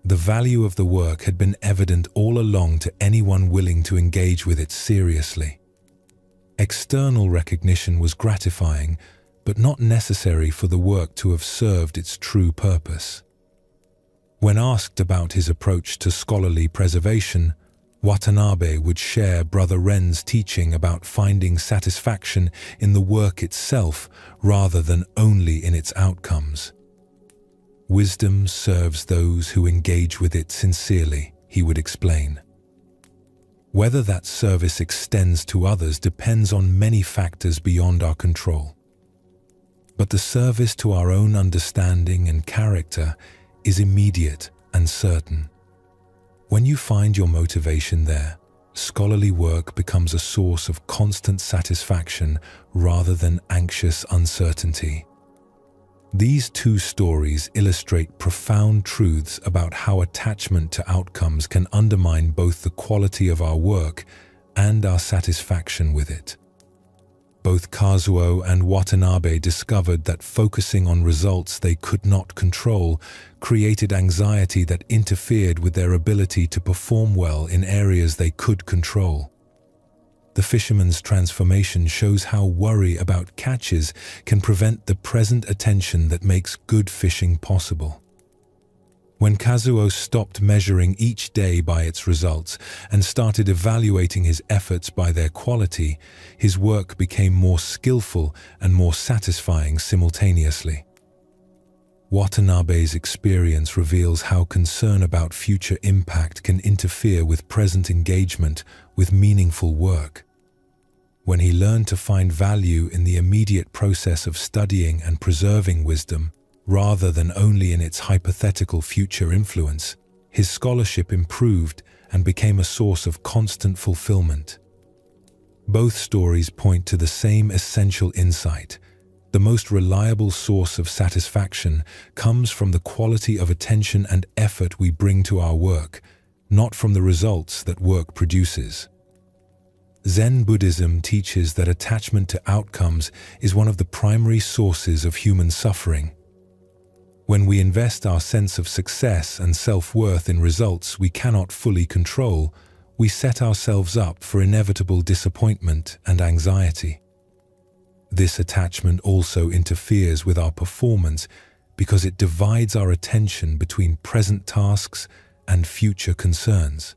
The value of the work had been evident all along to anyone willing to engage with it seriously. External recognition was gratifying, but not necessary for the work to have served its true purpose. When asked about his approach to scholarly preservation, Watanabe would share Brother Ren's teaching about finding satisfaction in the work itself rather than only in its outcomes. Wisdom serves those who engage with it sincerely, he would explain. Whether that service extends to others depends on many factors beyond our control. But the service to our own understanding and character is immediate and certain. When you find your motivation there, scholarly work becomes a source of constant satisfaction rather than anxious uncertainty. These two stories illustrate profound truths about how attachment to outcomes can undermine both the quality of our work and our satisfaction with it. Both Kazuo and Watanabe discovered that focusing on results they could not control created anxiety that interfered with their ability to perform well in areas they could control. The fisherman's transformation shows how worry about catches can prevent the present attention that makes good fishing possible. When Kazuo stopped measuring each day by its results and started evaluating his efforts by their quality, his work became more skillful and more satisfying simultaneously. Watanabe's experience reveals how concern about future impact can interfere with present engagement with meaningful work. When he learned to find value in the immediate process of studying and preserving wisdom, rather than only in its hypothetical future influence, his scholarship improved and became a source of constant fulfillment. Both stories point to the same essential insight. The most reliable source of satisfaction comes from the quality of attention and effort we bring to our work, not from the results that work produces. Zen Buddhism teaches that attachment to outcomes is one of the primary sources of human suffering. When we invest our sense of success and self-worth in results we cannot fully control, we set ourselves up for inevitable disappointment and anxiety. This attachment also interferes with our performance because it divides our attention between present tasks and future concerns.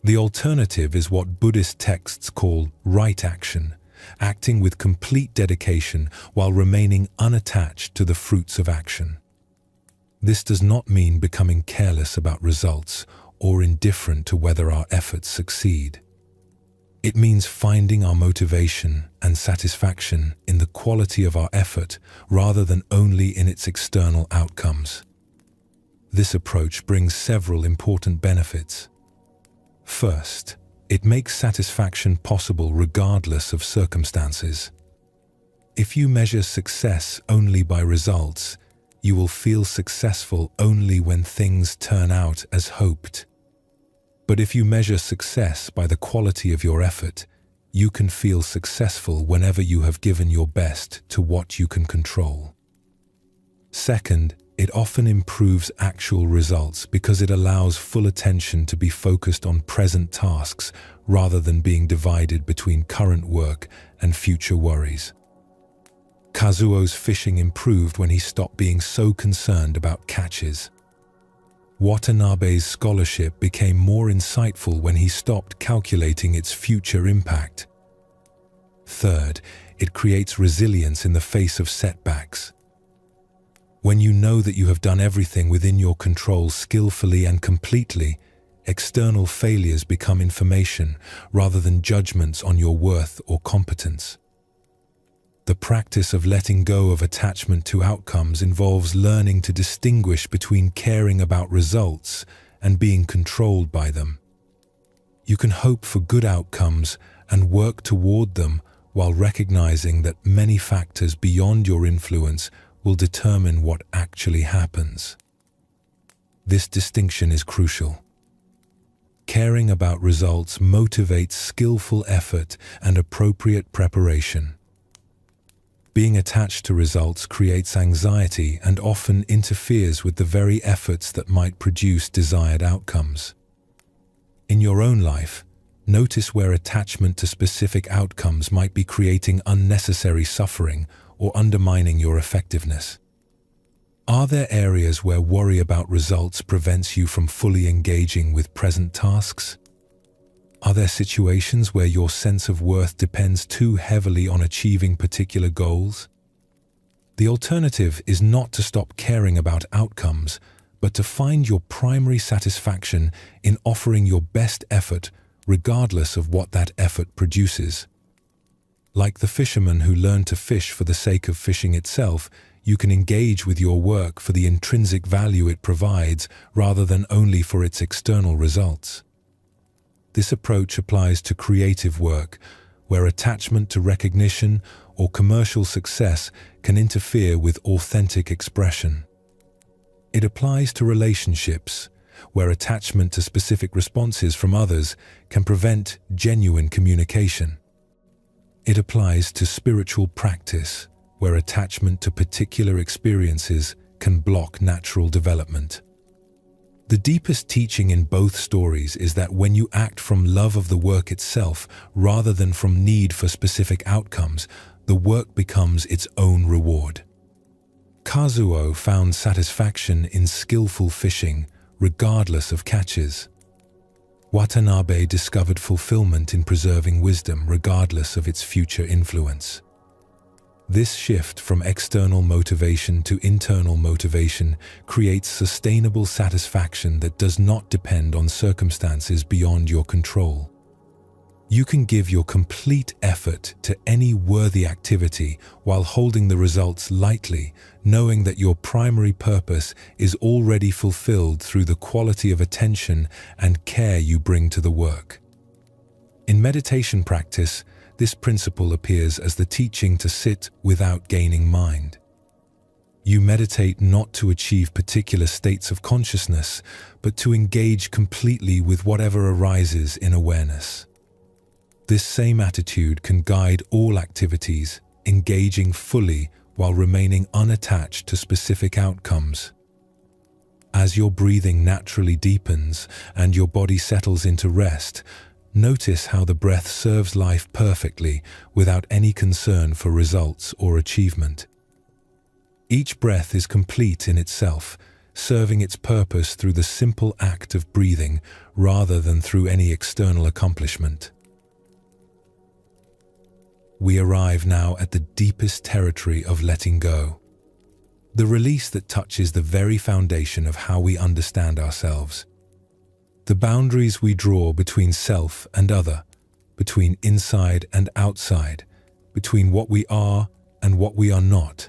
The alternative is what Buddhist texts call right action, acting with complete dedication while remaining unattached to the fruits of action. This does not mean becoming careless about results or indifferent to whether our efforts succeed. It means finding our motivation and satisfaction in the quality of our effort rather than only in its external outcomes. This approach brings several important benefits. First, it makes satisfaction possible regardless of circumstances. If you measure success only by results, you will feel successful only when things turn out as hoped. But if you measure success by the quality of your effort, you can feel successful whenever you have given your best to what you can control. Second, it often improves actual results because it allows full attention to be focused on present tasks rather than being divided between current work and future worries. Kazuo's fishing improved when he stopped being so concerned about catches. Watanabe's scholarship became more insightful when he stopped calculating its future impact. Third, it creates resilience in the face of setbacks. When you know that you have done everything within your control skillfully and completely, external failures become information rather than judgments on your worth or competence. The practice of letting go of attachment to outcomes involves learning to distinguish between caring about results and being controlled by them. You can hope for good outcomes and work toward them while recognizing that many factors beyond your influence will determine what actually happens. This distinction is crucial. Caring about results motivates skillful effort and appropriate preparation. Being attached to results creates anxiety and often interferes with the very efforts that might produce desired outcomes. In your own life, notice where attachment to specific outcomes might be creating unnecessary suffering or undermining your effectiveness. Are there areas where worry about results prevents you from fully engaging with present tasks? Are there situations where your sense of worth depends too heavily on achieving particular goals? The alternative is not to stop caring about outcomes, but to find your primary satisfaction in offering your best effort regardless of what that effort produces. Like the fisherman who learned to fish for the sake of fishing itself, you can engage with your work for the intrinsic value it provides rather than only for its external results. This approach applies to creative work, where attachment to recognition or commercial success can interfere with authentic expression. It applies to relationships, where attachment to specific responses from others can prevent genuine communication. It applies to spiritual practice, where attachment to particular experiences can block natural development. The deepest teaching in both stories is that when you act from love of the work itself rather than from need for specific outcomes, the work becomes its own reward. Kazuo found satisfaction in skillful fishing, regardless of catches. Watanabe discovered fulfillment in preserving wisdom, regardless of its future influence. This shift from external motivation to internal motivation creates sustainable satisfaction that does not depend on circumstances beyond your control. You can give your complete effort to any worthy activity while holding the results lightly, knowing that your primary purpose is already fulfilled through the quality of attention and care you bring to the work. In meditation practice, this principle appears as the teaching to sit without gaining mind. You meditate not to achieve particular states of consciousness, but to engage completely with whatever arises in awareness. This same attitude can guide all activities, engaging fully while remaining unattached to specific outcomes. As your breathing naturally deepens and your body settles into rest, notice how the breath serves life perfectly without any concern for results or achievement. Each breath is complete in itself, serving its purpose through the simple act of breathing rather than through any external accomplishment. We arrive now at the deepest territory of letting go, the release that touches the very foundation of how we understand ourselves. The boundaries we draw between self and other, between inside and outside, between what we are and what we are not.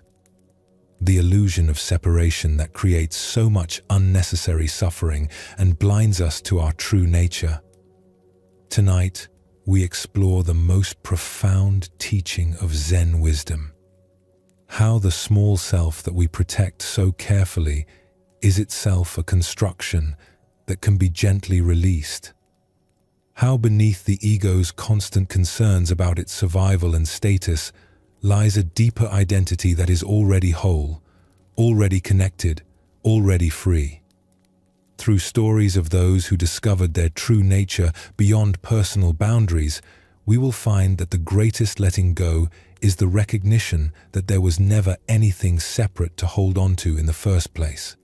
The illusion of separation that creates so much unnecessary suffering and blinds us to our true nature. Tonight, we explore the most profound teaching of Zen wisdom. How the small self that we protect so carefully is itself a construction that can be gently released. How beneath the ego's constant concerns about its survival and status lies a deeper identity that is already whole, already connected, already free. Through stories of those who discovered their true nature beyond personal boundaries, we will find that the greatest letting go is the recognition that there was never anything separate to hold on to in the first place.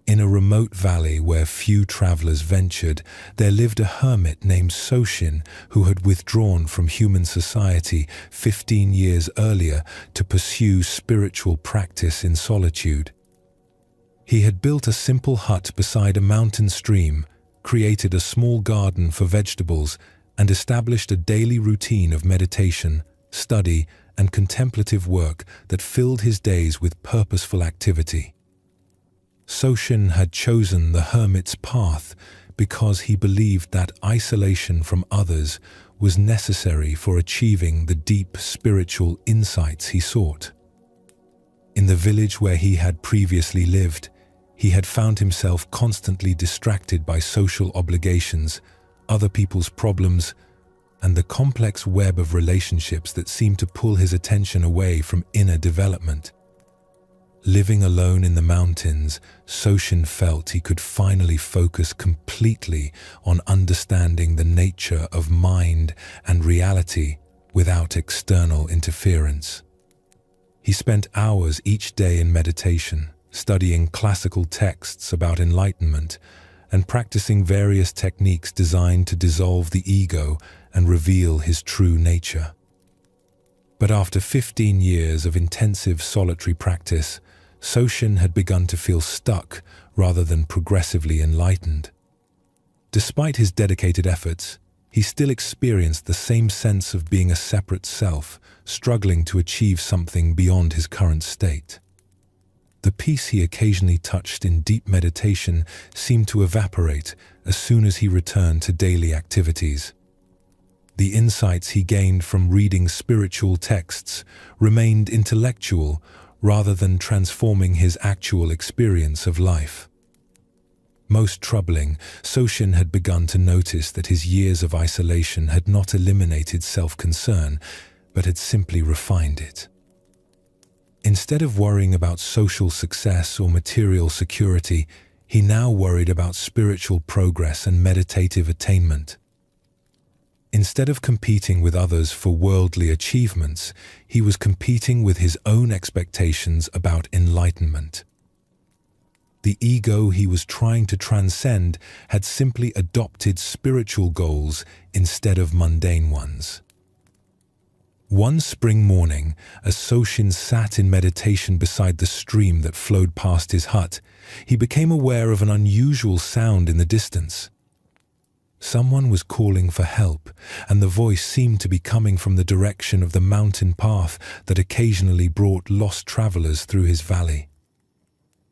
In a remote valley where few travelers ventured, there lived a hermit named Soshin who had withdrawn from human society 15 years earlier to pursue spiritual practice in solitude. He had built a simple hut beside a mountain stream, created a small garden for vegetables, and established a daily routine of meditation, study, and contemplative work that filled his days with purposeful activity. Soshin had chosen the hermit's path because he believed that isolation from others was necessary for achieving the deep spiritual insights he sought. In the village where he had previously lived, he had found himself constantly distracted by social obligations, other people's problems, and the complex web of relationships that seemed to pull his attention away from inner development. Living alone in the mountains, Soshin felt he could finally focus completely on understanding the nature of mind and reality without external interference. He spent hours each day in meditation, studying classical texts about enlightenment and practicing various techniques designed to dissolve the ego and reveal his true nature. But after 15 years of intensive solitary practice, Soshin had begun to feel stuck rather than progressively enlightened. Despite his dedicated efforts, he still experienced the same sense of being a separate self, struggling to achieve something beyond his current state. The peace he occasionally touched in deep meditation seemed to evaporate as soon as he returned to daily activities. The insights he gained from reading spiritual texts remained intellectual rather than transforming his actual experience of life. Most troubling, Soshin had begun to notice that his years of isolation had not eliminated self-concern, but had simply refined it. Instead of worrying about social success or material security, he now worried about spiritual progress and meditative attainment. Instead of competing with others for worldly achievements, he was competing with his own expectations about enlightenment. The ego he was trying to transcend had simply adopted spiritual goals instead of mundane ones. One spring morning, as Soshin sat in meditation beside the stream that flowed past his hut, he became aware of an unusual sound in the distance. Someone was calling for help, and the voice seemed to be coming from the direction of the mountain path that occasionally brought lost travelers through his valley.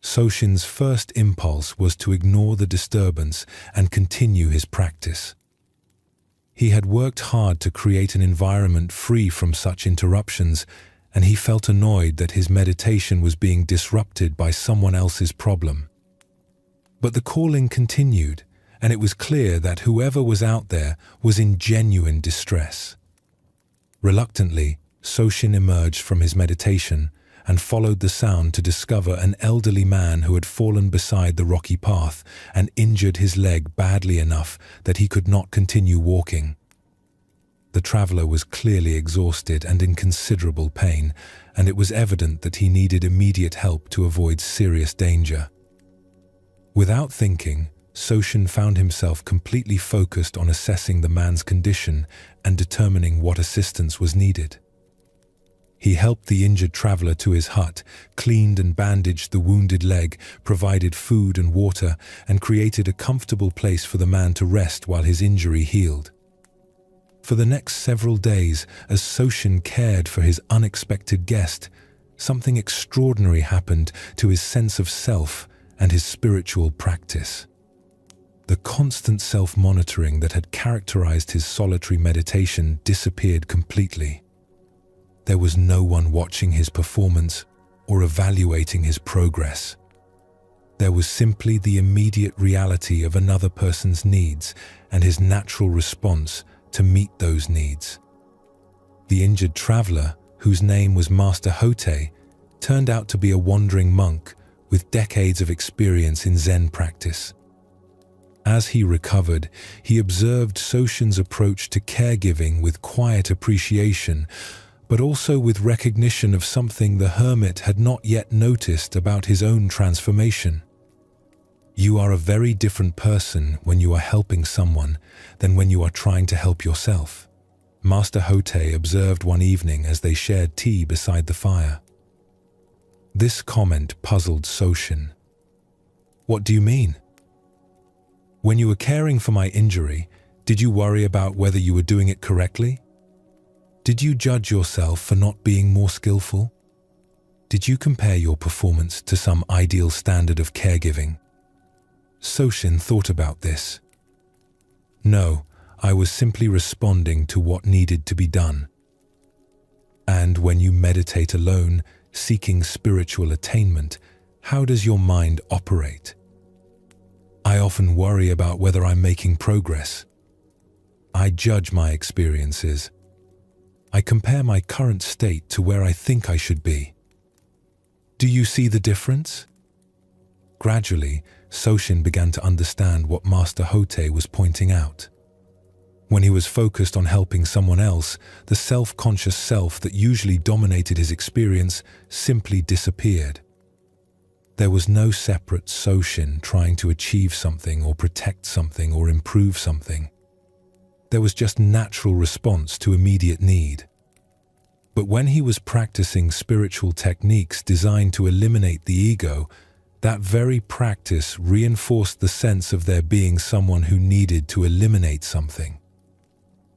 Soshin's first impulse was to ignore the disturbance and continue his practice. He had worked hard to create an environment free from such interruptions, and he felt annoyed that his meditation was being disrupted by someone else's problem. But the calling continued, and it was clear that whoever was out there was in genuine distress. Reluctantly, Soshin emerged from his meditation and followed the sound to discover an elderly man who had fallen beside the rocky path and injured his leg badly enough that he could not continue walking. The traveler was clearly exhausted and in considerable pain, and it was evident that he needed immediate help to avoid serious danger. Without thinking, Soshin found himself completely focused on assessing the man's condition and determining what assistance was needed. He helped the injured traveler to his hut, cleaned and bandaged the wounded leg, provided food and water, and created a comfortable place for the man to rest while his injury healed. For the next several days, as Soshin cared for his unexpected guest, something extraordinary happened to his sense of self and his spiritual practice. The constant self-monitoring that had characterized his solitary meditation disappeared completely. There was no one watching his performance or evaluating his progress. There was simply the immediate reality of another person's needs and his natural response to meet those needs. The injured traveler, whose name was Master Hote, turned out to be a wandering monk with decades of experience in Zen practice. As he recovered, he observed Soshin's approach to caregiving with quiet appreciation, but also with recognition of something the hermit had not yet noticed about his own transformation. You are a very different person when you are helping someone than when you are trying to help yourself, Master Hote observed one evening as they shared tea beside the fire. This comment puzzled Soshin. What do you mean? When you were caring for my injury, did you worry about whether you were doing it correctly? Did you judge yourself for not being more skillful? Did you compare your performance to some ideal standard of caregiving? Soshin thought about this. No, I was simply responding to what needed to be done. And when you meditate alone, seeking spiritual attainment, how does your mind operate? I often worry about whether I'm making progress. I judge my experiences. I compare my current state to where I think I should be. Do you see the difference? Gradually, Soshin began to understand what Master Hote was pointing out. When he was focused on helping someone else, the self-conscious self that usually dominated his experience simply disappeared. There was no separate Soshin trying to achieve something or protect something or improve something. There was just natural response to immediate need. But when he was practicing spiritual techniques designed to eliminate the ego, that very practice reinforced the sense of there being someone who needed to eliminate something.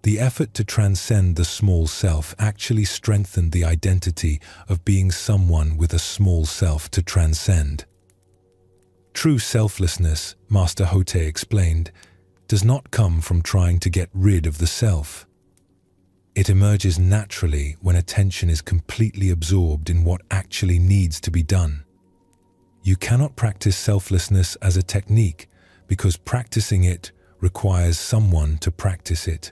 The effort to transcend the small self actually strengthened the identity of being someone with a small self to transcend. True selflessness, Master Hote explained, does not come from trying to get rid of the self. It emerges naturally when attention is completely absorbed in what actually needs to be done. You cannot practice selflessness as a technique, because practicing it requires someone to practice it.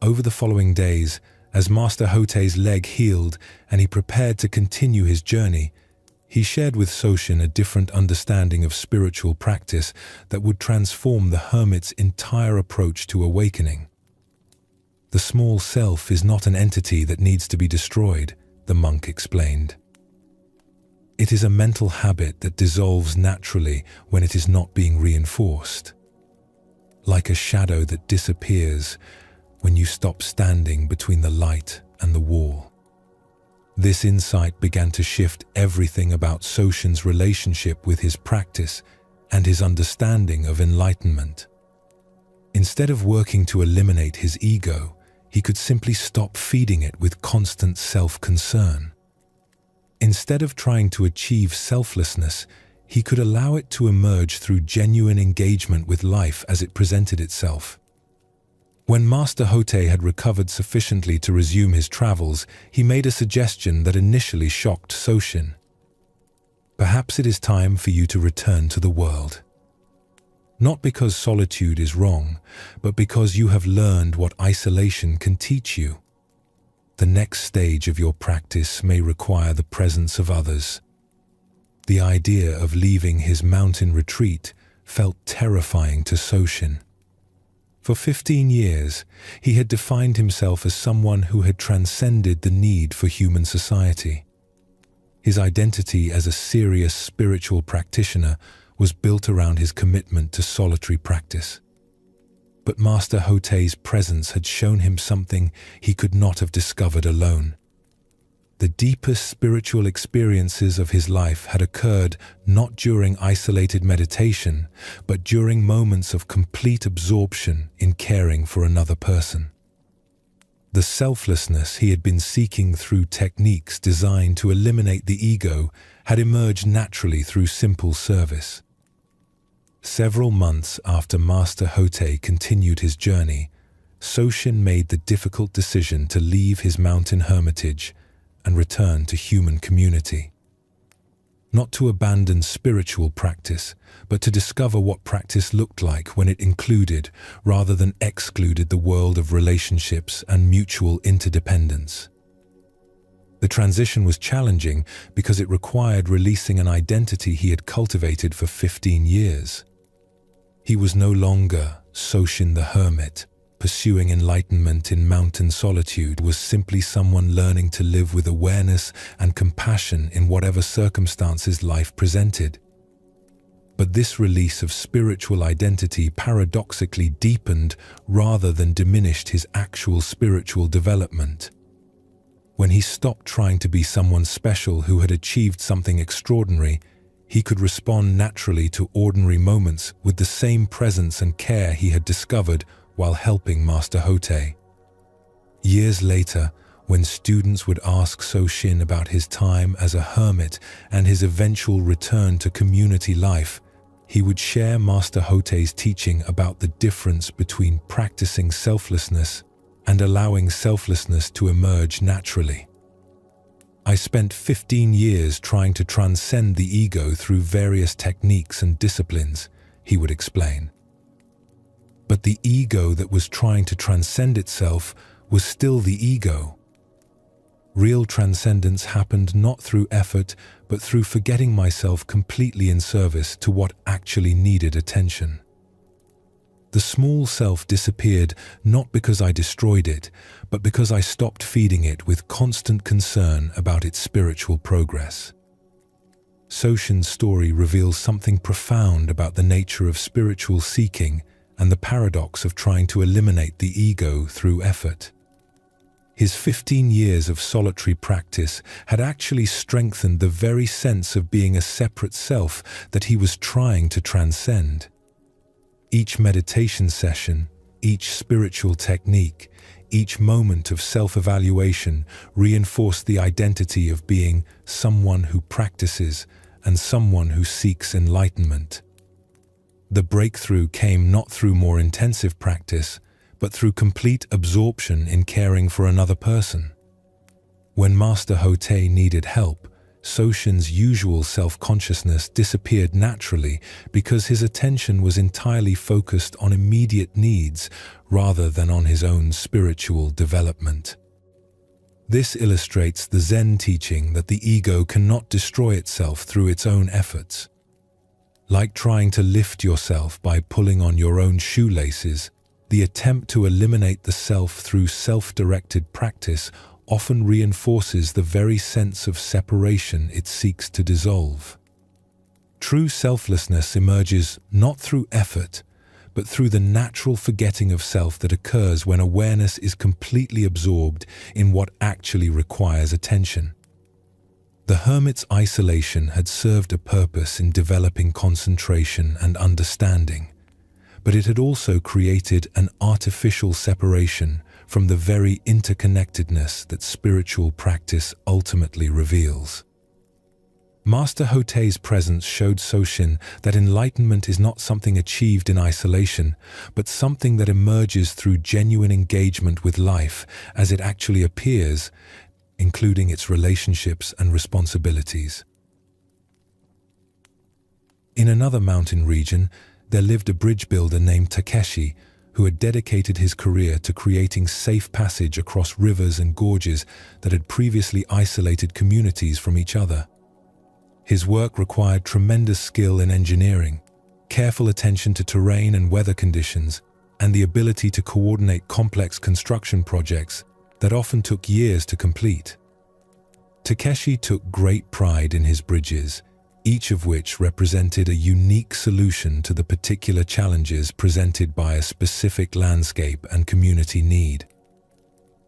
Over the following days, as Master Hotei's leg healed and he prepared to continue his journey, he shared with Soshin a different understanding of spiritual practice that would transform the hermit's entire approach to awakening. The small self is not an entity that needs to be destroyed, the monk explained. It is a mental habit that dissolves naturally when it is not being reinforced. Like a shadow that disappears when you stop standing between the light and the wall. This insight began to shift everything about Soshin's relationship with his practice and his understanding of enlightenment. Instead of working to eliminate his ego, he could simply stop feeding it with constant self-concern. Instead of trying to achieve selflessness, he could allow it to emerge through genuine engagement with life as it presented itself. When Master Hotei had recovered sufficiently to resume his travels, he made a suggestion that initially shocked Soshin. Perhaps it is time for you to return to the world. Not because solitude is wrong, but because you have learned what isolation can teach you. The next stage of your practice may require the presence of others. The idea of leaving his mountain retreat felt terrifying to Soshin. For 15 years, he had defined himself as someone who had transcended the need for human society. His identity as a serious spiritual practitioner was built around his commitment to solitary practice. But Master Hotei's presence had shown him something he could not have discovered alone. The deepest spiritual experiences of his life had occurred not during isolated meditation, but during moments of complete absorption in caring for another person. The selflessness he had been seeking through techniques designed to eliminate the ego had emerged naturally through simple service. Several months after Master Hotei continued his journey, Soshin made the difficult decision to leave his mountain hermitage and return to human community. Not to abandon spiritual practice, but to discover what practice looked like when it included, rather than excluded, the world of relationships and mutual interdependence. The transition was challenging because it required releasing an identity he had cultivated for 15 years. He was no longer Soshin the hermit. Pursuing enlightenment in mountain solitude was simply someone learning to live with awareness and compassion in whatever circumstances life presented. But this release of spiritual identity paradoxically deepened rather than diminished his actual spiritual development. When he stopped trying to be someone special who had achieved something extraordinary, he could respond naturally to ordinary moments with the same presence and care he had discovered while helping Master Hotei. Years later, when students would ask Soshin about his time as a hermit and his eventual return to community life, he would share Master Hotei's teaching about the difference between practicing selflessness and allowing selflessness to emerge naturally. I spent 15 years trying to transcend the ego through various techniques and disciplines, he would explain. But the ego that was trying to transcend itself was still the ego. Real transcendence happened not through effort, but through forgetting myself completely in service to what actually needed attention. The small self disappeared not because I destroyed it, but because I stopped feeding it with constant concern about its spiritual progress. Soshin's story reveals something profound about the nature of spiritual seeking and the paradox of trying to eliminate the ego through effort. His 15 years of solitary practice had actually strengthened the very sense of being a separate self that he was trying to transcend. Each meditation session, each spiritual technique, each moment of self-evaluation reinforced the identity of being someone who practices and someone who seeks enlightenment. The breakthrough came not through more intensive practice, but through complete absorption in caring for another person. When Master Hotei needed help, Soshin's usual self-consciousness disappeared naturally because his attention was entirely focused on immediate needs rather than on his own spiritual development. This illustrates the Zen teaching that the ego cannot destroy itself through its own efforts. Like trying to lift yourself by pulling on your own shoelaces, the attempt to eliminate the self through self-directed practice often reinforces the very sense of separation it seeks to dissolve. True selflessness emerges not through effort, but through the natural forgetting of self that occurs when awareness is completely absorbed in what actually requires attention. The hermit's isolation had served a purpose in developing concentration and understanding, but it had also created an artificial separation from the very interconnectedness that spiritual practice ultimately reveals. Master Hotei's presence showed Soshin that enlightenment is not something achieved in isolation, but something that emerges through genuine engagement with life as it actually appears, including its relationships and responsibilities. In another mountain region, there lived a bridge builder named Takeshi, who had dedicated his career to creating safe passage across rivers and gorges that had previously isolated communities from each other. His work required tremendous skill in engineering, careful attention to terrain and weather conditions, and the ability to coordinate complex construction projects that often took years to complete. Takeshi took great pride in his bridges, each of which represented a unique solution to the particular challenges presented by a specific landscape and community need.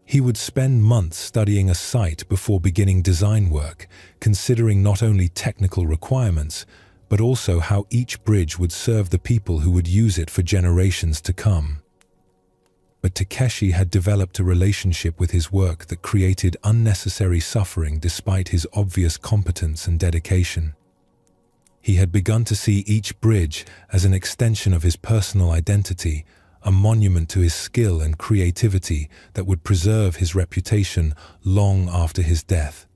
He would spend months studying a site before beginning design work, considering not only technical requirements, but also how each bridge would serve the people who would use it for generations to come. But Takeshi had developed a relationship with his work that created unnecessary suffering despite his obvious competence and dedication. He had begun to see each bridge as an extension of his personal identity, a monument to his skill and creativity that would preserve his reputation long after his death.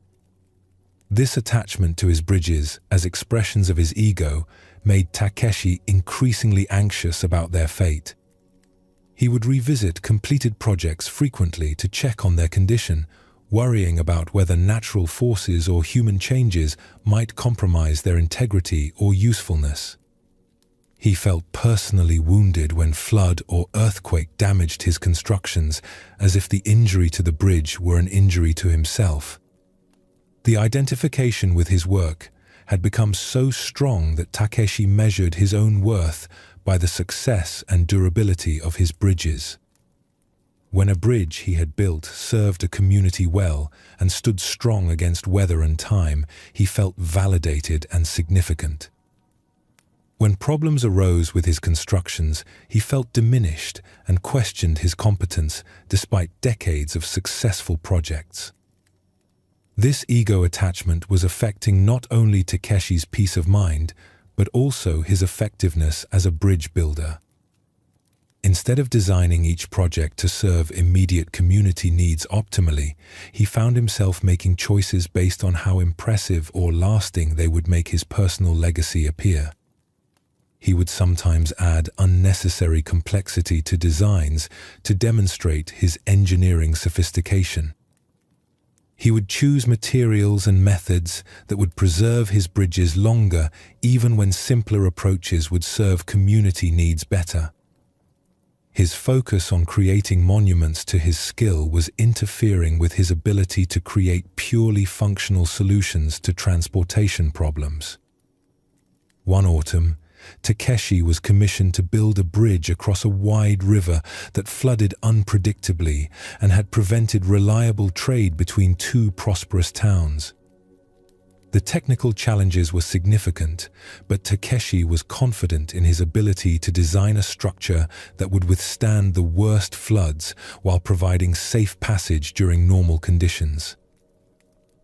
This attachment to his bridges as expressions of his ego made Takeshi increasingly anxious about their fate. He would revisit completed projects frequently to check on their condition, worrying about whether natural forces or human changes might compromise their integrity or usefulness. He felt personally wounded when flood or earthquake damaged his constructions, as if the injury to the bridge were an injury to himself. The identification with his work had become so strong that Takeshi measured his own worth by the success and durability of his bridges. When a bridge he had built served a community well and stood strong against weather and time, he felt validated and significant. When problems arose with his constructions, he felt diminished and questioned his competence despite decades of successful projects. This ego attachment was affecting not only Takeshi's peace of mind, but also his effectiveness as a bridge builder. Instead of designing each project to serve immediate community needs optimally, he found himself making choices based on how impressive or lasting they would make his personal legacy appear. He would sometimes add unnecessary complexity to designs to demonstrate his engineering sophistication. He would choose materials and methods that would preserve his bridges longer, even when simpler approaches would serve community needs better. His focus on creating monuments to his skill was interfering with his ability to create purely functional solutions to transportation problems. One autumn, Takeshi was commissioned to build a bridge across a wide river that flooded unpredictably and had prevented reliable trade between two prosperous towns. The technical challenges were significant, but Takeshi was confident in his ability to design a structure that would withstand the worst floods while providing safe passage during normal conditions.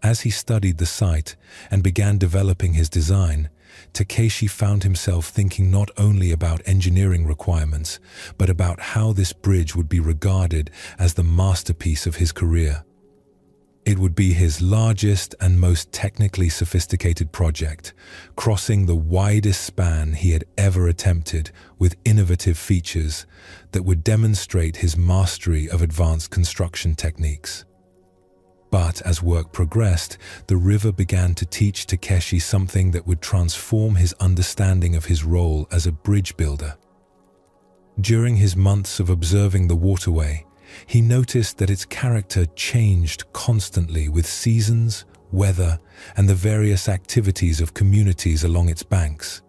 As he studied the site and began developing his design, Takeshi found himself thinking not only about engineering requirements, but about how this bridge would be regarded as the masterpiece of his career. It would be his largest and most technically sophisticated project, crossing the widest span he had ever attempted with innovative features that would demonstrate his mastery of advanced construction techniques. But as work progressed, the river began to teach Takeshi something that would transform his understanding of his role as a bridge builder. During his months of observing the waterway, he noticed that its character changed constantly with seasons, weather, and the various activities of communities along its banks.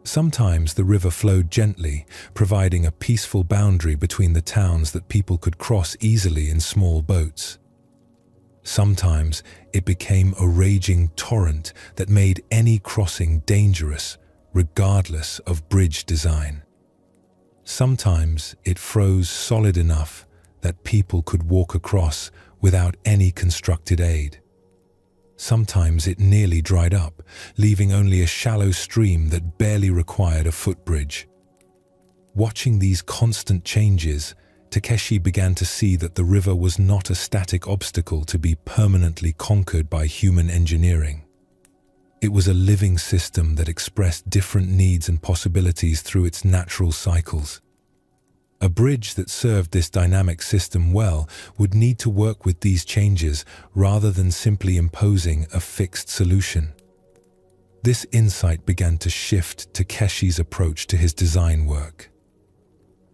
Sometimes the river flowed gently, providing a peaceful boundary between the towns that people could cross easily in small boats. Sometimes it became a raging torrent that made any crossing dangerous, regardless of bridge design. Sometimes it froze solid enough that people could walk across without any constructed aid. Sometimes it nearly dried up, leaving only a shallow stream that barely required a footbridge. Watching these constant changes, Takeshi began to see that the river was not a static obstacle to be permanently conquered by human engineering. It was a living system that expressed different needs and possibilities through its natural cycles. A bridge that served this dynamic system well would need to work with these changes rather than simply imposing a fixed solution. This insight began to shift Takeshi's approach to his design work.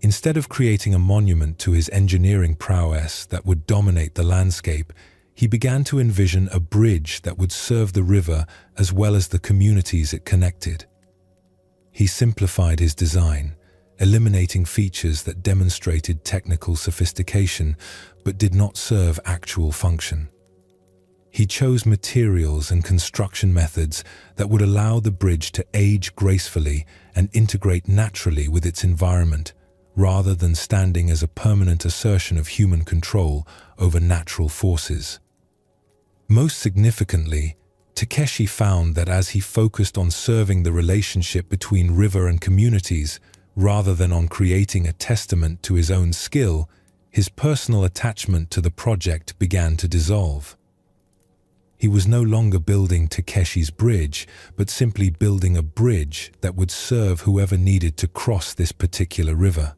Instead of creating a monument to his engineering prowess that would dominate the landscape, he began to envision a bridge that would serve the river as well as the communities it connected. He simplified his design, eliminating features that demonstrated technical sophistication but did not serve actual function. He chose materials and construction methods that would allow the bridge to age gracefully and integrate naturally with its environment, rather than standing as a permanent assertion of human control over natural forces. Most significantly, Takeshi found that as he focused on serving the relationship between river and communities, rather than on creating a testament to his own skill, his personal attachment to the project began to dissolve. He was no longer building Takeshi's bridge, but simply building a bridge that would serve whoever needed to cross this particular river.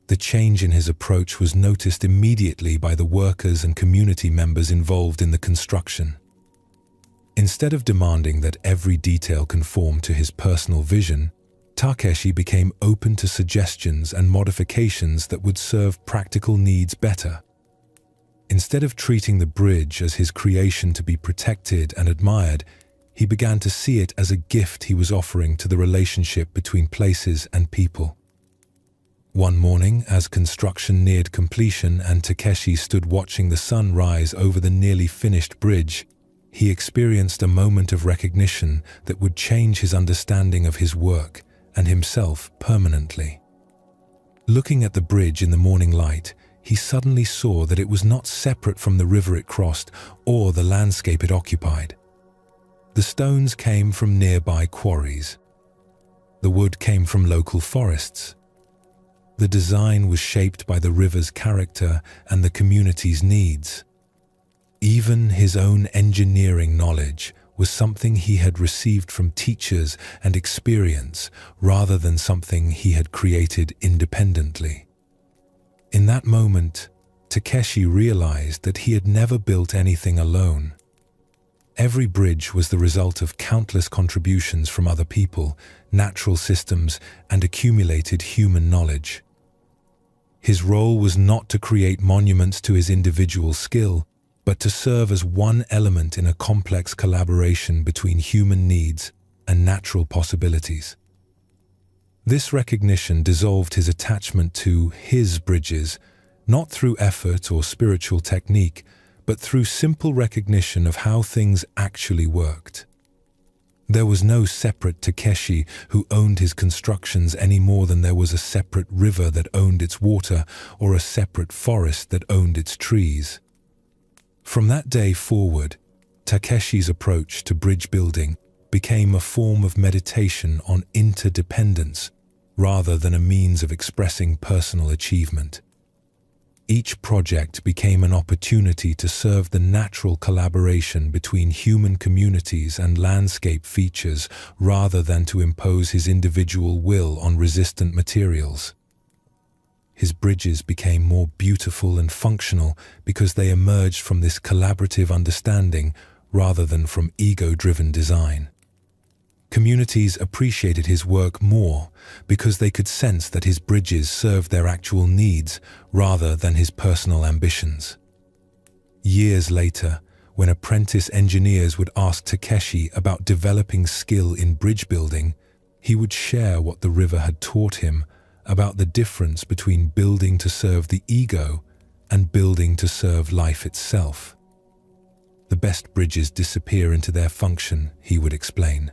The change in his approach was noticed immediately by the workers and community members involved in the construction. Instead of demanding that every detail conform to his personal vision, Takeshi became open to suggestions and modifications that would serve practical needs better. Instead of treating the bridge as his creation to be protected and admired, he began to see it as a gift he was offering to the relationship between places and people. One morning, as construction neared completion and Takeshi stood watching the sun rise over the nearly finished bridge, he experienced a moment of recognition that would change his understanding of his work and himself permanently. Looking at the bridge in the morning light, he suddenly saw that it was not separate from the river it crossed or the landscape it occupied. The stones came from nearby quarries. The wood came from local forests. The design was shaped by the river's character and the community's needs. Even his own engineering knowledge was something he had received from teachers and experience rather than something he had created independently. In that moment, Takeshi realized that he had never built anything alone. Every bridge was the result of countless contributions from other people, natural systems, and accumulated human knowledge. His role was not to create monuments to his individual skill, but to serve as one element in a complex collaboration between human needs and natural possibilities. This recognition dissolved his attachment to his bridges, not through effort or spiritual technique, but through simple recognition of how things actually worked. There was no separate Takeshi who owned his constructions any more than there was a separate river that owned its water or a separate forest that owned its trees. From that day forward, Takeshi's approach to bridge building became a form of meditation on interdependence rather than a means of expressing personal achievement. Each project became an opportunity to serve the natural collaboration between human communities and landscape features rather than to impose his individual will on resistant materials. His bridges became more beautiful and functional because they emerged from this collaborative understanding rather than from ego-driven design. Communities appreciated his work more because they could sense that his bridges served their actual needs rather than his personal ambitions. Years later, when apprentice engineers would ask Takeshi about developing skill in bridge building, he would share what the river had taught him about the difference between building to serve the ego and building to serve life itself. The best bridges disappear into their function, he would explain.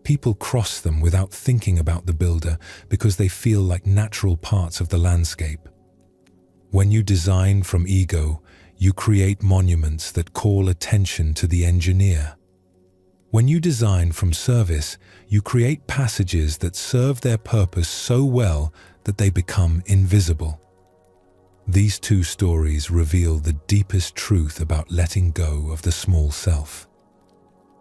People cross them without thinking about the builder because they feel like natural parts of the landscape. When you design from ego, you create monuments that call attention to the engineer. When you design from service, you create passages that serve their purpose so well that they become invisible. These two stories reveal the deepest truth about letting go of the small self.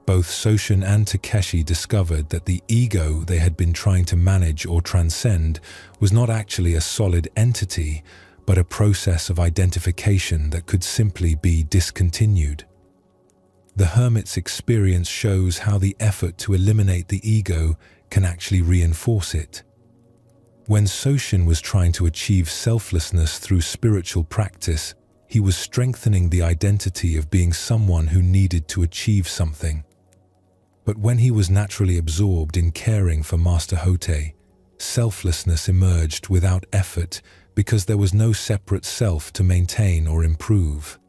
Both Soshin and Takeshi discovered that the ego they had been trying to manage or transcend was not actually a solid entity, but a process of identification that could simply be discontinued. The hermit's experience shows how the effort to eliminate the ego can actually reinforce it. When Soshin was trying to achieve selflessness through spiritual practice, he was strengthening the identity of being someone who needed to achieve something. But when he was naturally absorbed in caring for Master Hote, selflessness emerged without effort because there was no separate self to maintain or improve.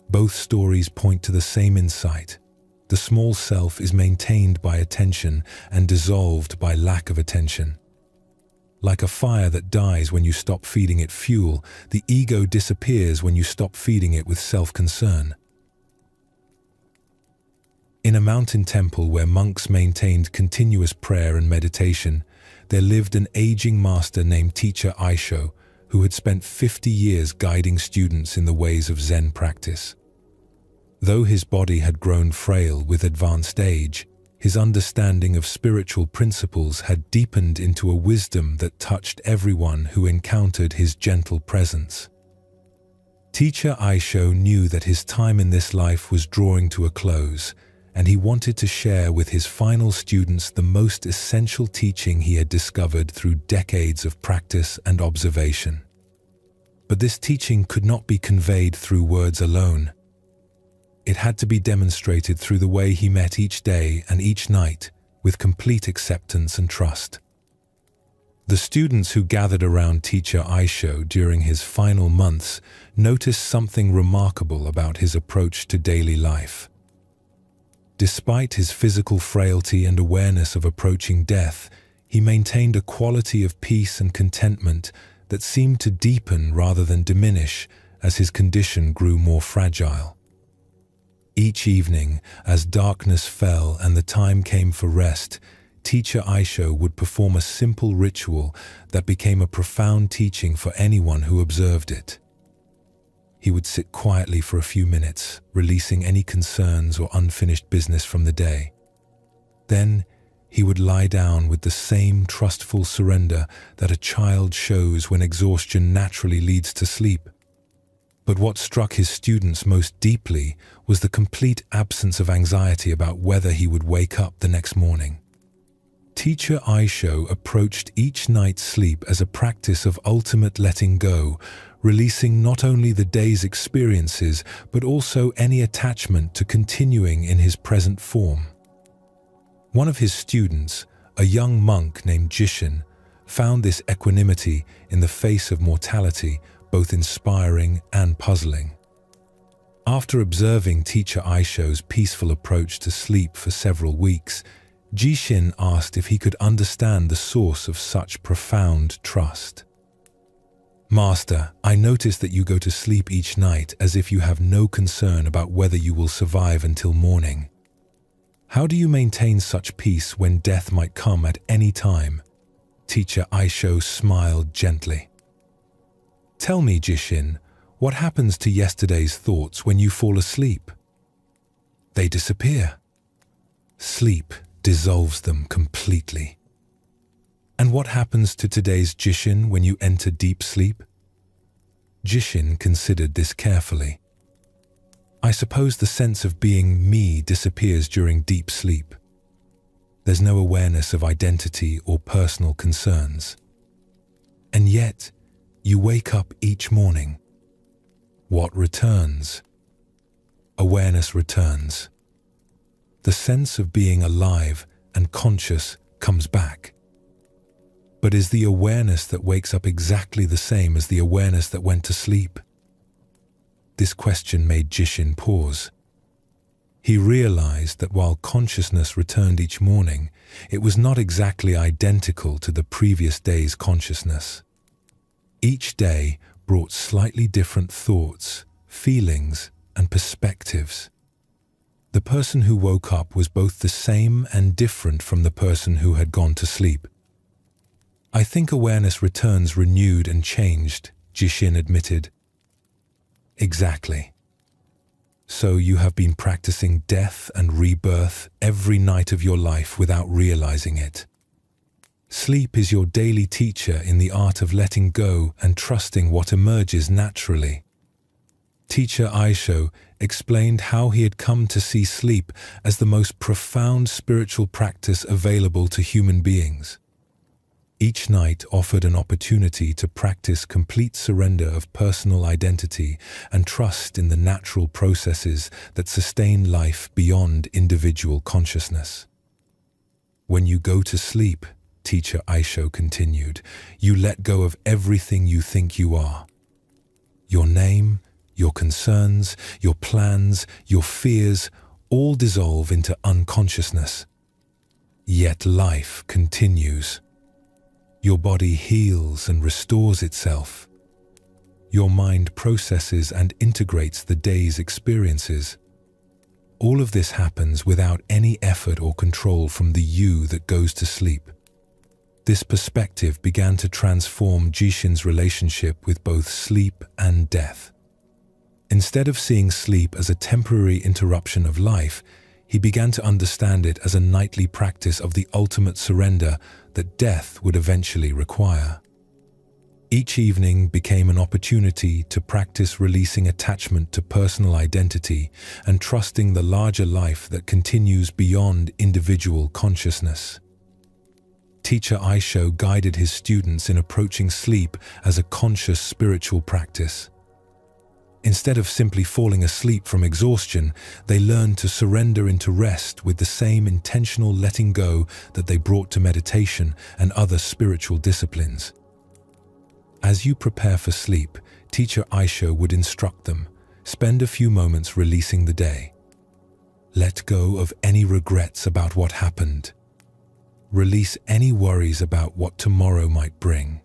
Both stories point to the same insight. The small self is maintained by attention and dissolved by lack of attention. Like a fire that dies when you stop feeding it fuel, the ego disappears when you stop feeding it with self-concern. In a mountain temple where monks maintained continuous prayer and meditation, there lived an aging master named Teacher Aisho, who had spent 50 years guiding students in the ways of Zen practice. Though his body had grown frail with advanced age, his understanding of spiritual principles had deepened into a wisdom that touched everyone who encountered his gentle presence. Teacher Aisho knew that his time in this life was drawing to a close, and he wanted to share with his final students the most essential teaching he had discovered through decades of practice and observation. But this teaching could not be conveyed through words alone. It had to be demonstrated through the way he met each day and each night with complete acceptance and trust. The students who gathered around Teacher Aisho during his final months noticed something remarkable about his approach to daily life. Despite his physical frailty and awareness of approaching death, he maintained a quality of peace and contentment that seemed to deepen rather than diminish as his condition grew more fragile. Each evening, as darkness fell and the time came for rest, Teacher Aisho would perform a simple ritual that became a profound teaching for anyone who observed it. He would sit quietly for a few minutes, releasing any concerns or unfinished business from the day. Then, he would lie down with the same trustful surrender that a child shows when exhaustion naturally leads to sleep. But what struck his students most deeply was the complete absence of anxiety about whether he would wake up the next morning. Teacher Aisho approached each night's sleep as a practice of ultimate letting go, releasing not only the day's experiences but also any attachment to continuing in his present form. One of his students, a young monk named Jishin, found this equanimity in the face of mortality both inspiring and puzzling. After observing Teacher Aisho's peaceful approach to sleep for several weeks, Jishin asked if he could understand the source of such profound trust. "Master, I notice that you go to sleep each night as if you have no concern about whether you will survive until morning. How do you maintain such peace when death might come at any time?" Teacher Aisho smiled gently. Tell me, Jishin, what happens to yesterday's thoughts when you fall asleep? They disappear. Sleep dissolves them completely. And what happens to today's Jishin when you enter deep sleep? Jishin considered this carefully. I suppose the sense of being me disappears during deep sleep. There's no awareness of identity or personal concerns. And yet, you wake up each morning. What returns? Awareness returns. The sense of being alive and conscious comes back. But is the awareness that wakes up exactly the same as the awareness that went to sleep? This question made Jishin pause. He realized that while consciousness returned each morning, it was not exactly identical to the previous day's consciousness. Each day brought slightly different thoughts, feelings, and perspectives. The person who woke up was both the same and different from the person who had gone to sleep. I think awareness returns renewed and changed, Jishin admitted. Exactly. So you have been practicing death and rebirth every night of your life without realizing it. Sleep is your daily teacher in the art of letting go and trusting what emerges naturally. Teacher Aisho explained how he had come to see sleep as the most profound spiritual practice available to human beings. Each night offered an opportunity to practice complete surrender of personal identity and trust in the natural processes that sustain life beyond individual consciousness. When you go to sleep, Teacher Aisho continued, you let go of everything you think you are. Your name, your concerns, your plans, your fears, all dissolve into unconsciousness. Yet life continues. Your body heals and restores itself. Your mind processes and integrates the day's experiences. All of this happens without any effort or control from the you that goes to sleep. This perspective began to transform Jishin's relationship with both sleep and death. Instead of seeing sleep as a temporary interruption of life, he began to understand it as a nightly practice of the ultimate surrender that death would eventually require. Each evening became an opportunity to practice releasing attachment to personal identity and trusting the larger life that continues beyond individual consciousness. Teacher Aisho guided his students in approaching sleep as a conscious spiritual practice. Instead of simply falling asleep from exhaustion, they learned to surrender into rest with the same intentional letting go that they brought to meditation and other spiritual disciplines. As you prepare for sleep, Teacher Aisho would instruct them, spend a few moments releasing the day. Let go of any regrets about what happened. Release any worries about what tomorrow might bring.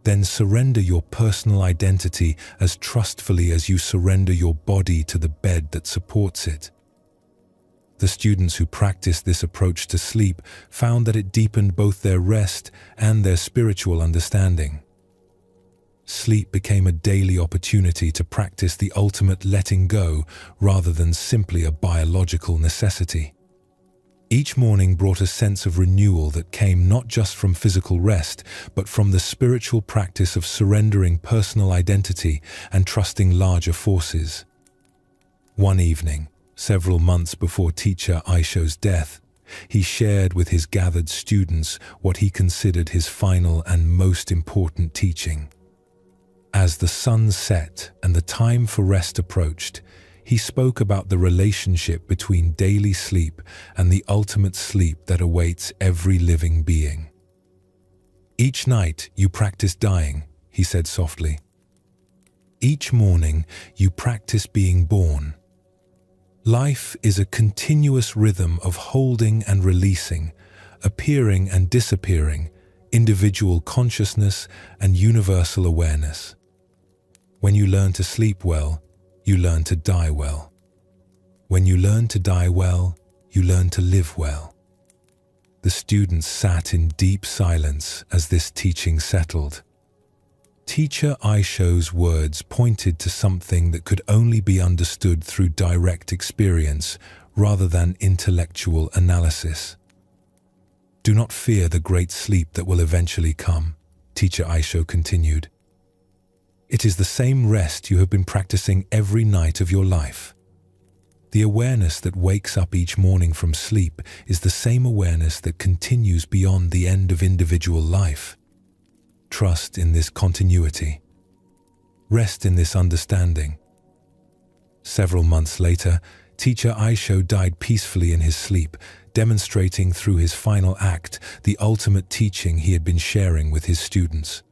Then surrender your personal identity as trustfully as you surrender your body to the bed that supports it. The students who practiced this approach to sleep found that it deepened both their rest and their spiritual understanding. Sleep became a daily opportunity to practice the ultimate letting go rather than simply a biological necessity. Each morning brought a sense of renewal that came not just from physical rest, but from the spiritual practice of surrendering personal identity and trusting larger forces. One evening, several months before Teacher Aisho's death, he shared with his gathered students what he considered his final and most important teaching. As the sun set and the time for rest approached, he spoke about the relationship between daily sleep and the ultimate sleep that awaits every living being. Each night you practice dying, he said softly. Each morning you practice being born. Life is a continuous rhythm of holding and releasing, appearing and disappearing, individual consciousness and universal awareness. When you learn to sleep well, you learn to die well. When you learn to die well, you learn to live well. The students sat in deep silence as this teaching settled. Teacher Aisho's words pointed to something that could only be understood through direct experience rather than intellectual analysis. Do not fear the great sleep that will eventually come, Teacher Aisho continued. It is the same rest you have been practicing every night of your life. The awareness that wakes up each morning from sleep is the same awareness that continues beyond the end of individual life. Trust in this continuity. Rest in this understanding. Several months later, Teacher Aisho died peacefully in his sleep, demonstrating through his final act the ultimate teaching he had been sharing with his students.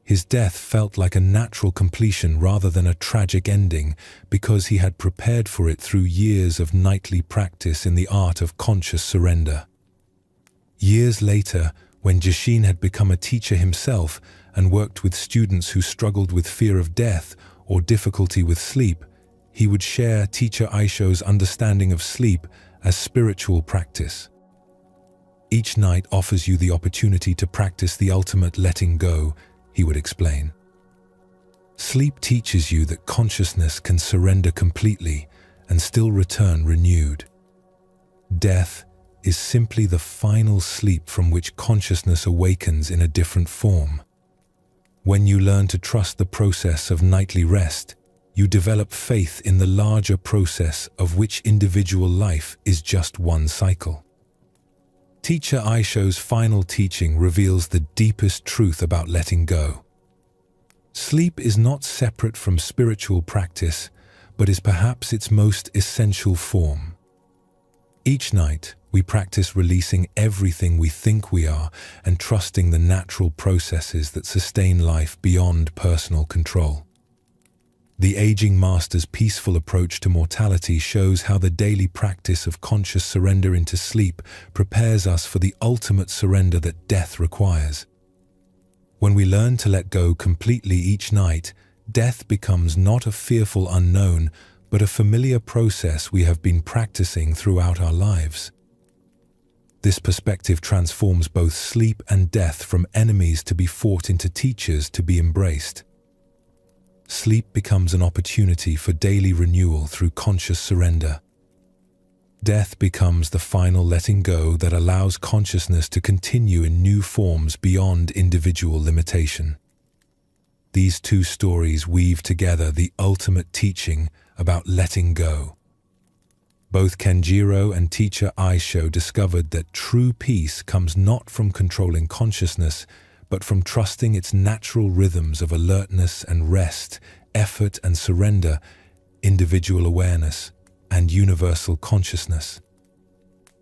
His death felt like a natural completion rather than a tragic ending because he had prepared for it through years of nightly practice in the art of conscious surrender. Years later, when Jishin had become a teacher himself and worked with students who struggled with fear of death or difficulty with sleep, he would share Teacher Aisho's understanding of sleep as spiritual practice. Each night offers you the opportunity to practice the ultimate letting go, he would explain. Sleep teaches you that consciousness can surrender completely and still return renewed. Death is simply the final sleep from which consciousness awakens in a different form. When you learn to trust the process of nightly rest, you develop faith in the larger process of which individual life is just one cycle. Teacher Aisho's final teaching reveals the deepest truth about letting go. Sleep is not separate from spiritual practice, but is perhaps its most essential form. Each night, we practice releasing everything we think we are and trusting the natural processes that sustain life beyond personal control. The aging master's peaceful approach to mortality shows how the daily practice of conscious surrender into sleep prepares us for the ultimate surrender that death requires. When we learn to let go completely each night, death becomes not a fearful unknown, but a familiar process we have been practicing throughout our lives. This perspective transforms both sleep and death from enemies to be fought into teachers to be embraced. Sleep becomes an opportunity for daily renewal through conscious surrender. Death becomes the final letting go that allows consciousness to continue in new forms beyond individual limitation. These two stories weave together the ultimate teaching about letting go. Both Kenjiro and Teacher Aisho discovered that true peace comes not from controlling consciousness, but from trusting its natural rhythms of alertness and rest, effort and surrender, individual awareness, and universal consciousness.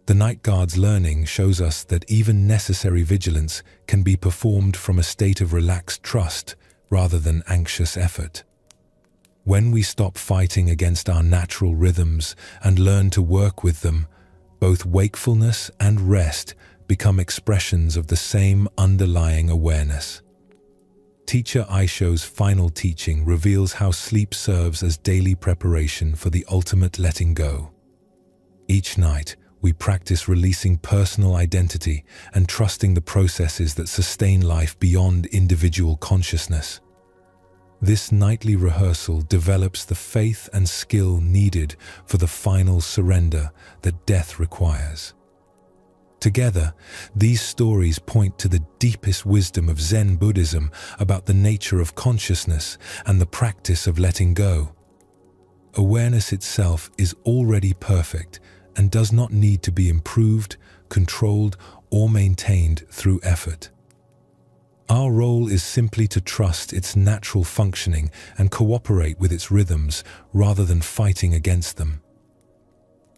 The Night Guard's learning shows us that even necessary vigilance can be performed from a state of relaxed trust rather than anxious effort. When we stop fighting against our natural rhythms and learn to work with them, both wakefulness and rest become expressions of the same underlying awareness. Teacher Aisho's final teaching reveals how sleep serves as daily preparation for the ultimate letting go. Each night, we practice releasing personal identity and trusting the processes that sustain life beyond individual consciousness. This nightly rehearsal develops the faith and skill needed for the final surrender that death requires. Together, these stories point to the deepest wisdom of Zen Buddhism about the nature of consciousness and the practice of letting go. Awareness itself is already perfect and does not need to be improved, controlled, or maintained through effort. Our role is simply to trust its natural functioning and cooperate with its rhythms rather than fighting against them.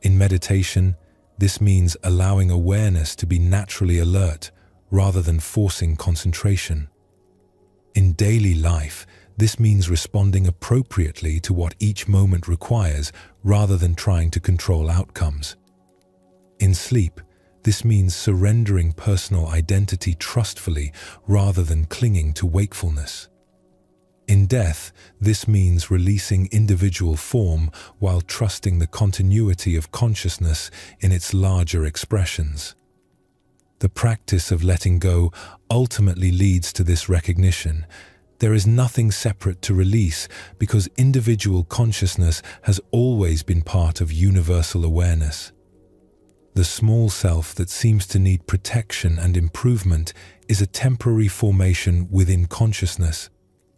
In meditation, this means allowing awareness to be naturally alert rather than forcing concentration. In daily life, this means responding appropriately to what each moment requires rather than trying to control outcomes. In sleep, this means surrendering personal identity trustfully rather than clinging to wakefulness. In death, this means releasing individual form while trusting the continuity of consciousness in its larger expressions. The practice of letting go ultimately leads to this recognition There is nothing separate to release because individual consciousness has always been part of universal awareness. The small self that seems to need protection and improvement is a temporary formation within consciousness,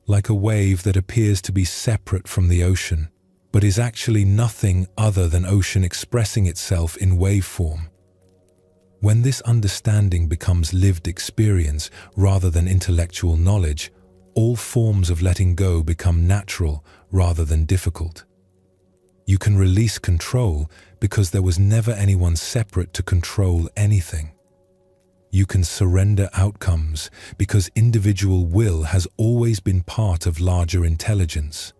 like a wave that appears to be separate from the ocean, but is actually nothing other than ocean expressing itself in wave form. When this understanding becomes lived experience rather than intellectual knowledge, all forms of letting go become natural rather than difficult. You can release control because there was never anyone separate to control anything. You can surrender outcomes because individual will has always been part of larger intelligence.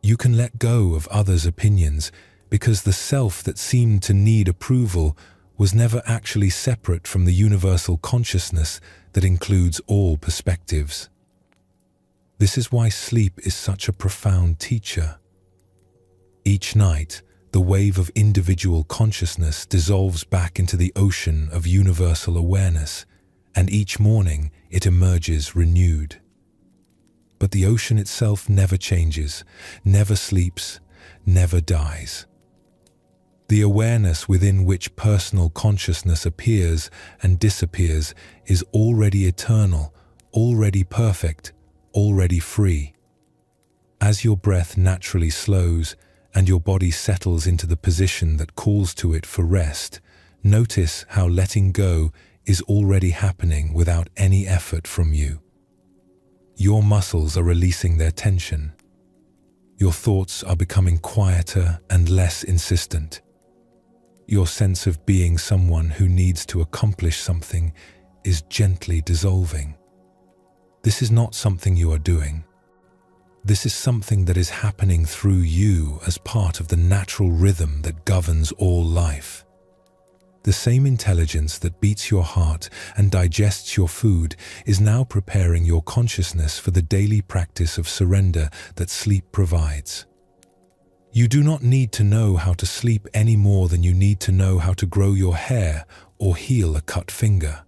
You can let go of others' opinions because the self that seemed to need approval was never actually separate from the universal consciousness that includes all perspectives. This is why sleep is such a profound teacher. Each night, the wave of individual consciousness dissolves back into the ocean of universal awareness, and each morning it emerges renewed. But the ocean itself never changes, never sleeps, never dies. The awareness within which personal consciousness appears and disappears is already eternal, already perfect, already free. As your breath naturally slows and your body settles into the position that calls to it for rest, notice how letting go is already happening without any effort from you. Your muscles are releasing their tension. Your thoughts are becoming quieter and less insistent. Your sense of being someone who needs to accomplish something is gently dissolving. This is not something you are doing. This is something that is happening through you as part of the natural rhythm that governs all life. The same intelligence that beats your heart and digests your food is now preparing your consciousness for the daily practice of surrender that sleep provides. You do not need to know how to sleep any more than you need to know how to grow your hair or heal a cut finger.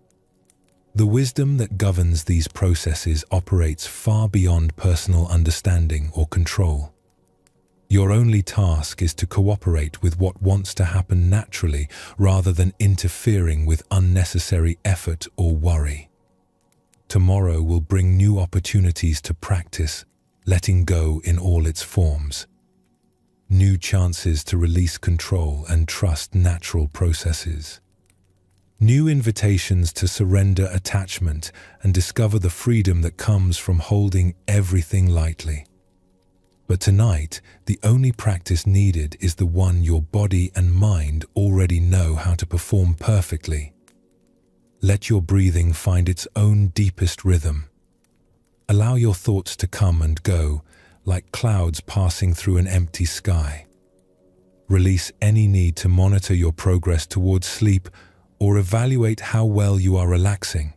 The wisdom that governs these processes operates far beyond personal understanding or control. Your only task is to cooperate with what wants to happen naturally rather than interfering with unnecessary effort or worry. Tomorrow will bring new opportunities to practice letting go in all its forms. New chances to release control and trust natural processes. New invitations to surrender attachment and discover the freedom that comes from holding everything lightly. But tonight, the only practice needed is the one your body and mind already know how to perform perfectly. Let your breathing find its own deepest rhythm. Allow your thoughts to come and go, like clouds passing through an empty sky. Release any need to monitor your progress towards sleep or evaluate how well you are relaxing.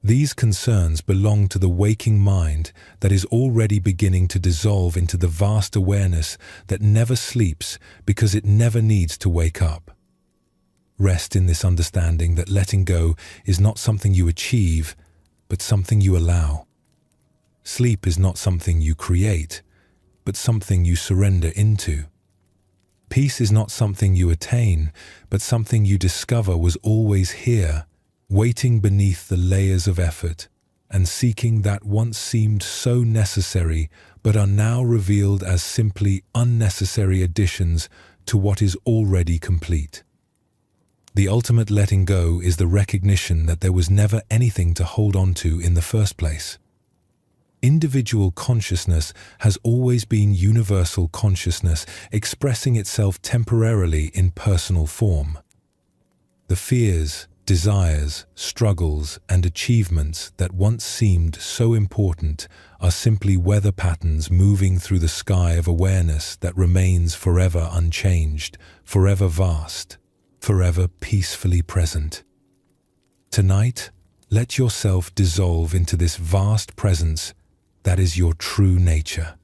These concerns belong to the waking mind that is already beginning to dissolve into the vast awareness that never sleeps because it never needs to wake up. Rest in this understanding that letting go is not something you achieve, but something you allow. Sleep is not something you create, but something you surrender into. Peace is not something you attain, but something you discover was always here, waiting beneath the layers of effort, and seeking that once seemed so necessary, but are now revealed as simply unnecessary additions to what is already complete. The ultimate letting go is the recognition that there was never anything to hold on to in the first place. Individual consciousness has always been universal consciousness expressing itself temporarily in personal form. The fears, desires, struggles, and achievements that once seemed so important are simply weather patterns moving through the sky of awareness that remains forever unchanged, forever vast, forever peacefully present. Tonight, let yourself dissolve into this vast presence that is your true nature.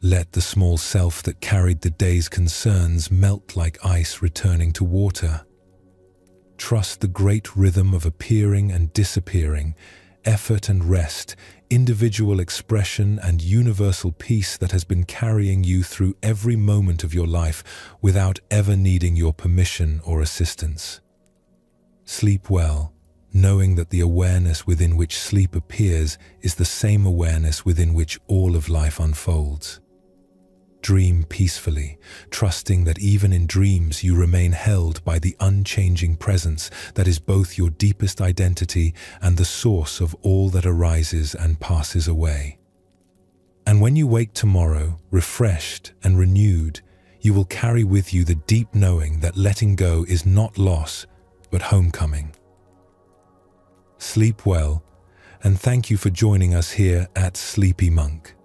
Let the small self that carried the day's concerns melt like ice returning to water. Trust the great rhythm of appearing and disappearing effort and rest, individual expression and universal peace that has been carrying you through every moment of your life without ever needing your permission or assistance. Sleep well, knowing that the awareness within which sleep appears is the same awareness within which all of life unfolds. Dream peacefully, trusting that even in dreams you remain held by the unchanging presence that is both your deepest identity and the source of all that arises and passes away. And when you wake tomorrow, refreshed and renewed, you will carry with you the deep knowing that letting go is not loss, but homecoming. Sleep well, and thank you for joining us here at Sleepy Monk.